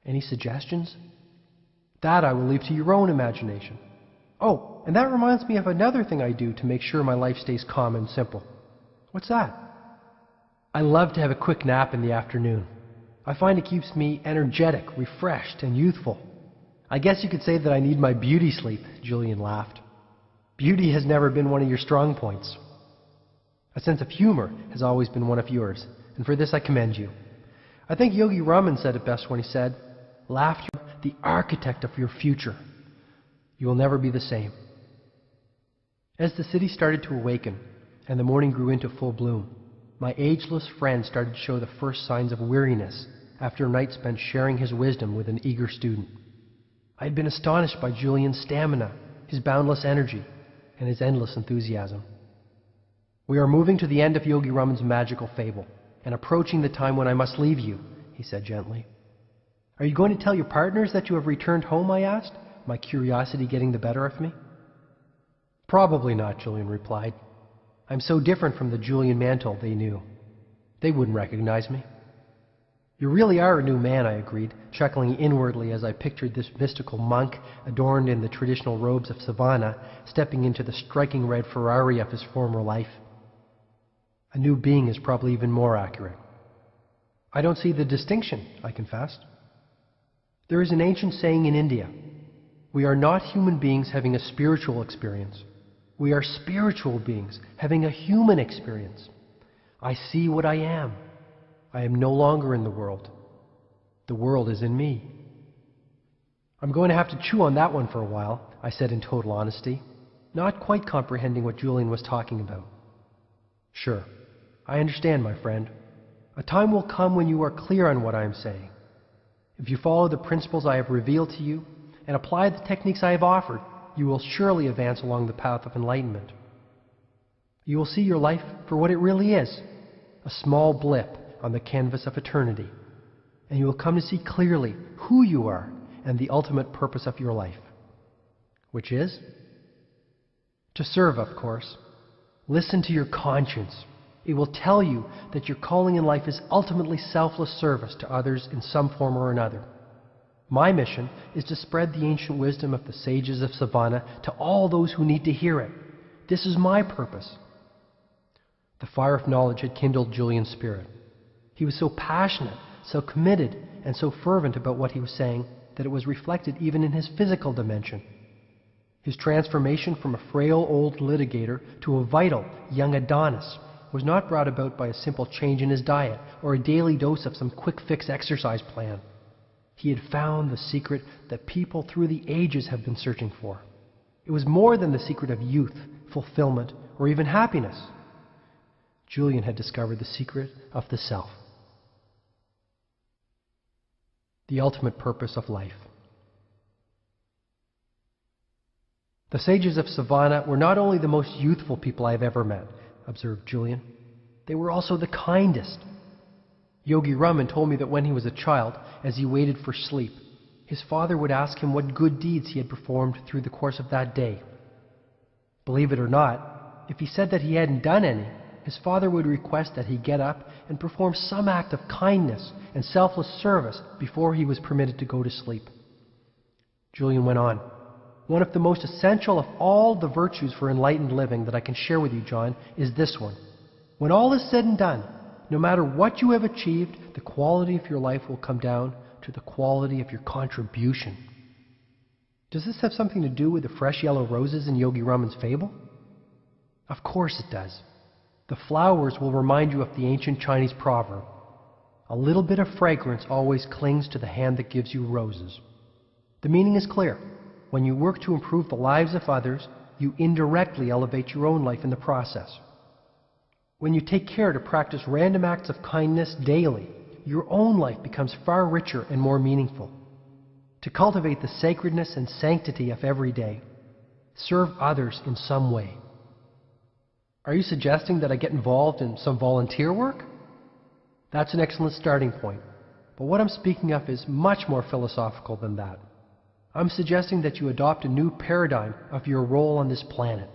Any suggestions? That I will leave to your own imagination. Oh, and that reminds me of another thing I do to make sure my life stays calm and simple. What's that? I love to have a quick nap in the afternoon. I find it keeps me energetic, refreshed, and youthful. I guess you could say that I need my beauty sleep, Julian laughed. Beauty has never been one of your strong points. A sense of humor has always been one of yours, and for this I commend you. I think Yogi Raman said it best when he said, "Laughter, the architect of your future. You will never be the same." As the city started to awaken and the morning grew into full bloom, my ageless friend started to show the first signs of weariness after a night spent sharing his wisdom with an eager student. I had been astonished by Julian's stamina, his boundless energy, and his endless enthusiasm. "We are moving to the end of Yogi Raman's magical fable, and approaching the time when I must leave you," he said gently. "Are you going to tell your partners that you have returned home?" I asked, my curiosity getting the better of me. "Probably not," Julian replied. "I'm so different from the Julian Mantle they knew. They wouldn't recognize me." "You really are a new man," I agreed, chuckling inwardly as I pictured this mystical monk, adorned in the traditional robes of Savannah, stepping into the striking red Ferrari of his former life. "A new being is probably even more accurate." "I don't see the distinction," I confessed. "There is an ancient saying in India, 'We are not human beings having a spiritual experience. We are spiritual beings having a human experience. I see what I am. I am no longer in the world. The world is in me.'" "I'm going to have to chew on that one for a while," I said in total honesty, not quite comprehending what Julian was talking about. "Sure, I understand, my friend. A time will come when you are clear on what I am saying. If you follow the principles I have revealed to you and apply the techniques I have offered, you will surely advance along the path of enlightenment. You will see your life for what it really is, a small blip on the canvas of eternity, and you will come to see clearly who you are and the ultimate purpose of your life. Which is? To serve, of course. Listen to your conscience. It will tell you that your calling in life is ultimately selfless service to others in some form or another. My mission is to spread the ancient wisdom of the sages of Savannah to all those who need to hear it. This is my purpose." The fire of knowledge had kindled Julian's spirit. He was so passionate, so committed, and so fervent about what he was saying that it was reflected even in his physical dimension. His transformation from a frail old litigator to a vital young Adonis was not brought about by a simple change in his diet or a daily dose of some quick-fix exercise plan. He had found the secret that people through the ages have been searching for. It was more than the secret of youth, fulfillment, or even happiness. Julian had discovered the secret of the self. The ultimate purpose of life. "The sages of Savannah were not only the most youthful people I have ever met," observed Julian. "They were also the kindest. Yogi Raman told me that when he was a child, as he waited for sleep, his father would ask him what good deeds he had performed through the course of that day. Believe it or not, if he said that he hadn't done any, his father would request that he get up and perform some act of kindness and selfless service before he was permitted to go to sleep." Julian went on, "One of the most essential of all the virtues for enlightened living that I can share with you, John, is this one. When all is said and done, no matter what you have achieved, the quality of your life will come down to the quality of your contribution." Does this have something to do with the fresh yellow roses in Yogi Raman's fable? Of course it does. The flowers will remind you of the ancient Chinese proverb, "A little bit of fragrance always clings to the hand that gives you roses." The meaning is clear. When you work to improve the lives of others, you indirectly elevate your own life in the process. When you take care to practice random acts of kindness daily, your own life becomes far richer and more meaningful. To cultivate the sacredness and sanctity of every day, serve others in some way. Are you suggesting that I get involved in some volunteer work? That's an excellent starting point, but what I'm speaking of is much more philosophical than that. I'm suggesting that you adopt a new paradigm of your role on this planet.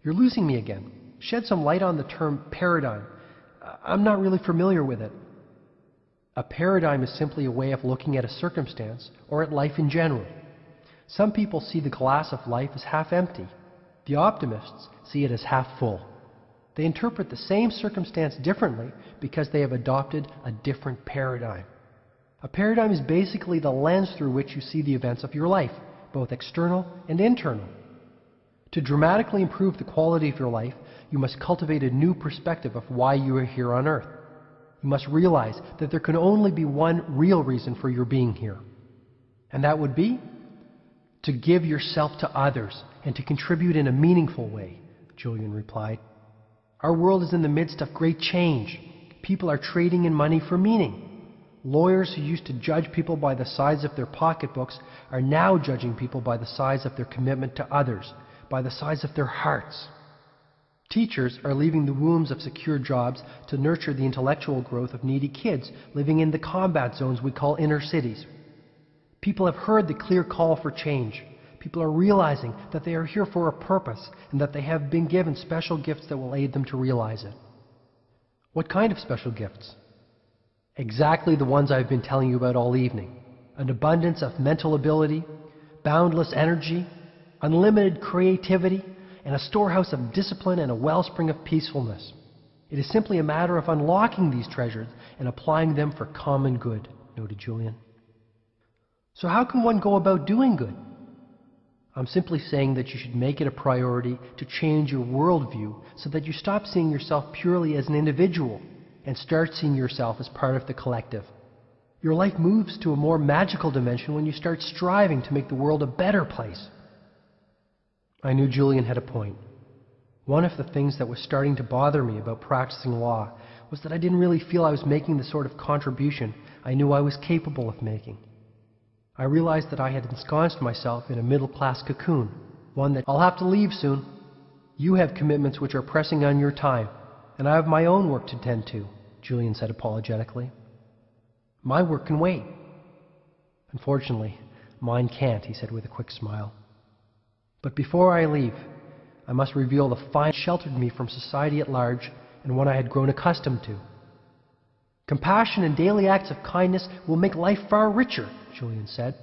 You're losing me again. Shed some light on the term paradigm. I'm not really familiar with it. A paradigm is simply a way of looking at a circumstance or at life in general. Some people see the glass of life as half empty. The optimists see it as half full. They interpret the same circumstance differently because they have adopted a different paradigm. A paradigm is basically the lens through which you see the events of your life, both external and internal. To dramatically improve the quality of your life, you must cultivate a new perspective of why you are here on earth. You must realize that there can only be one real reason for your being here. And that would be to give yourself to others and to contribute in a meaningful way, Julian replied. Our world is in the midst of great change. People are trading in money for meaning. Lawyers who used to judge people by the size of their pocketbooks are now judging people by the size of their commitment to others, by the size of their hearts. Teachers are leaving the wombs of secure jobs to nurture the intellectual growth of needy kids living in the combat zones we call inner cities. People have heard the clear call for change. People are realizing that they are here for a purpose and that they have been given special gifts that will aid them to realize it. What kind of special gifts? Exactly the ones I've been telling you about all evening. An abundance of mental ability, boundless energy, unlimited creativity, and a storehouse of discipline and a wellspring of peacefulness. It is simply a matter of unlocking these treasures and applying them for common good, noted Julian. So how can one go about doing good? I'm simply saying that you should make it a priority to change your worldview so that you stop seeing yourself purely as an individual and start seeing yourself as part of the collective. Your life moves to a more magical dimension when you start striving to make the world a better place. I knew Julian had a point. One of the things that was starting to bother me about practicing law was that I didn't really feel I was making the sort of contribution I knew I was capable of making. I realized that I had ensconced myself in a middle-class cocoon, one that I'll have to leave soon. You have commitments which are pressing on your time, and I have my own work to tend to, Julian said apologetically. My work can wait. Unfortunately, mine can't, he said with a quick smile. But before I leave, I must reveal the fine sheltered me from society at large and one I had grown accustomed to. Compassion and daily acts of kindness will make life far richer, Julian said.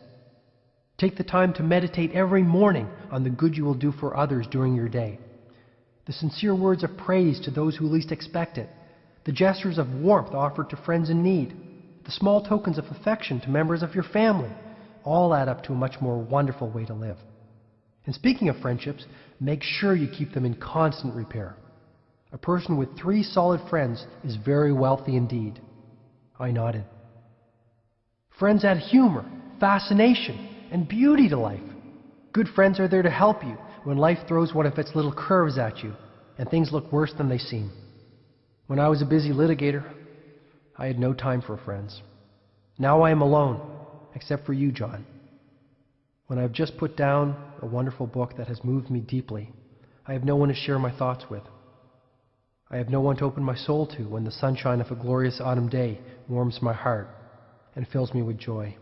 Take the time to meditate every morning on the good you will do for others during your day. The sincere words of praise to those who least expect it. The gestures of warmth offered to friends in need. The small tokens of affection to members of your family. All add up to a much more wonderful way to live. And speaking of friendships, make sure you keep them in constant repair. A person with 3 solid friends is very wealthy indeed. I nodded. Friends add humor, fascination, and beauty to life. Good friends are there to help you when life throws one of its little curves at you and things look worse than they seem. When I was a busy litigator, I had no time for friends. Now I am alone, except for you, John. When I've just put down a wonderful book that has moved me deeply, I have no one to share my thoughts with. I have no one to open my soul to when the sunshine of a glorious autumn day warms my heart and fills me with joy.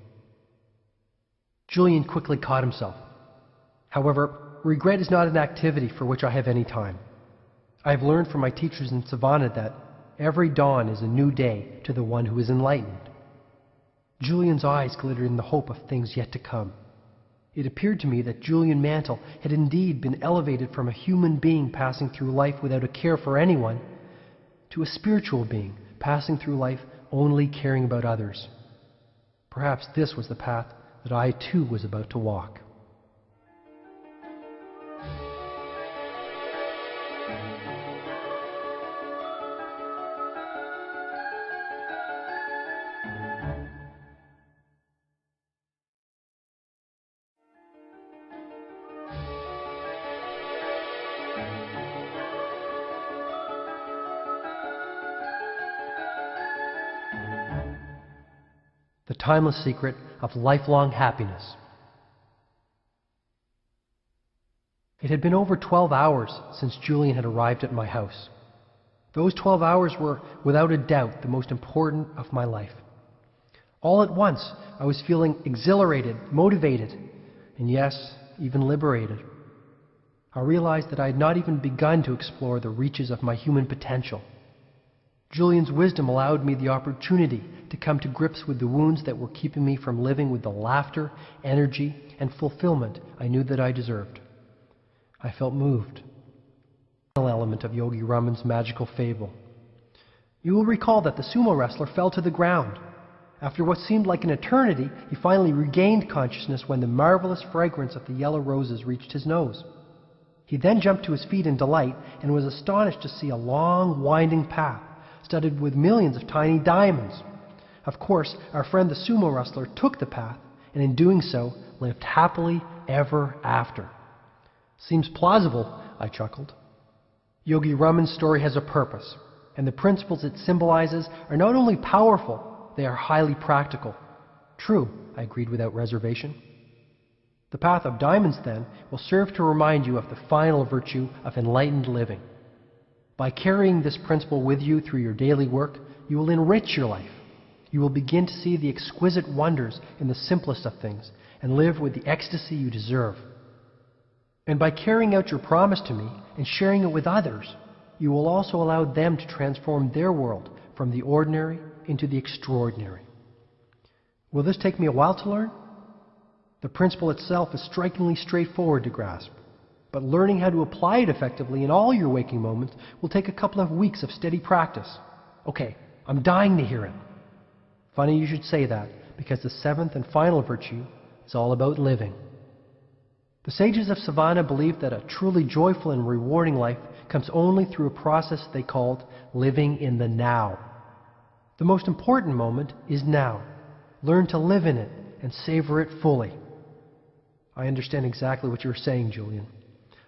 Julian quickly caught himself. However, regret is not an activity for which I have any time. I have learned from my teachers in Savannah that every dawn is a new day to the one who is enlightened. Julian's eyes glittered in the hope of things yet to come. It appeared to me that Julian Mantle had indeed been elevated from a human being passing through life without a care for anyone to a spiritual being passing through life only caring about others. Perhaps this was the path that I too was about to walk. The timeless secret of lifelong happiness. It had been over 12 hours since Julian had arrived at my house. Those 12 hours were, without a doubt, the most important of my life. All at once, I was feeling exhilarated, motivated, and yes, even liberated. I realized that I had not even begun to explore the reaches of my human potential. Julian's wisdom allowed me the opportunity to come to grips with the wounds that were keeping me from living with the laughter, energy, and fulfillment I knew that I deserved. I felt moved. The final element of Yogi Raman's magical fable. You will recall that the sumo wrestler fell to the ground. After what seemed like an eternity, he finally regained consciousness when the marvelous fragrance of the yellow roses reached his nose. He then jumped to his feet in delight and was astonished to see a long, winding path studded with millions of tiny diamonds. Of course, our friend the sumo wrestler took the path, and in doing so, lived happily ever after. Seems plausible, I chuckled. Yogi Raman's story has a purpose, and the principles it symbolizes are not only powerful, They are highly practical. True, I agreed without reservation. The path of diamonds, then, will serve to remind you of the final virtue of enlightened living. By carrying this principle with you through your daily work, you will enrich your life. You will begin to see the exquisite wonders in the simplest of things and live with the ecstasy you deserve. And by carrying out your promise to me and sharing it with others, you will also allow them to transform their world from the ordinary into the extraordinary. Will this take me a while to learn? The principle itself is strikingly straightforward to grasp, but learning how to apply it effectively in all your waking moments will take a couple of weeks of steady practice. Okay, I'm dying to hear it. Funny you should say that, because the seventh and final virtue is all about living. The sages of Savannah believed that a truly joyful and rewarding life comes only through a process they called living in the now. The most important moment is now. Learn to live in it and savor it fully. I understand exactly what you're saying, Julian.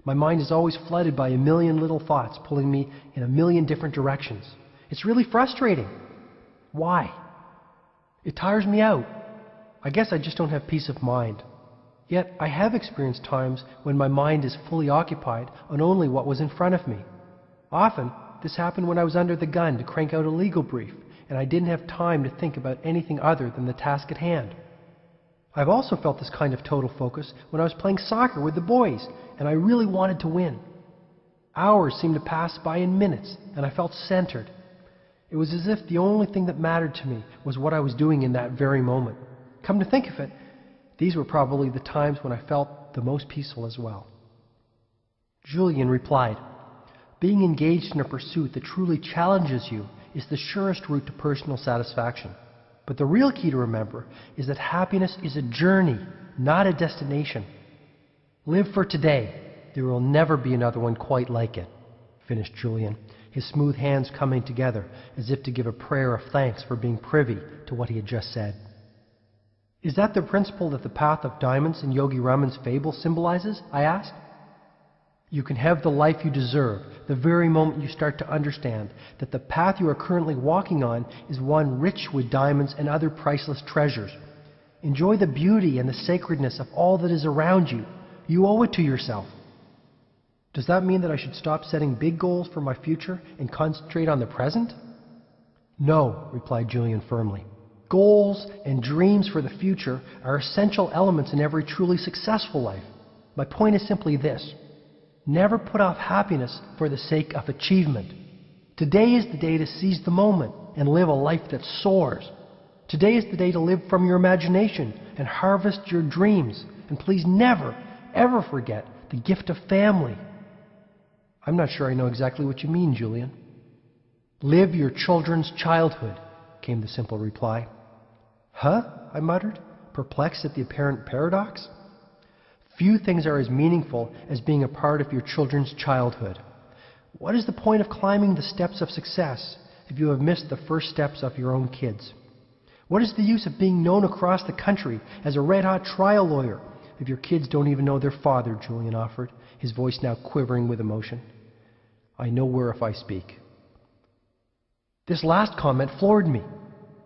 My mind is always flooded by a million little thoughts pulling me in a million different directions. It's really frustrating. Why? It tires me out. I guess I just don't have peace of mind. Yet I have experienced times when my mind is fully occupied on only what was in front of me. Often, this happened when I was under the gun to crank out a legal brief, and I didn't have time to think about anything other than the task at hand. I've also felt this kind of total focus when I was playing soccer with the boys, and I really wanted to win. Hours seemed to pass by in minutes, and I felt centered. It was as if the only thing that mattered to me was what I was doing in that very moment. Come to think of it, these were probably the times when I felt the most peaceful as well. Julian replied, "Being engaged in a pursuit that truly challenges you is the surest route to personal satisfaction. But the real key to remember is that happiness is a journey, not a destination. Live for today. There will never be another one quite like it," finished Julian, his smooth hands coming together as if to give a prayer of thanks for being privy to what he had just said. "Is that the principle that the path of diamonds in Yogi Raman's fable symbolizes?" I asked. "You can have the life you deserve the very moment you start to understand that the path you are currently walking on is one rich with diamonds and other priceless treasures. Enjoy the beauty and the sacredness of all that is around you. You owe it to yourself." "Does that mean that I should stop setting big goals for my future and concentrate on the present?" "No," replied Julian firmly. "Goals and dreams for the future are essential elements in every truly successful life. My point is simply this. Never put off happiness for the sake of achievement. Today is the day to seize the moment and live a life that soars. Today is the day to live from your imagination and harvest your dreams. And please never, ever forget the gift of family." "I'm not sure I know exactly what you mean, Julian." "Live your children's childhood," came the simple reply. "Huh?" I muttered, perplexed at the apparent paradox. Few things are as meaningful as being a part of your children's childhood. What is the point of climbing the steps of success if you have missed the first steps of your own kids? What is the use of being known across the country as a red-hot trial lawyer if your kids don't even know their father?" Julian offered, his voice now quivering with emotion. "I know whereof I speak." This last comment floored me.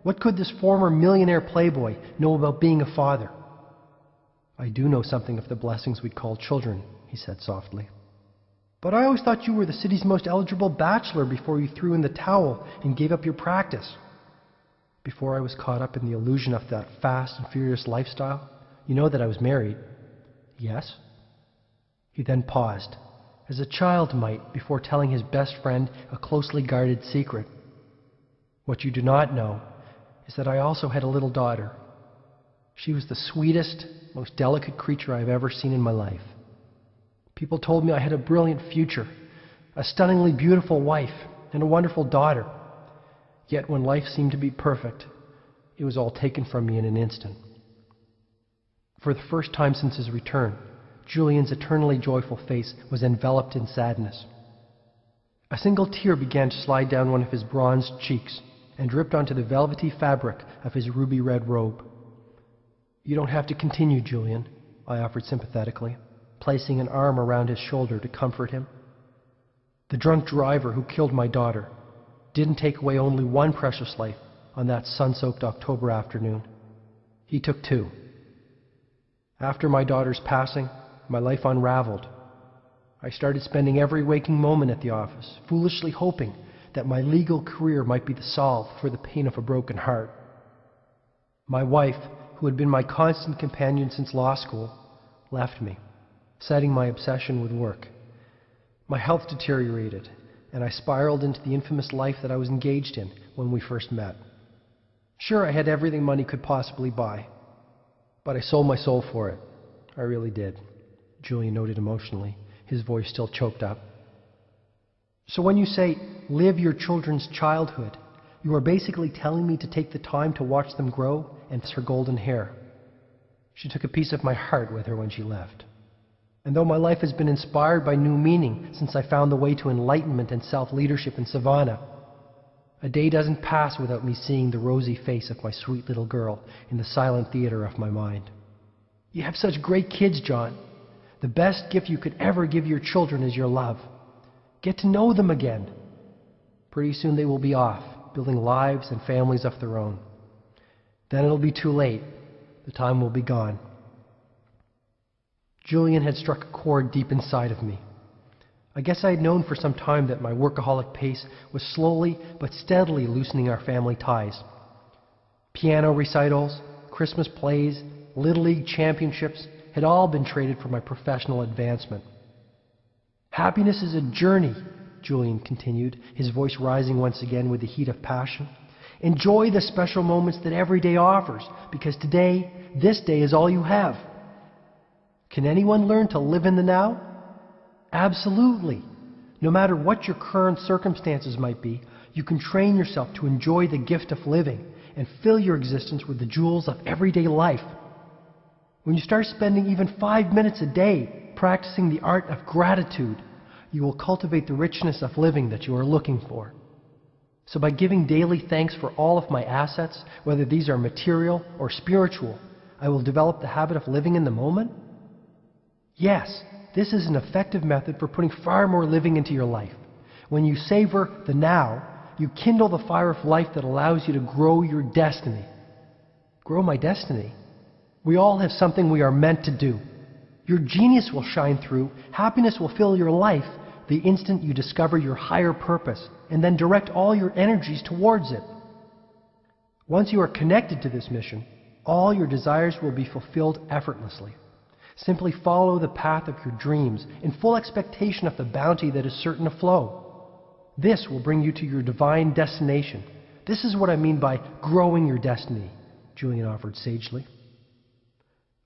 What could this former millionaire playboy know about being a father? "I do know something of the blessings we call children," he said softly. "But I always thought you were the city's most eligible bachelor before you threw in the towel and gave up your practice." "Before I was caught up in the illusion of that fast and furious lifestyle, you know that I was married." "Yes." He then paused, as a child might before telling his best friend a closely guarded secret. "What you do not know is that I also had a little daughter. She was the sweetest, most delicate creature I have ever seen in my life. People told me I had a brilliant future, a stunningly beautiful wife, and a wonderful daughter. Yet when life seemed to be perfect, it was all taken from me in an instant." For the first time since his return, Julian's eternally joyful face was enveloped in sadness. A single tear began to slide down one of his bronzed cheeks and dripped onto the velvety fabric of his ruby-red robe. "You don't have to continue, Julian," I offered sympathetically, placing an arm around his shoulder to comfort him. "The drunk driver who killed my daughter didn't take away only one precious life, on that sun-soaked October afternoon. He took two. After my daughter's passing, my life unraveled. I started spending every waking moment at the office, foolishly hoping that my legal career might be the salve for the pain of a broken heart. My wife, who had been my constant companion since law school, left me, citing my obsession with work. My health deteriorated, and I spiraled into the infamous life that I was engaged in when we first met. Sure, I had everything money could possibly buy, but I sold my soul for it. I really did, Julian noted emotionally, his voice still choked up. So when you say, live your children's childhood, you are basically telling me to take the time to watch them grow and her golden hair. She took a piece of my heart with her when she left. And though my life has been inspired by new meaning since I found the way to enlightenment and self-leadership in Savannah, a day doesn't pass without me seeing the rosy face of my sweet little girl in the silent theater of my mind. You have such great kids, John. The best gift you could ever give your children is your love. Get to know them again. Pretty soon they will be off, building lives and families of their own. Then it'll be too late. The time will be gone. Julian had struck a chord deep inside of me. I guess I had known for some time that my workaholic pace was slowly but steadily loosening our family ties. Piano recitals, Christmas plays, Little League championships had all been traded for my professional advancement. Happiness is a journey, Julian continued, his voice rising once again with the heat of passion. Enjoy the special moments that every day offers, because today, this day is all you have. Can anyone learn to live in the now? Absolutely. No matter what your current circumstances might be, you can train yourself to enjoy the gift of living and fill your existence with the jewels of everyday life. When you start spending even 5 minutes a day practicing the art of gratitude, you will cultivate the richness of living that you are looking for. So by giving daily thanks for all of my assets, whether these are material or spiritual, I will develop the habit of living in the moment? Yes, this is an effective method for putting far more living into your life. When you savor the now, you kindle the fire of life that allows you to grow your destiny. Grow my destiny? We all have something we are meant to do. Your genius will shine through, happiness will fill your life the instant you discover your higher purpose and then direct all your energies towards it. Once you are connected to this mission, all your desires will be fulfilled effortlessly. Simply follow the path of your dreams in full expectation of the bounty that is certain to flow. This will bring you to your divine destination. This is what I mean by growing your destiny, Julian offered sagely.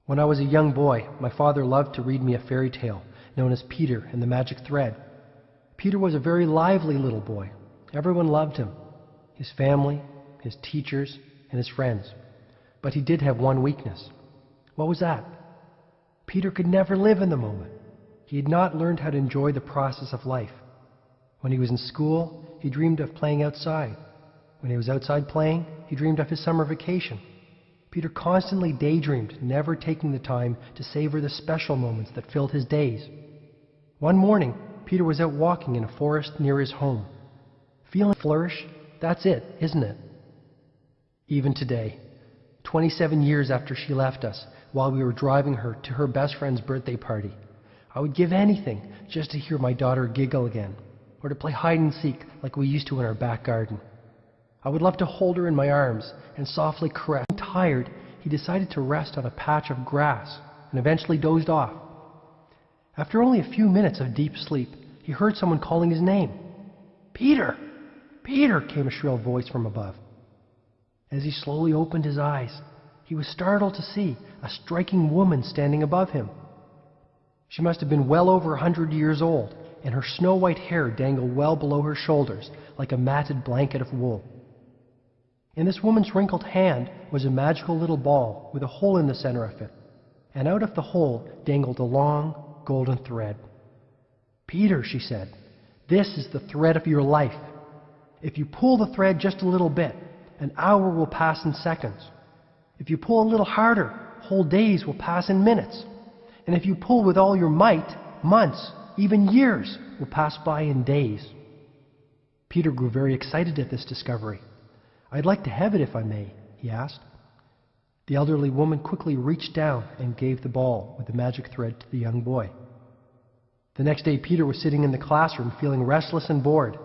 When I was a young boy, my father loved to read me a fairy tale known as Peter and the Magic Thread. Peter was a very lively little boy. Everyone loved him, his family, his teachers, and his friends. But he did have one weakness. What was that? Peter could never live in the moment. He had not learned how to enjoy the process of life. When he was in school, he dreamed of playing outside. When he was outside playing, he dreamed of his summer vacation. Peter constantly daydreamed, never taking the time to savor the special moments that filled his days. One morning, Peter was out walking in a forest near his home. Feeling flourish? That's it, isn't it? Even today, 27 years after she left us, while we were driving her to her best friend's birthday party, I would give anything just to hear my daughter giggle again, or to play hide and seek like we used to in our back garden. I would love to hold her in my arms and softly caress. Tired, he decided to rest on a patch of grass and eventually dozed off. After only a few minutes of deep sleep, he heard someone calling his name. "Peter! Peter!" came a shrill voice from above. As he slowly opened his eyes, he was startled to see a striking woman standing above him. She must have been well over 100 years old, and her snow-white hair dangled well below her shoulders like a matted blanket of wool. In this woman's wrinkled hand was a magical little ball with a hole in the center of it, and out of the hole dangled a long, golden thread. "Peter," she said, "this is the thread of your life. If you pull the thread just a little bit, an hour will pass in seconds. If you pull a little harder, whole days will pass in minutes. And if you pull with all your might, months, even years, will pass by in days." Peter grew very excited at this discovery. "I'd like to have it if I may," he asked. The elderly woman quickly reached down and gave the ball with the magic thread to the young boy. The next day, Peter was sitting in the classroom feeling restless and bored.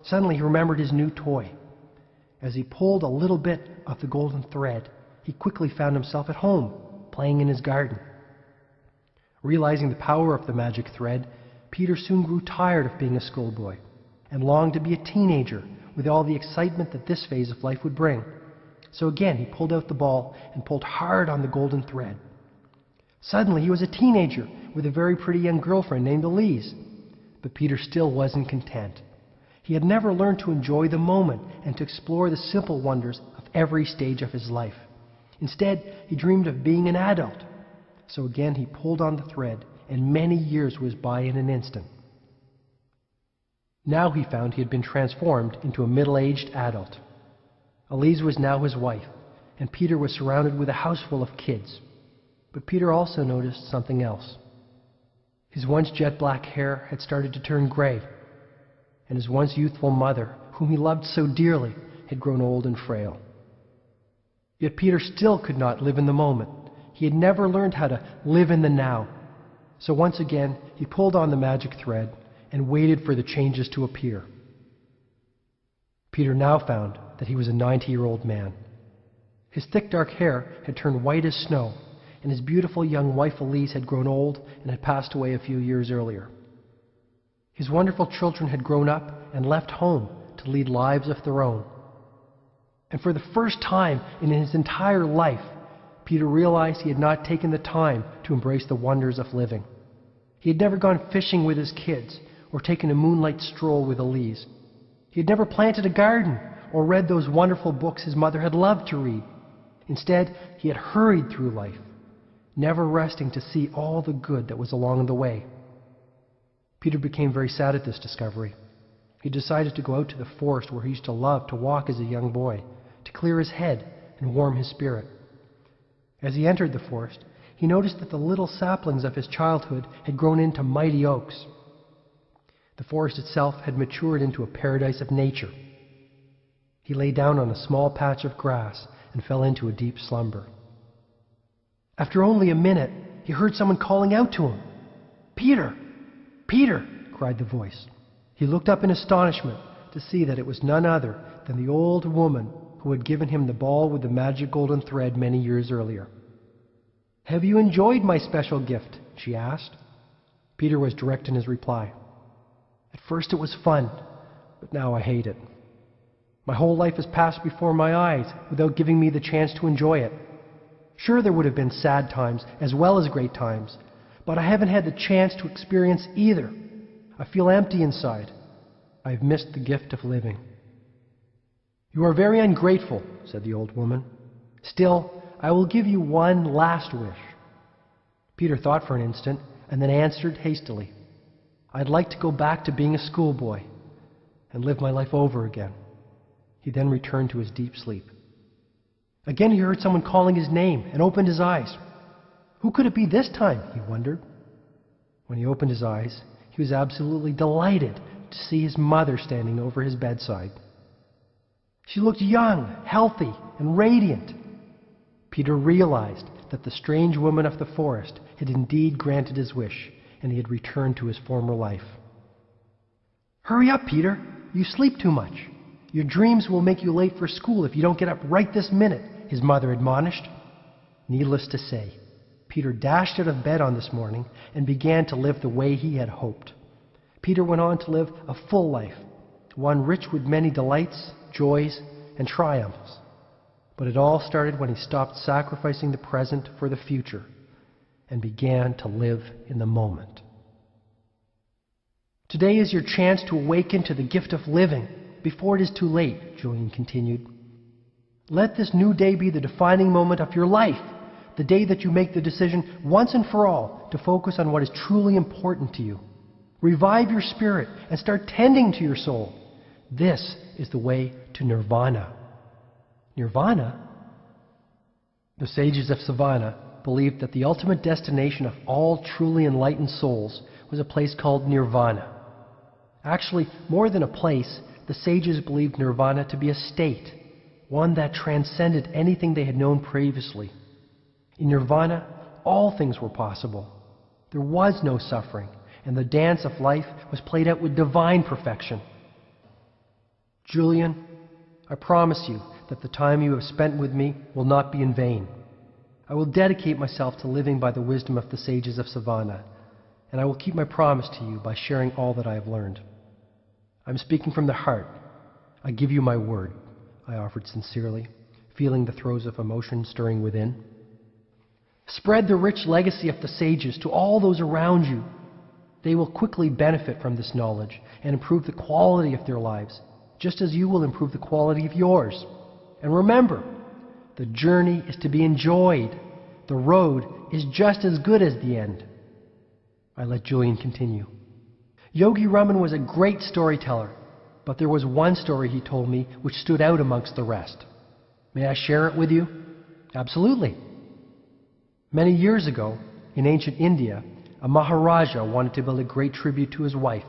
Suddenly, he remembered his new toy. As he pulled a little bit of the golden thread, he quickly found himself at home, playing in his garden. Realizing the power of the magic thread, Peter soon grew tired of being a schoolboy and longed to be a teenager with all the excitement that this phase of life would bring. So again, he pulled out the ball and pulled hard on the golden thread. Suddenly, he was a teenager with a very pretty young girlfriend named Elise. But Peter still wasn't content. He had never learned to enjoy the moment and to explore the simple wonders of every stage of his life. Instead, he dreamed of being an adult. So again, he pulled on the thread, and many years whizzed by in an instant. Now he found he had been transformed into a middle-aged adult. Elise was now his wife, and Peter was surrounded with a house full of kids. But Peter also noticed something else. His once jet-black hair had started to turn gray, and his once youthful mother, whom he loved so dearly, had grown old and frail. Yet Peter still could not live in the moment. He had never learned how to live in the now. So once again, he pulled on the magic thread and waited for the changes to appear. Peter now found that he was a 90-year-old man. His thick dark hair had turned white as snow, and his beautiful young wife Elise had grown old and had passed away a few years earlier. His wonderful children had grown up and left home to lead lives of their own. And for the first time in his entire life, Peter realized he had not taken the time to embrace the wonders of living. He had never gone fishing with his kids or taken a moonlight stroll with Elise. He had never planted a garden or read those wonderful books his mother had loved to read. Instead, he had hurried through life, never resting to see all the good that was along the way. Peter became very sad at this discovery. He decided to go out to the forest where he used to love to walk as a young boy, to clear his head and warm his spirit. As he entered the forest, he noticed that the little saplings of his childhood had grown into mighty oaks. The forest itself had matured into a paradise of nature. He lay down on a small patch of grass and fell into a deep slumber. After only a minute, he heard someone calling out to him. "Peter! Peter!" cried the voice. He looked up in astonishment to see that it was none other than the old woman who had given him the ball with the magic golden thread many years earlier. "Have you enjoyed my special gift?" she asked. Peter was direct in his reply. "At first it was fun, but now I hate it. My whole life has passed before my eyes without giving me the chance to enjoy it. Sure, there would have been sad times as well as great times, but I haven't had the chance to experience either. I feel empty inside. I've missed the gift of living." "You are very ungrateful," said the old woman. "Still, I will give you one last wish." Peter thought for an instant and then answered hastily, "I'd like to go back to being a schoolboy and live my life over again." He then returned to his deep sleep. Again he heard someone calling his name and opened his eyes. Who could it be this time, he wondered. When he opened his eyes, he was absolutely delighted to see his mother standing over his bedside. She looked young, healthy, and radiant. Peter realized that the strange woman of the forest had indeed granted his wish, and he had returned to his former life. "Hurry up, Peter! You sleep too much. Your dreams will make you late for school if you don't get up right this minute," his mother admonished. Needless to say, Peter dashed out of bed on this morning and began to live the way he had hoped. Peter went on to live a full life, one rich with many delights, joys, and triumphs. But it all started when he stopped sacrificing the present for the future and began to live in the moment. Today is your chance to awaken to the gift of living before it is too late, Julian continued. Let this new day be the defining moment of your life, the day that you make the decision once and for all to focus on what is truly important to you. Revive your spirit and start tending to your soul. This is the way to nirvana. Nirvana? The sages of Savannah believed that the ultimate destination of all truly enlightened souls was a place called nirvana. Actually, more than a place, the sages believed nirvana to be a state, one that transcended anything they had known previously. In nirvana, all things were possible. There was no suffering, and the dance of life was played out with divine perfection. Julian, I promise you that the time you have spent with me will not be in vain. I will dedicate myself to living by the wisdom of the sages of Savannah, and I will keep my promise to you by sharing all that I have learned. I'm speaking from the heart. I give you my word, I offered sincerely, feeling the throes of emotion stirring within. Spread the rich legacy of the sages to all those around you. They will quickly benefit from this knowledge and improve the quality of their lives, just as you will improve the quality of yours. And remember, the journey is to be enjoyed. The road is just as good as the end. I let Julian continue. Yogi Raman was a great storyteller, but there was one story he told me which stood out amongst the rest. May I share it with you? Absolutely. Many years ago, in ancient India, a Maharaja wanted to build a great tribute to his wife